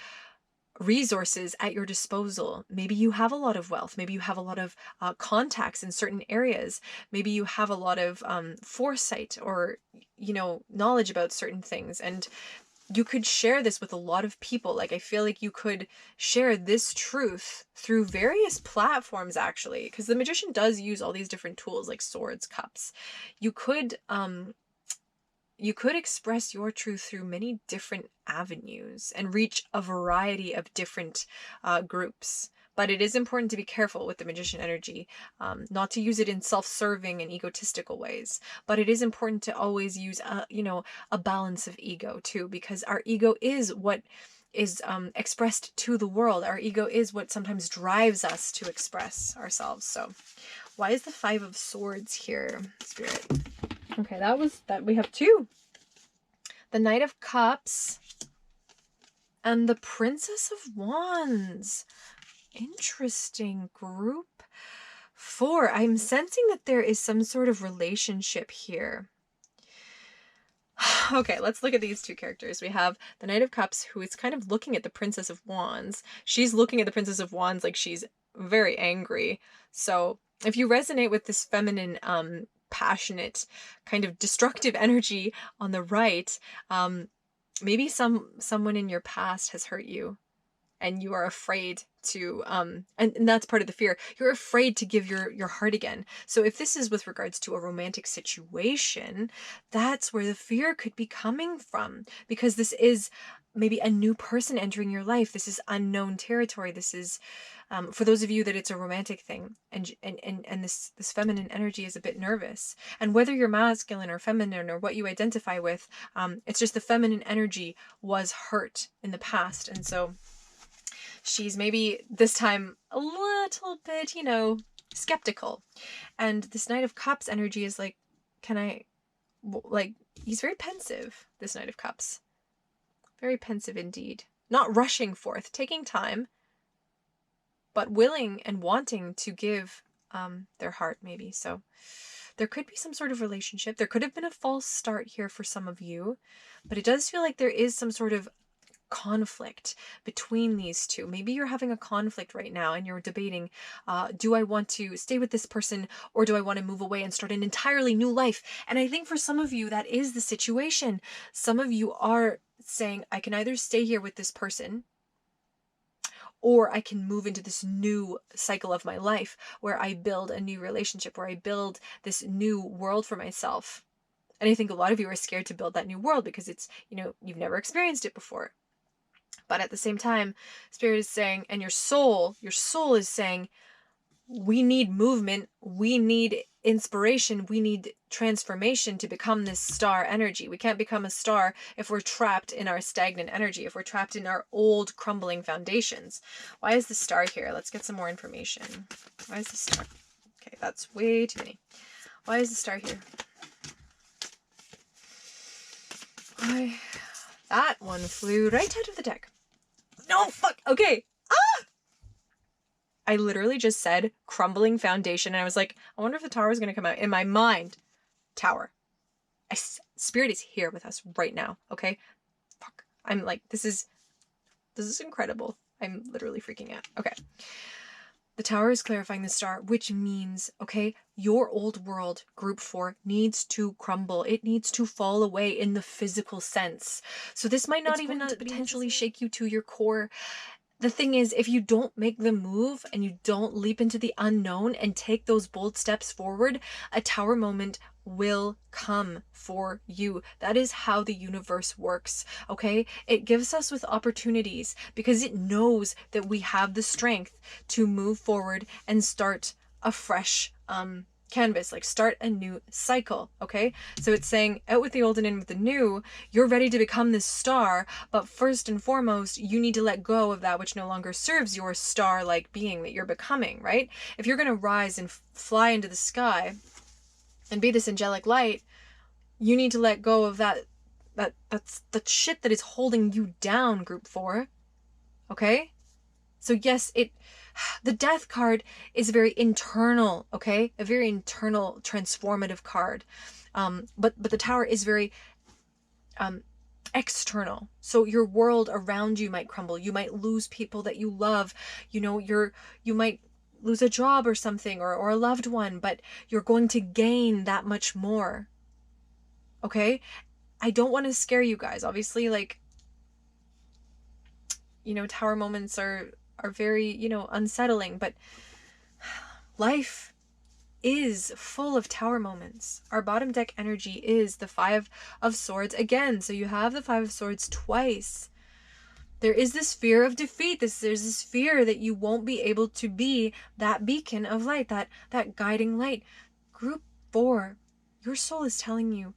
resources at your disposal. Maybe you have a lot of wealth. Maybe you have a lot of contacts in certain areas. Maybe you have a lot of foresight or, you know, knowledge about certain things. And you could share this with a lot of people. Like, I feel like you could share this truth through various platforms, actually, because the Magician does use all these different tools like swords, cups. You could express your truth through many different avenues and reach a variety of different groups. But it is important to be careful with the Magician energy, not to use it in self-serving and egotistical ways. But it is important to always use, a balance of ego too, because our ego is what is expressed to the world. Our ego is what sometimes drives us to express ourselves. So why is the Five of Swords here, Spirit? Okay, that we have two. The Knight of Cups and the Princess of Wands. Interesting. Group 4. I'm sensing that there is some sort of relationship here. Okay, let's look at these two characters. We have the Knight of Cups, who is kind of looking at the Princess of Wands. She's looking at the Princess of Wands like she's very angry. So if you resonate with this feminine, passionate, kind of destructive energy on the right, maybe someone in your past has hurt you and you are afraid to and that's part of the fear. You're afraid to give your heart again. So if this is with regards to a romantic situation, that's where the fear could be coming from, because this is maybe a new person entering your life. This is unknown territory. This is for those of you that it's a romantic thing, and this feminine energy is a bit nervous. And whether you're masculine or feminine or what you identify with, it's just the feminine energy was hurt in the past, and so she's maybe this time a little bit, skeptical. And this Knight of Cups energy is like, he's very pensive, this Knight of Cups. Very pensive indeed. Not rushing forth, taking time, but willing and wanting to give their heart, maybe. So there could be some sort of relationship. There could have been a false start here for some of you, but it does feel like there is some sort of conflict between these two. Maybe you're having a conflict right now and you're debating, do I want to stay with this person, or do I want to move away and start an entirely new life? And I think for some of you, that is the situation. Some of you are saying, I can either stay here with this person, or I can move into this new cycle of my life where I build a new relationship, where I build this new world for myself. And I think a lot of you are scared to build that new world because it's, you've never experienced it before. But at the same time, Spirit is saying, and your soul is saying, we need movement, we need inspiration, we need transformation to become this star energy. We can't become a star if we're trapped in our stagnant energy, if we're trapped in our old crumbling foundations. Why is the star here? Let's get some more information. Why is the star? Okay, that's way too many. Why is the star here? Why? That one flew right out of the deck. No, fuck. Okay. I literally just said crumbling foundation, and I was like, I wonder if the tower is going to come out. In my mind, tower. Spirit is here with us right now, okay? Fuck. I'm like, this is incredible. I'm literally freaking out. Okay. The tower is clarifying the star, which means, okay, your old world, group 4, needs to crumble. It needs to fall away in the physical sense. So this might not even potentially shake you to your core. The thing is, if you don't make the move and you don't leap into the unknown and take those bold steps forward, a tower moment will come for you. That is how the universe works, okay? It gives us with opportunities because it knows that we have the strength to move forward and start a fresh canvas, like start a new cycle, okay? So it's saying out with the old and in with the new. You're ready to become this star, but first and foremost, you need to let go of that which no longer serves your star-like being that you're becoming, right? If you're going to rise and fly into the sky and be this angelic light, you need to let go of that's the shit that is holding you down, group 4, okay? So yes, the death card is very internal, okay? A very internal transformative card. But the tower is very external. So your world around you might crumble. You might lose people that you love. You know, you might lose a job or something, or a loved one, but you're going to gain that much more. Okay? I don't want to scare you guys. Obviously, like, you know, tower moments are very, you know, unsettling, but life is full of tower moments. Our bottom deck energy is the 5 of Swords again. So you have the 5 of Swords twice. There is this fear of defeat. There's this fear that you won't be able to be that beacon of light, that guiding light. Group 4, your soul is telling you,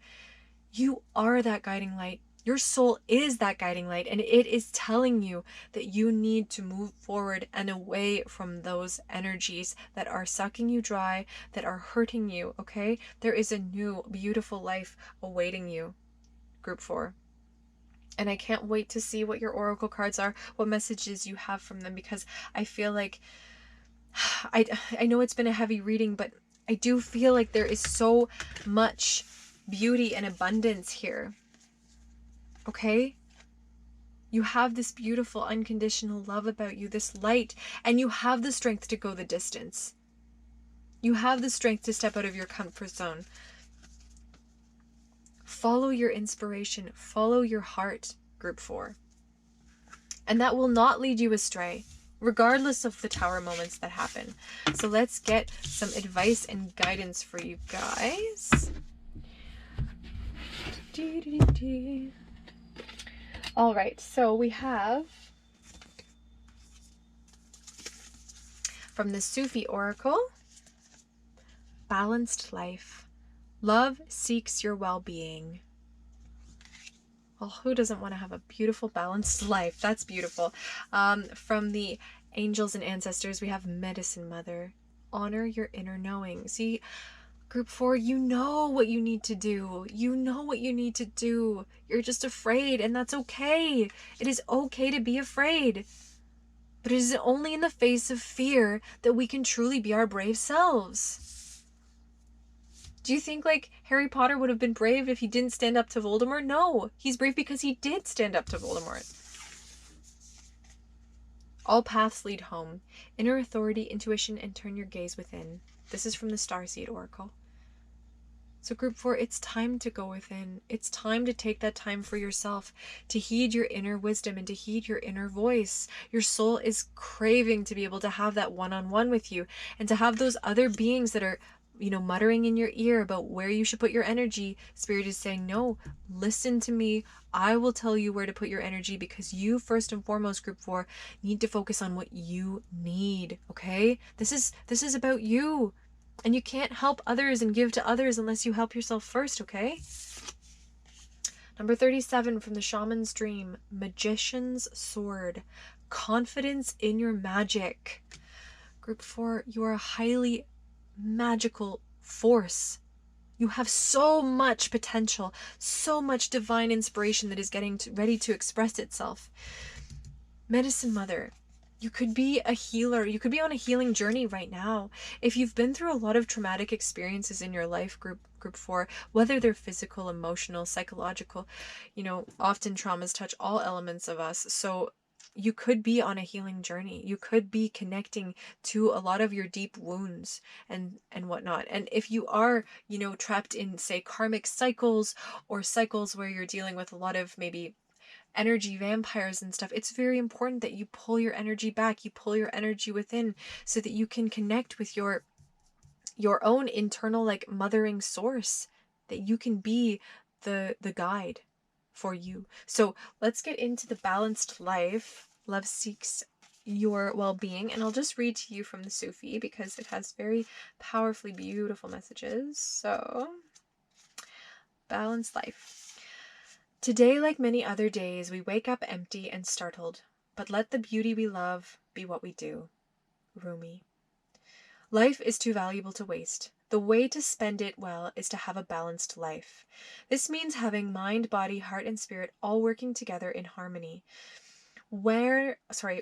you are that guiding light. Your soul is that guiding light, and it is telling you that you need to move forward and away from those energies that are sucking you dry, that are hurting you, okay? There is a new, beautiful life awaiting you, group 4. And I can't wait to see what your oracle cards are, what messages you have from them, because I feel like, I know it's been a heavy reading, but I do feel like there is so much beauty and abundance here. Okay? You have this beautiful unconditional love about you, this light, and you have the strength to go the distance. You have the strength to step out of your comfort zone. Follow your inspiration, follow your heart, group 4. And that will not lead you astray, regardless of the tower moments that happen. So let's get some advice and guidance for you guys. All right, so we have from the Sufi Oracle, balanced life. Love seeks your well-being. Well, who doesn't want to have a beautiful, balanced life? That's beautiful. From the angels and ancestors, we have Medicine Mother. Honor your inner knowing. See, group 4, you know what you need to do. You know what you need to do. You're just afraid, and that's okay. It is okay to be afraid. But it is only in the face of fear that we can truly be our brave selves. Do you think, like, Harry Potter would have been brave if he didn't stand up to Voldemort? No, he's brave because he did stand up to Voldemort. All paths lead home. Inner authority, intuition, and turn your gaze within. This is from the Starseed Oracle. So group 4, it's time to go within. It's time to take that time for yourself, to heed your inner wisdom and to heed your inner voice. Your soul is craving to be able to have that one-on-one with you and to have those other beings that are muttering in your ear about where you should put your energy, Spirit is saying, no, listen to me. I will tell you where to put your energy, because you, first and foremost, group 4, need to focus on what you need, okay? This is about you. And you can't help others and give to others unless you help yourself first, okay? Number 37 from the Shaman's Dream, Magician's Sword. Confidence in your magic. Group 4, you are a highly magical force. You have so much potential, so much divine inspiration that is getting ready to express itself. Medicine Mother, you could be a healer. You could be on a healing journey right now. If you've been through a lot of traumatic experiences in your life, group 4, whether they're physical, emotional, psychological, often traumas touch all elements of us. So you could be on a healing journey. You could be connecting to a lot of your deep wounds and whatnot. And if you are, trapped in, say, karmic cycles, or cycles where you're dealing with a lot of maybe energy vampires and stuff, it's very important that you pull your energy back, you pull your energy within, so that you can connect with your own internal, like, mothering source, that you can be the guide for you. So let's get into the balanced life. Love seeks your well-being, and I'll just read to you from the Sufi because it has very powerfully beautiful messages. So, balanced life. Today, like many other days, we wake up empty and startled, but let the beauty we love be what we do. Rumi. Life is too valuable to waste. The way to spend it well is to have a balanced life. This means having mind, body, heart, and spirit all working together in harmony. When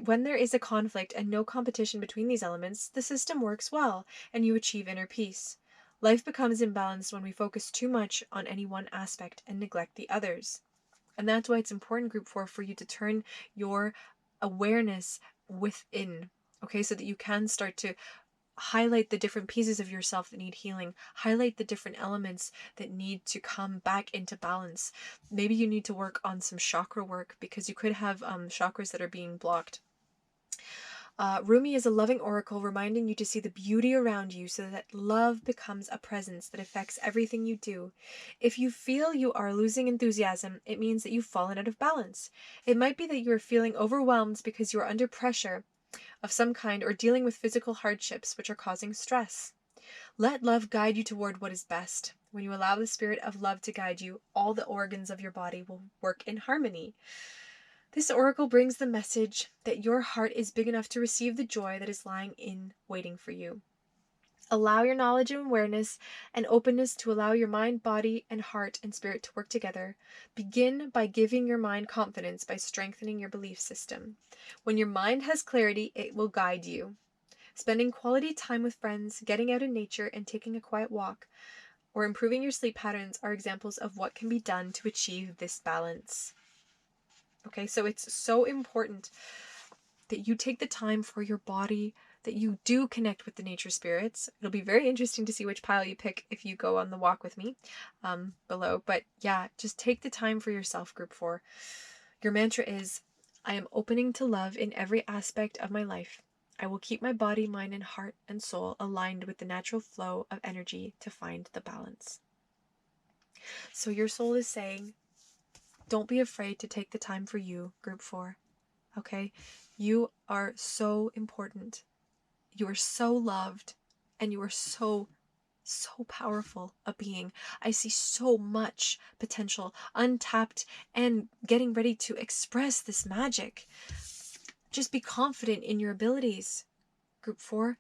there is a conflict and no competition between these elements, the system works well and you achieve inner peace. Life becomes imbalanced when we focus too much on any one aspect and neglect the others. And that's why it's important, group 4, for you to turn your awareness within, okay, so that you can start to highlight the different pieces of yourself that need healing, highlight the different elements that need to come back into balance. Maybe you need to work on some chakra work, because you could have chakras that are being blocked. Rumi is a loving oracle reminding you to see the beauty around you so that love becomes a presence that affects everything you do. If you feel you are losing enthusiasm, it means that you've fallen out of balance. It might be that you are feeling overwhelmed because you are under pressure of some kind, or dealing with physical hardships which are causing stress. Let love guide you toward what is best. When you allow the spirit of love to guide you, all the organs of your body will work in harmony. This oracle brings the message that your heart is big enough to receive the joy that is lying in waiting for you. Allow your knowledge and awareness and openness to allow your mind, body, and heart and spirit to work together. Begin by giving your mind confidence by strengthening your belief system. When your mind has clarity, it will guide you. Spending quality time with friends, getting out in nature, and taking a quiet walk, or improving your sleep patterns are examples of what can be done to achieve this balance. Okay, so it's so important that you take the time for your body, that you do connect with the nature spirits. It'll be very interesting to see which pile you pick if you go on the walk with me below. But yeah, just take the time for yourself, group 4. Your mantra is, I am opening to love in every aspect of my life. I will keep my body, mind, and heart and soul aligned with the natural flow of energy to find the balance. So your soul is saying, don't be afraid to take the time for you, group 4. Okay? You are so important. You are so loved. And you are so powerful a being. I see so much potential, untapped, and getting ready to express this magic. Just be confident in your abilities, group 4.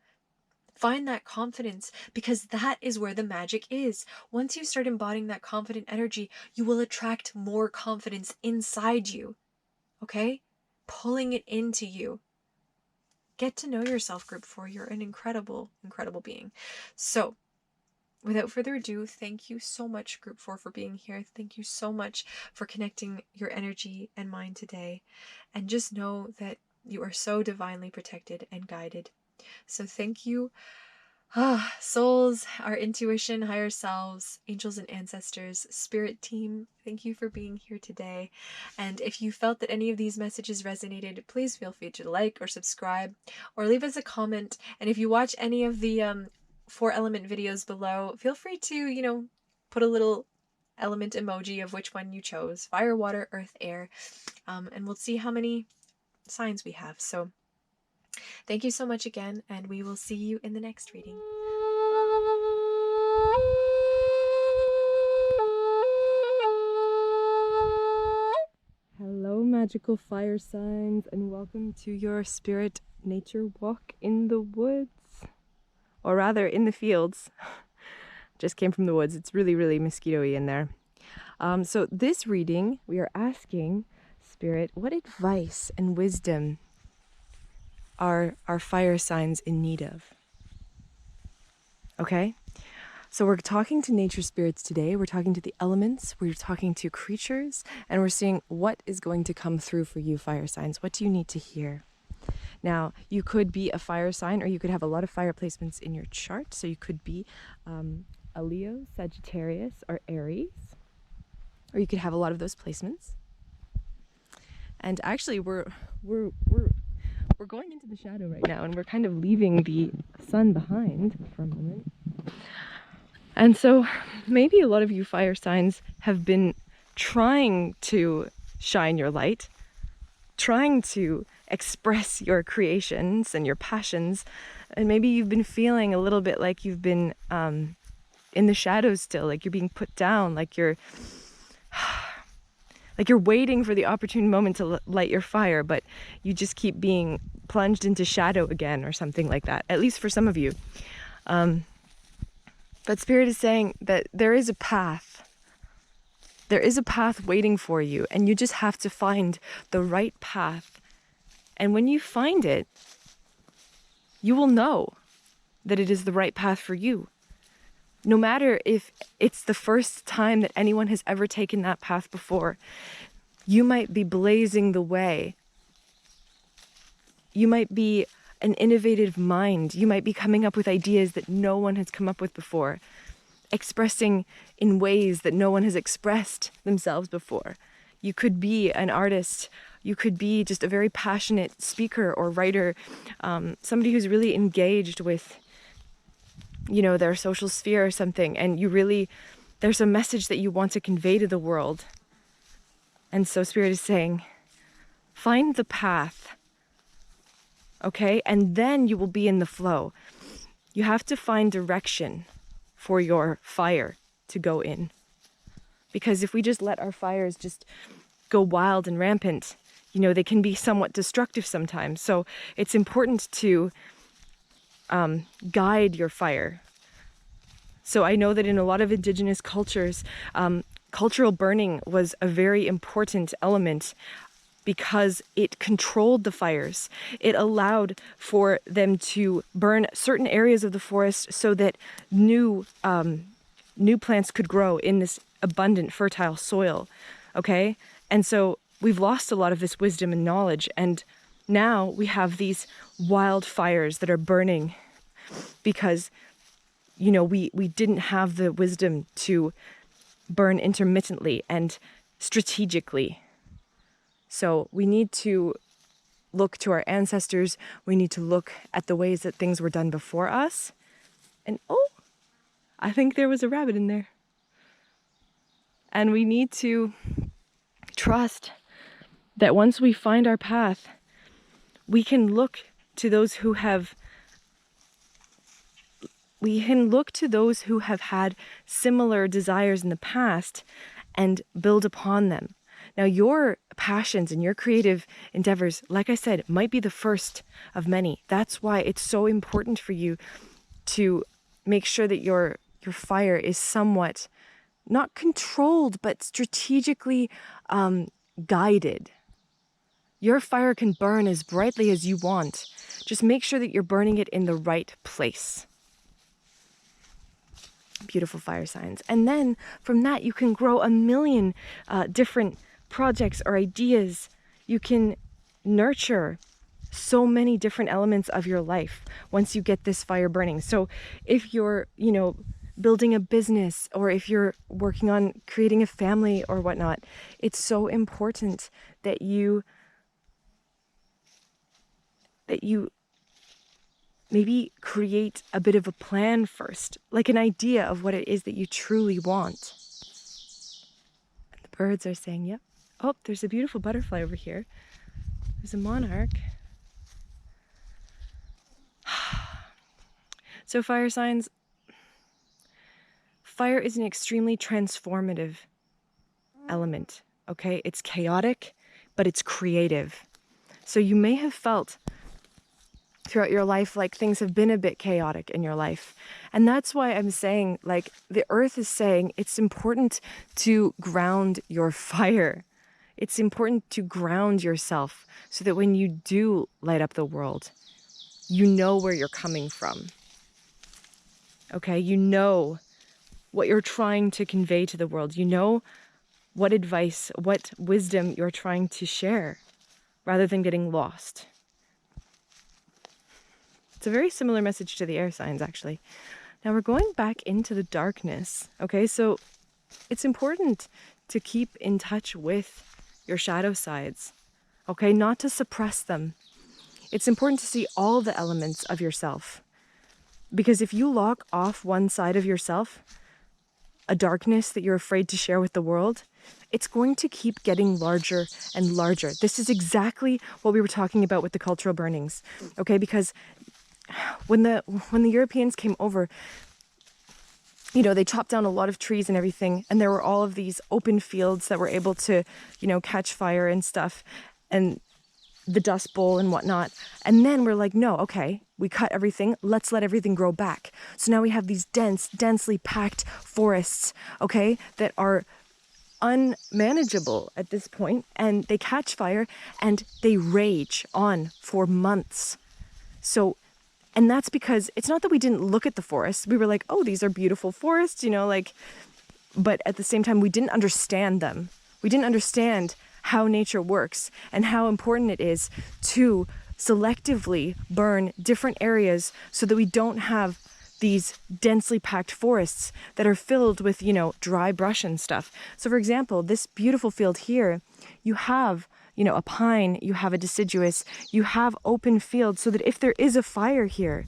Find that confidence, because that is where the magic is. Once you start embodying that confident energy, you will attract more confidence inside you. Okay? Pulling it into you. Get to know yourself, group 4. You're an incredible, incredible being. So, without further ado, thank you so much, group 4, for being here. Thank you so much for connecting your energy and mind today. And just know that you are so divinely protected and guided. So thank you. Souls, our intuition, higher selves, angels and ancestors, spirit team, thank you for being here today. And if you felt that any of these messages resonated, please feel free to like or subscribe or leave us a comment. And if you watch any of the 4-element videos below. Feel free to, put a little element emoji of which one you chose: fire, water, earth, air, and we'll see how many signs we have. So thank you so much again, and we will see you in the next reading. Hello, magical fire signs, and welcome to your spirit nature walk in the woods, or rather in the fields. Just came from the woods. It's really, really mosquito-y in there. So this reading, we are asking Spirit, what advice and wisdom are our fire signs in need of? Okay? So we're talking to nature spirits today. We're talking to the elements. We're talking to creatures. And we're seeing what is going to come through for you, fire signs. What do you need to hear? Now, you could be a fire sign, or you could have a lot of fire placements in your chart. So you could be a Leo, Sagittarius, or Aries. Or you could have a lot of those placements. And actually, we're going into the shadow right now, and we're kind of leaving the sun behind for a moment. And so maybe a lot of you fire signs have been trying to shine your light, trying to express your creations and your passions, and maybe you've been feeling a little bit like you've been in the shadows still, like you're being put down, like you're waiting for the opportune moment to light your fire, but you just keep being plunged into shadow again, or something like that, at least for some of you. But Spirit is saying that there is a path. There is a path waiting for you, and you just have to find the right path. And when you find it, you will know that it is the right path for you. No matter if it's the first time that anyone has ever taken that path before, you might be blazing the way. You might be an innovative mind. You might be coming up with ideas that no one has come up with before, expressing in ways that no one has expressed themselves before. You could be an artist. You could be just a very passionate speaker or writer, somebody who's really engaged with, their social sphere or something, and there's a message that you want to convey to the world. And so Spirit is saying, find the path, okay? And then you will be in the flow. You have to find direction for your fire to go in. Because if we just let our fires just go wild and rampant, they can be somewhat destructive sometimes. So it's important to guide your fire. So I know that in a lot of indigenous cultures, cultural burning was a very important element because it controlled the fires. It allowed for them to burn certain areas of the forest so that new plants could grow in this abundant, fertile soil, okay? And so we've lost a lot of this wisdom and knowledge, and now we have these wildfires that are burning because, we didn't have the wisdom to burn intermittently and strategically. So we need to look to our ancestors. We need to look at the ways that things were done before us. And I think there was a rabbit in there. And we need to trust that once we find our path, we can look to those who have had similar desires in the past and build upon them. Now, your passions and your creative endeavors, like I said, might be the first of many. That's why it's so important for you to make sure that your fire is somewhat not controlled, but strategically guided. Your fire can burn as brightly as you want. Just make sure that you're burning it in the right place. Beautiful fire signs. And then from that, you can grow a million different projects or ideas. You can nurture so many different elements of your life once you get this fire burning. So if you're, building a business, or if you're working on creating a family or whatnot, it's so important that you maybe create a bit of a plan first, like an idea of what it is that you truly want. And the birds are saying, yep. Oh, there's a beautiful butterfly over here. There's a monarch. So fire signs, fire is an extremely transformative element, okay? It's chaotic, but it's creative. So you may have felt throughout your life like things have been a bit chaotic in your life. And that's why I'm saying, like, the earth is saying it's important to ground your fire. It's important to ground yourself so that when you do light up the world, you know where you're coming from. Okay, you know what you're trying to convey to the world. You know what advice, what wisdom you're trying to share, rather than getting lost. It's a very similar message to the air signs, actually. Now we're going back into the darkness. Okay, so it's important to keep in touch with your shadow sides. Okay, not to suppress them. It's important to see all the elements of yourself. Because if you lock off one side of yourself, a darkness that you're afraid to share with the world, it's going to keep getting larger and larger. This is exactly what we were talking about with the cultural burnings, okay? Because when the Europeans came over, you know, they chopped down a lot of trees and everything, and there were all of these open fields that were able to, you know, catch fire and stuff, and the Dust Bowl and whatnot. And then we're like, no, okay, we cut everything, let's let everything grow back. So now we have these densely packed forests, okay, that are unmanageable at this point, and they catch fire and they rage on for months. So, and that's because it's not that we didn't look at the forests. We were like, oh, these are beautiful forests, you know, like, but at the same time, we didn't understand them. We didn't understand how nature works and how important it is to selectively burn different areas so that we don't have these densely packed forests that are filled with, you know, dry brush and stuff. So for example, this beautiful field here, you have, you know, a pine, you have a deciduous, you have open fields so that if there is a fire here,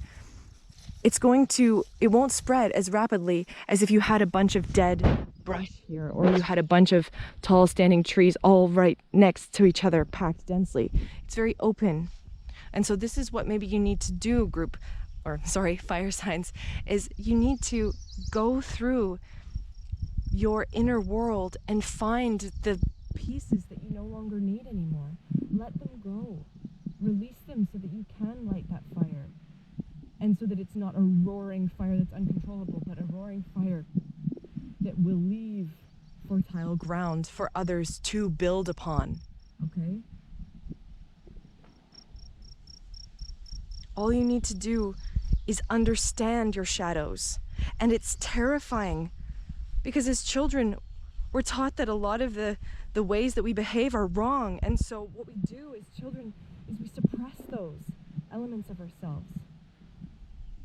it won't spread as rapidly as if you had a bunch of dead brush here, or you had a bunch of tall standing trees all right next to each other, packed densely. It's very open. And so this is what maybe you need to do, fire signs, is you need to go through your inner world and find the pieces that you no longer need anymore. Let them go. Release them so that you can light that fire. And so that it's not a roaring fire that's uncontrollable, but a roaring fire that will leave fertile ground for others to build upon. Okay? All you need to do is understand your shadows. And it's terrifying because as children, we're taught that a lot of the ways that we behave are wrong. And so what we do as children is we suppress those elements of ourselves.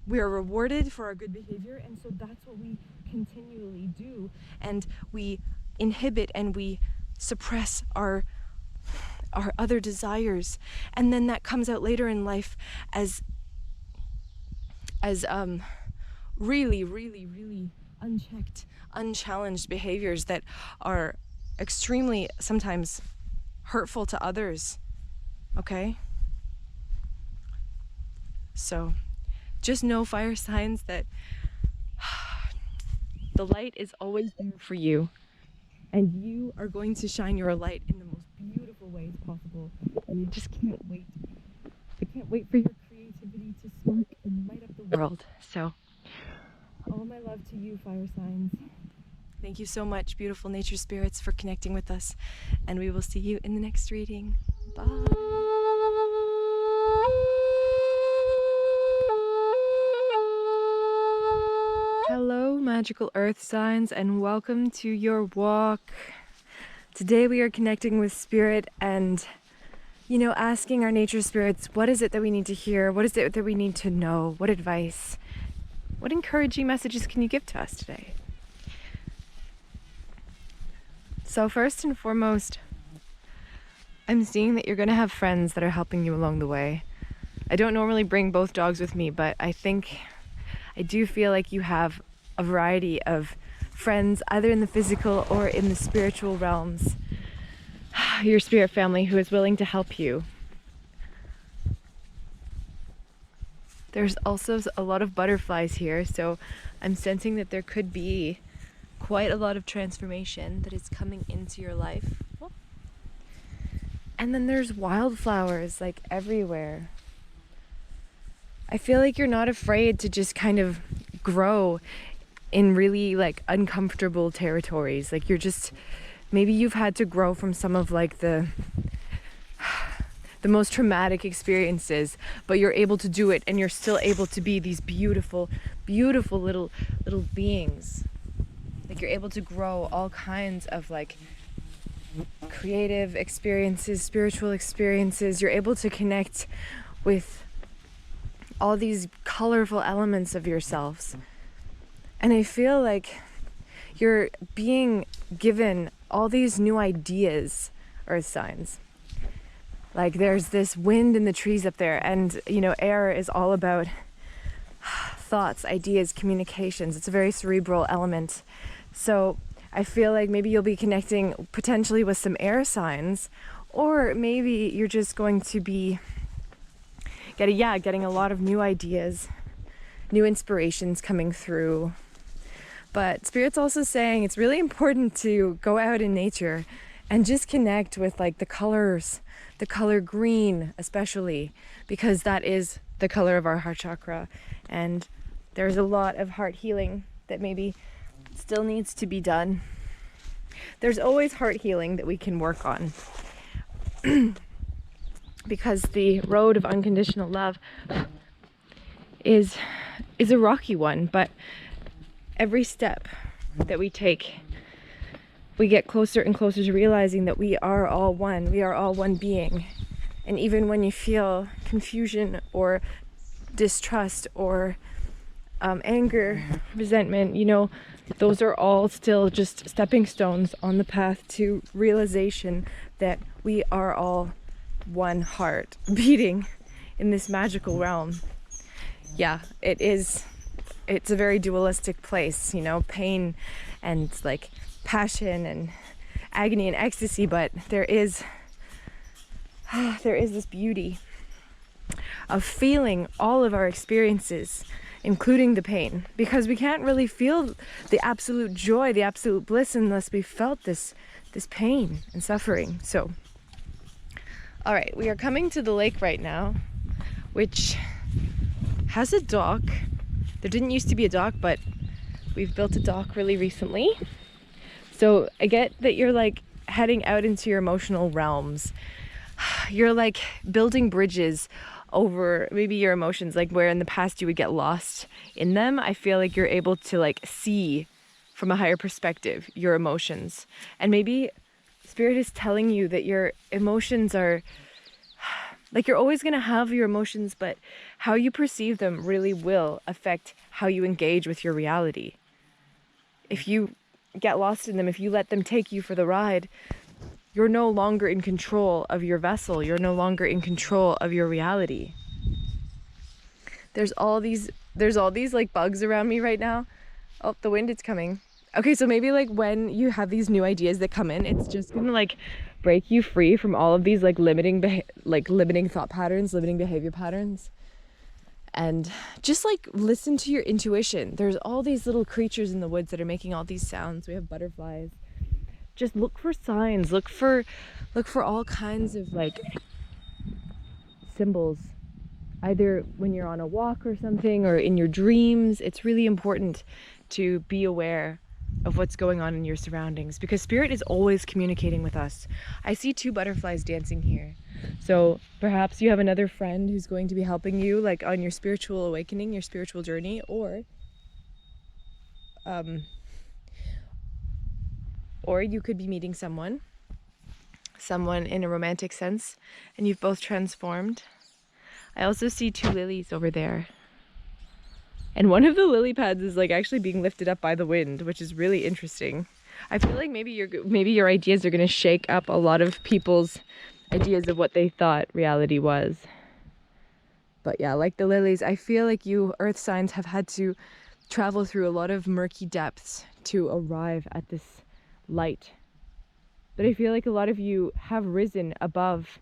We are rewarded for our good behavior, and so that's what we continually do. And we inhibit and we suppress our other desires. And then that comes out later in life as really, really, really unchecked, unchallenged behaviors that are extremely sometimes hurtful to others. Okay? So just know, fire signs, that the light is always there for you, and you are going to shine your light in the most beautiful ways possible, and you just can't wait. I can't wait for your creativity to spark and light up the world. So all my love to you, fire signs. Thank you so much, beautiful nature spirits, for connecting with us, and we will see you in the next reading. Bye. Hello, magical earth signs, and welcome to your walk. Today we are connecting with spirit and, you know, asking our nature spirits, what is it that we need to hear? What is it that we need to know? What advice? What encouraging messages can you give to us today? So first and foremost, I'm seeing that you're going to have friends that are helping you along the way. I don't normally bring both dogs with me, but I do feel like you have a variety of friends, either in the physical or in the spiritual realms, your spirit family who is willing to help you. There's also a lot of butterflies here, so I'm sensing that there could be quite a lot of transformation that is coming into your life. And then there's wildflowers like everywhere. I feel like you're not afraid to just kind of grow in really like uncomfortable territories. Like maybe you've had to grow from some of like the most traumatic experiences, but you're able to do it, and you're still able to be these beautiful, beautiful little beings. Like you're able to grow all kinds of like creative experiences, spiritual experiences. You're able to connect with all these colorful elements of yourselves. And I feel like you're being given all these new ideas, earth signs. Like there's this wind in the trees up there, and air is all about thoughts, ideas, communications. It's a very cerebral element. So I feel like maybe you'll be connecting potentially with some air signs, or maybe you're just going to be getting a lot of new ideas, new inspirations coming through. But Spirit's also saying it's really important to go out in nature and just connect with like the colors, the color green especially, because that is the color of our heart chakra. And there's a lot of heart healing that maybe still needs to be done. There's always heart healing that we can work on because the road of unconditional love is a rocky one, but every step that we take, we get closer and closer to realizing that we are all one. We are all one being. And even when you feel confusion or distrust or anger, resentment, those are all still just stepping stones on the path to realization that we are all one heart beating in this magical realm. Yeah, it's a very dualistic place, pain and like passion and agony and ecstasy, but there is this beauty of feeling all of our experiences, including the pain, because we can't really feel the absolute joy, the absolute bliss, unless we felt this pain and suffering. So all right, we are coming to the lake right now, which has a dock. There didn't used to be a dock, but we've built a dock really recently. So I get that you're like heading out into your emotional realms. You're like building bridges over maybe your emotions, like where in the past you would get lost in them. I feel like you're able to like see from a higher perspective your emotions. And maybe Spirit is telling you that your emotions are like, you're always going to have your emotions, but how you perceive them really will affect how you engage with your reality. If you get lost in them, if you let them take you for the ride, you're no longer in control of your vessel. You're no longer in control of your reality. There's all these like bugs around me right now. Oh, the wind is coming. Okay, so maybe like when you have these new ideas that come in, it's just gonna like break you free from all of these like limiting thought patterns, limiting behavior patterns. And just like listen to your intuition. There's all these little creatures in the woods that are making all these sounds. We have butterflies. Just look for signs, look for all kinds of like symbols, either when you're on a walk or something, or in your dreams. It's really important to be aware of what's going on in your surroundings, because Spirit is always communicating with us. I see 2 butterflies dancing here. So perhaps you have another friend who's going to be helping you like on your spiritual awakening, your spiritual journey, or you could be meeting someone in a romantic sense, and you've both transformed. I also see 2 lilies over there. And one of the lily pads is like actually being lifted up by the wind, which is really interesting. I feel like maybe your ideas are going to shake up a lot of people's ideas of what they thought reality was. But yeah, like the lilies, I feel like you earth signs have had to travel through a lot of murky depths to arrive at this light. But I feel like a lot of you have risen above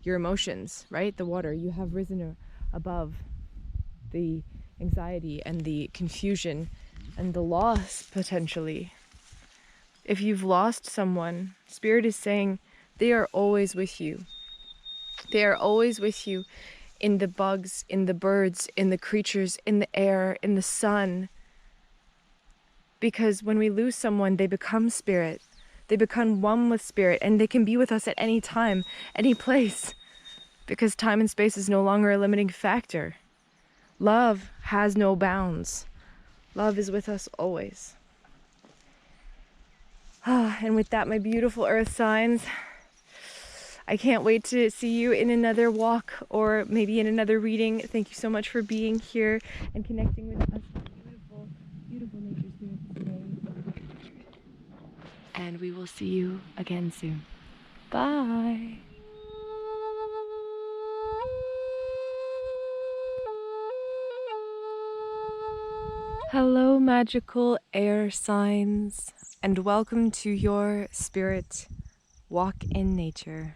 your emotions, right? The water, you have risen above the anxiety and the confusion and the loss, potentially. If you've lost someone, Spirit is saying they are always with you. They are always with you in the bugs, in the birds, in the creatures, in the air, in the sun. Because when we lose someone, they become spirit. They become one with spirit, and they can be with us at any time, any place. Because time and space is no longer a limiting factor. Love has no bounds. Love is with us always. And with that, my beautiful earth signs, I can't wait to see you in another walk or maybe in another reading. Thank you so much for being here and connecting with us. Beautiful, beautiful nature spirits today. And we will see you again soon. Bye. Hello, magical air signs, and welcome to your spirit walk in nature.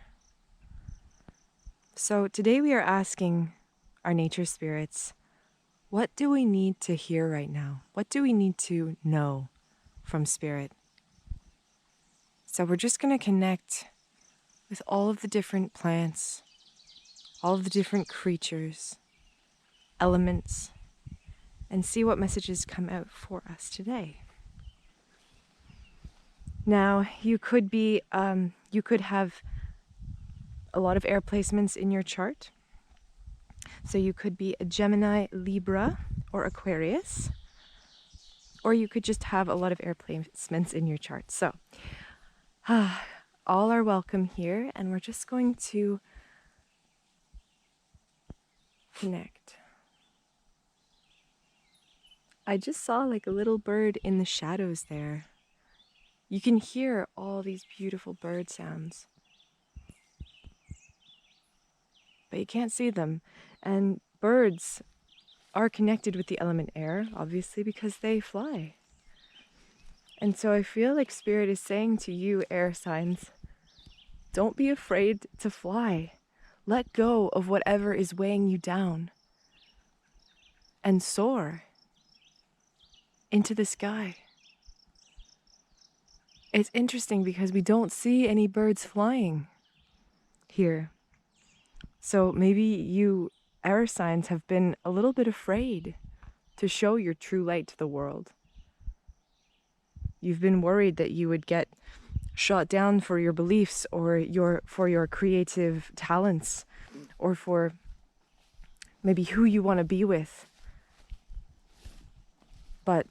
So today we are asking our nature spirits, what do we need to hear right now? What do we need to know from spirit? So we're just going to connect with all of the different plants, all of the different creatures, elements, and see what messages come out for us today. Now, you could have a lot of air placements in your chart. So you could be a Gemini, Libra, or Aquarius, or you could just have a lot of air placements in your chart. So all are welcome here, and we're just going to connect. I just saw like a little bird in the shadows there. You can hear all these beautiful bird sounds, but you can't see them. And birds are connected with the element air, obviously, because they fly. And so I feel like Spirit is saying to you, air signs, don't be afraid to fly. Let go of whatever is weighing you down and soar into the sky. It's interesting because we don't see any birds flying here. So maybe you air signs have been a little bit afraid to show your true light to the world. You've been worried that you would get shot down for your beliefs or for your creative talents or for maybe who you want to be with. But,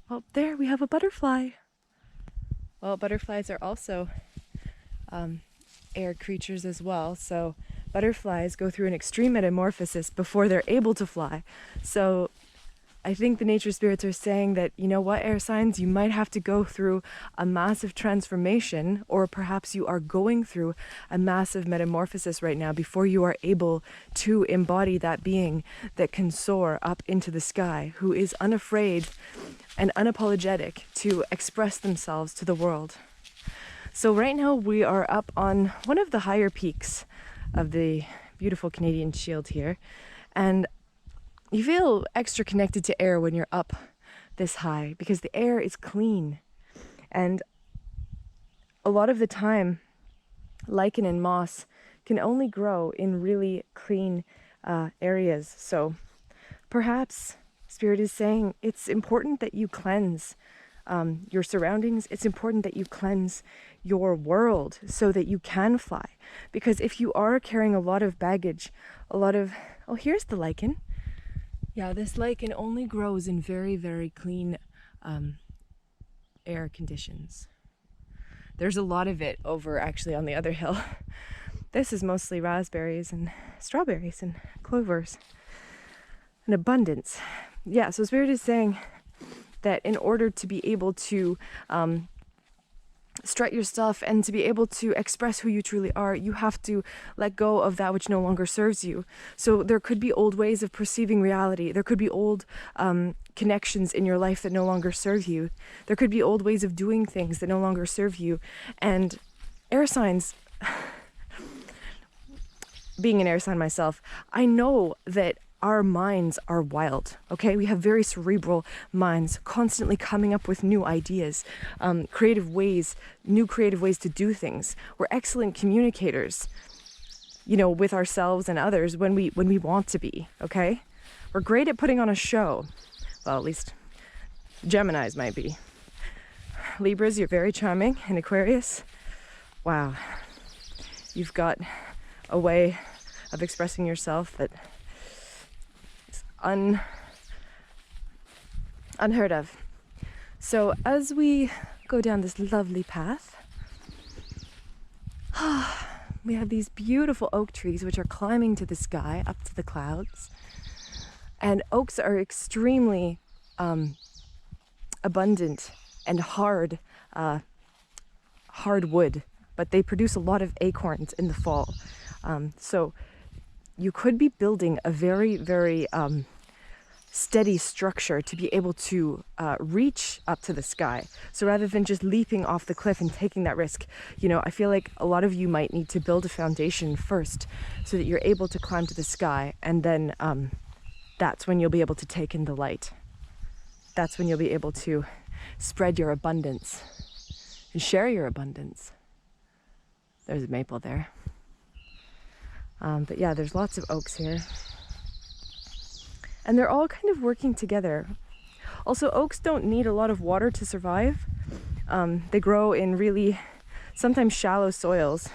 well, there we have a butterfly. Well, butterflies are also air creatures as well. So butterflies go through an extreme metamorphosis before they're able to fly. So I think the nature spirits are saying that, you know what, air signs, you might have to go through a massive transformation, or perhaps you are going through a massive metamorphosis right now before you are able to embody that being that can soar up into the sky, who is unafraid and unapologetic to express themselves to the world. So right now we are up on one of the higher peaks of the beautiful Canadian Shield here, and you feel extra connected to air when you're up this high because the air is clean. And a lot of the time, lichen and moss can only grow in really clean areas. So perhaps Spirit is saying it's important that you cleanse your surroundings. It's important that you cleanse your world so that you can fly. Because if you are carrying a lot of baggage, oh, here's the lichen. Yeah, this lichen only grows in very, very clean air conditions. There's a lot of it over actually on the other hill. This is mostly raspberries and strawberries and clovers. An abundance. Yeah, so Spirit is saying that in order to be able to strut your stuff and to be able to express who you truly are, you have to let go of that which no longer serves you. So there could be old ways of perceiving reality. There could be old connections in your life that no longer serve you. There could be old ways of doing things that no longer serve you. And air signs, being an air sign myself, I know that our minds are wild, okay? We have very cerebral minds, constantly coming up with new ideas, creative ways, new creative ways to do things. We're excellent communicators, you know, with ourselves and others when we want to be, okay? We're great at putting on a show. Well, at least Geminis might be. Libras, you're very charming. And Aquarius, wow. You've got a way of expressing yourself that unheard of. So as we go down this lovely path, we have these beautiful oak trees which are climbing to the sky, up to the clouds. And oaks are extremely abundant and hard wood, but they produce a lot of acorns in the fall. So you could be building a very, very steady structure to be able to reach up to the sky. So rather than just leaping off the cliff and taking that risk, you know, I feel like a lot of you might need to build a foundation first so that you're able to climb to the sky, and then that's when you'll be able to take in the light. That's when you'll be able to spread your abundance and share your abundance. There's a maple there. But yeah, there's lots of oaks here. And they're all kind of working together. Also, oaks don't need a lot of water to survive. They grow in really, sometimes shallow soils.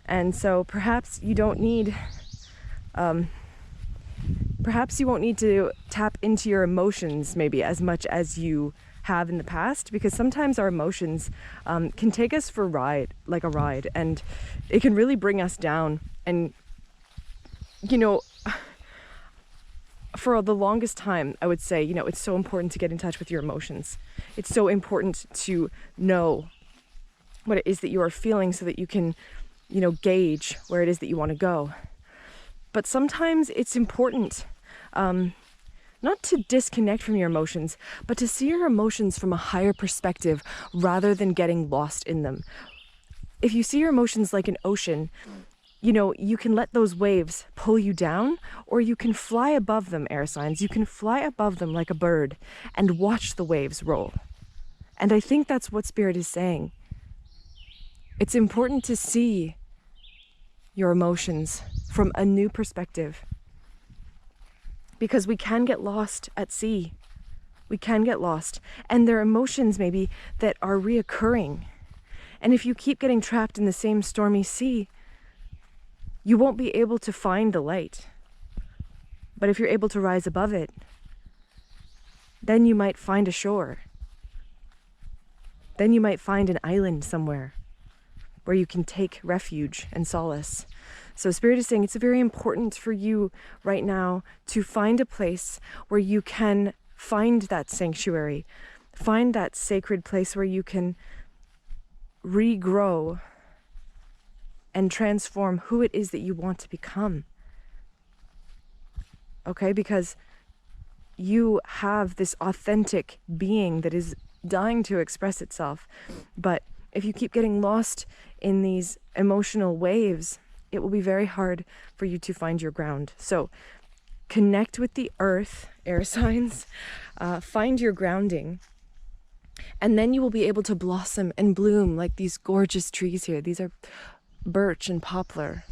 And so perhaps you don't need, perhaps you won't need to tap into your emotions maybe as much as you have in the past, because sometimes our emotions can take us for a ride, and it can really bring us down. And, you know, for the longest time, I would say, you know, it's so important to get in touch with your emotions. It's so important to know what it is that you are feeling so that you can, you know, gauge where it is that you want to go. But sometimes it's important not to disconnect from your emotions, but to see your emotions from a higher perspective rather than getting lost in them. If you see your emotions like an ocean, you know, you can let those waves pull you down, or you can fly above them, air signs. You can fly above them like a bird and watch the waves roll. And I think that's what Spirit is saying. It's important to see your emotions from a new perspective, because we can get lost at sea. We can get lost. And there are emotions maybe that are reoccurring. And if you keep getting trapped in the same stormy sea, you won't be able to find the light. But if you're able to rise above it, then you might find a shore. Then you might find an island somewhere where you can take refuge and solace. So Spirit is saying it's very important for you right now to find a place where you can find that sanctuary, find that sacred place where you can regrow and transform who it is that you want to become. Okay, because you have this authentic being that is dying to express itself. But if you keep getting lost in these emotional waves, it will be very hard for you to find your ground. So connect with the earth, air signs, find your grounding, and then you will be able to blossom and bloom like these gorgeous trees here. These are birch and poplar.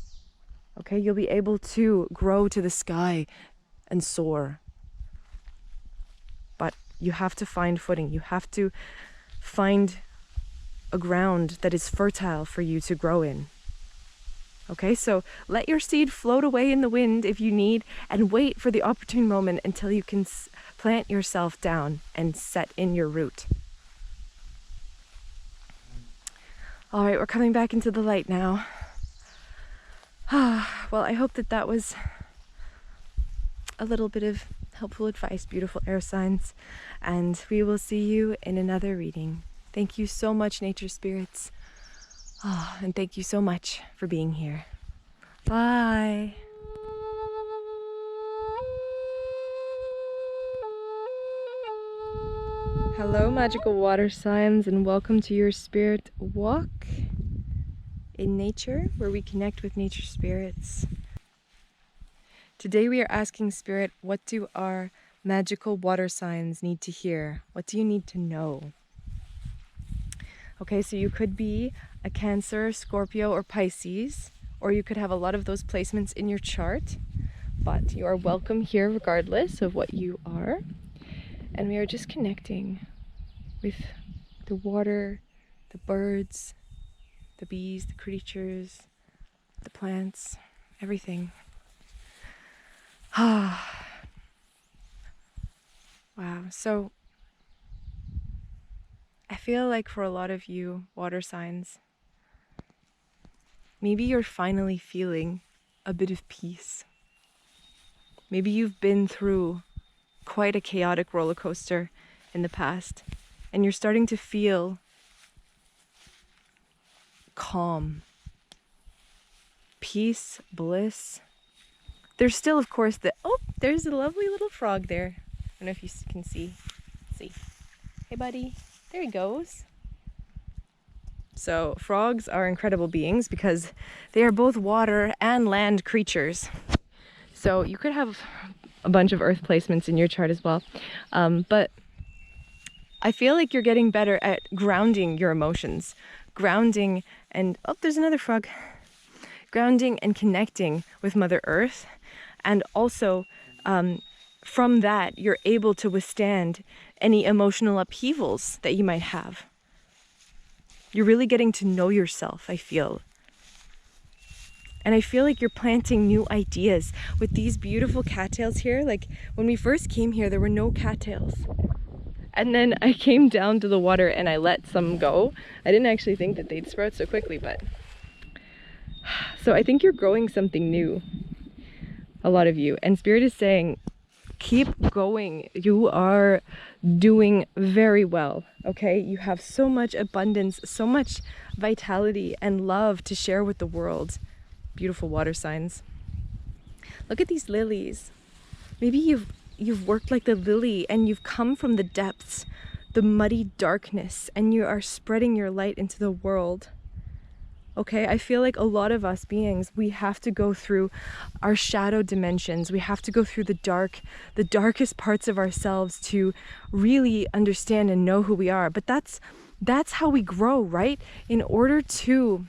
Okay, you'll be able to grow to the sky and soar. But you have to find footing. You have to find a ground that is fertile for you to grow in. Okay, so let your seed float away in the wind if you need, and wait for the opportune moment until you can plant yourself down and set in your root. All right, we're coming back into the light now. Well, I hope that was a little bit of helpful advice, beautiful air signs, and we will see you in another reading. Thank you so much, nature spirits. Oh, and thank you so much for being here. Bye. Hello, magical water signs, and welcome to your spirit walk in nature, where we connect with nature spirits. Today we are asking Spirit, what do our magical water signs need to hear? What do you need to know? Okay, so you could be a Cancer, Scorpio, or Pisces, or you could have a lot of those placements in your chart, but you are welcome here regardless of what you are. And we are just connecting with the water, the birds, the bees, the creatures, the plants, everything. Wow, so I feel like for a lot of you water signs, maybe you're finally feeling a bit of peace. Maybe you've been through quite a chaotic roller coaster in the past, and you're starting to feel calm, peace, bliss. There's still, of course, there's a lovely little frog there. I don't know if you can see. See. Hey, buddy. There he goes. So frogs are incredible beings because they are both water and land creatures. So you could have a bunch of earth placements in your chart as well. But I feel like you're getting better at grounding your emotions. Grounding and, oh, there's another frog. Grounding and connecting with Mother Earth. And also, from that, you're able to withstand any emotional upheavals that you might have. You're really getting to know yourself, I feel. And I feel like you're planting new ideas with these beautiful cattails here. Like when we first came here, there were no cattails. And then I came down to the water and I let some go. I didn't actually think that they'd sprout so quickly, but... So I think you're growing something new, a lot of you. And Spirit is saying, keep going. You are doing very well, okay? You have so much abundance, so much vitality and love to share with the world. Beautiful water signs. Look at these lilies. Maybe you've worked like the lily and you've come from the depths, the muddy darkness, and you are spreading your light into the world. Okay, I feel like a lot of us beings, we have to go through our shadow dimensions. We have to go through the darkest parts of ourselves to really understand and know who we are. But that's how we grow, right? In order to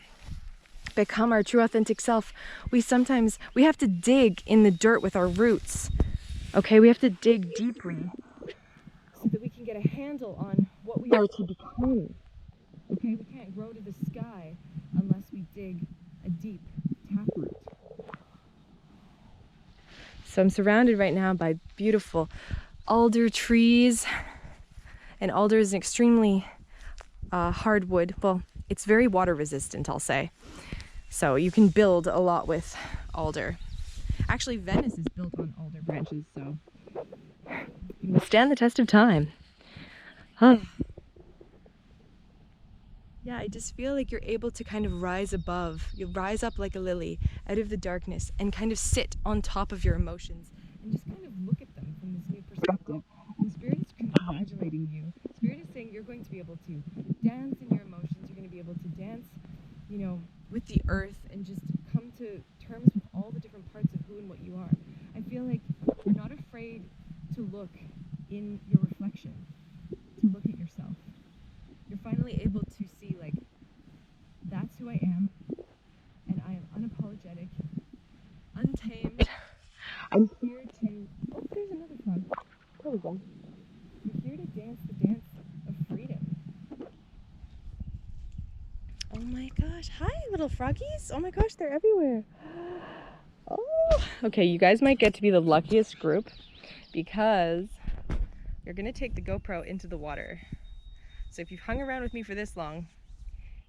become our true authentic self, we have to dig in the dirt with our roots. Okay, we have to dig deeply so that we can get a handle on what we are to become. Okay, we can't grow to the sky unless we dig a deep taproot. So I'm surrounded right now by beautiful alder trees, and alder is an extremely hard wood. Well, it's very water resistant, I'll say. So you can build a lot with alder. Actually, Venice is built on alder branches, so you will stand the test of time. Huh. Yeah, I just feel like you're able to kind of rise above. You rise up like a lily out of the darkness and kind of sit on top of your emotions and just kind of look at them from this new perspective. And Spirit is congratulating you. Spirit is saying you're going to be able to dance in your emotions. You're going to be able to dance, you know, with the earth and just come to terms with all the different parts of who and what you are. I feel like you're not afraid to look in your reflection, to look at yourself. You're finally able to see, like, that's who I am, and I am unapologetic, untamed. I'm here to... Oh, there's another frog. There we go. I'm here to dance the dance of freedom. Oh my gosh. Hi, little froggies. Oh my gosh, they're everywhere. Oh. Okay, you guys might get to be the luckiest group because you're going to take the GoPro into the water. So if you've hung around with me for this long,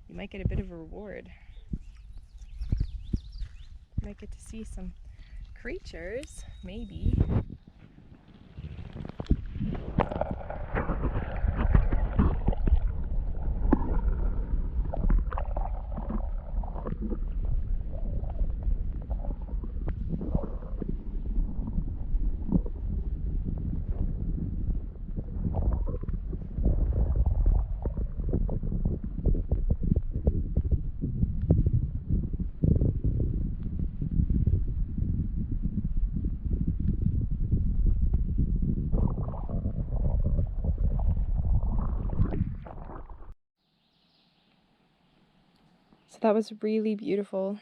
you might get a bit of a reward. You might get to see some creatures, maybe. That was really beautiful.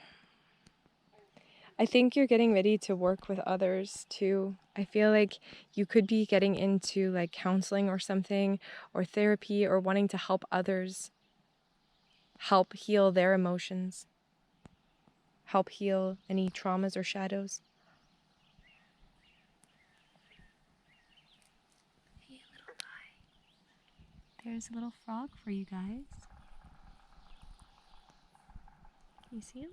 I think you're getting ready to work with others too. I feel like you could be getting into like counseling or something, or therapy, or wanting to help others, help heal their emotions, help heal any traumas or shadows. Hey, little guy. There's a little frog for you guys. Can you see him?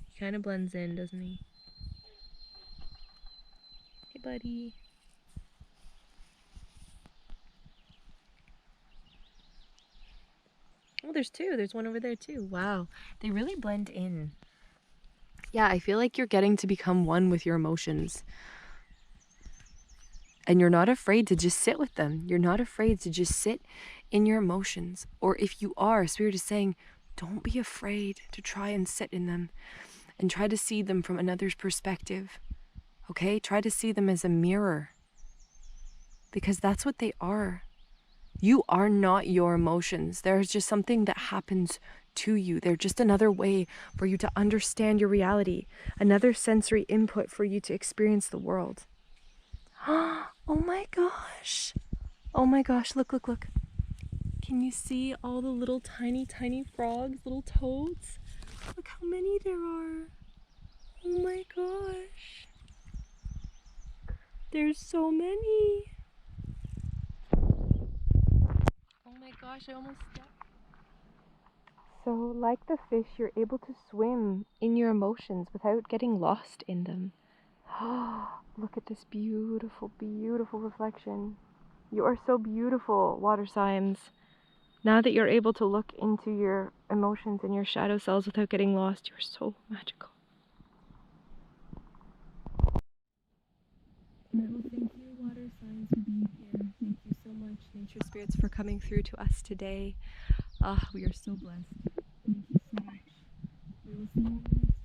He kind of blends in, doesn't he? Hey, buddy. Oh, there's two. There's one over there too. Wow. They really blend in. Yeah, I feel like you're getting to become one with your emotions. And you're not afraid to just sit with them. You're not afraid to just sit in your emotions. Or if you are, Spirit is saying, don't be afraid to try and sit in them and try to see them from another's perspective. Okay? Try to see them as a mirror. Because that's what they are. You are not your emotions. There's just something that happens to you. They're just another way for you to understand your reality, another sensory input for you to experience the world. Oh my gosh. Oh my gosh, look, look, look. Can you see all the little tiny, tiny frogs, little toads? Look how many there are. Oh my gosh. There's so many. Oh my gosh, I almost stepped. So, like the fish, you're able to swim in your emotions without getting lost in them. Look at this beautiful, beautiful reflection. You are so beautiful, water signs. Now that you're able to look into your emotions and your shadow selves without getting lost, you're so magical. Well, thank you, water signs, for being here. Thank you so much, nature spirits, for coming through to us today. We are so blessed. Thank you so much. We will see you next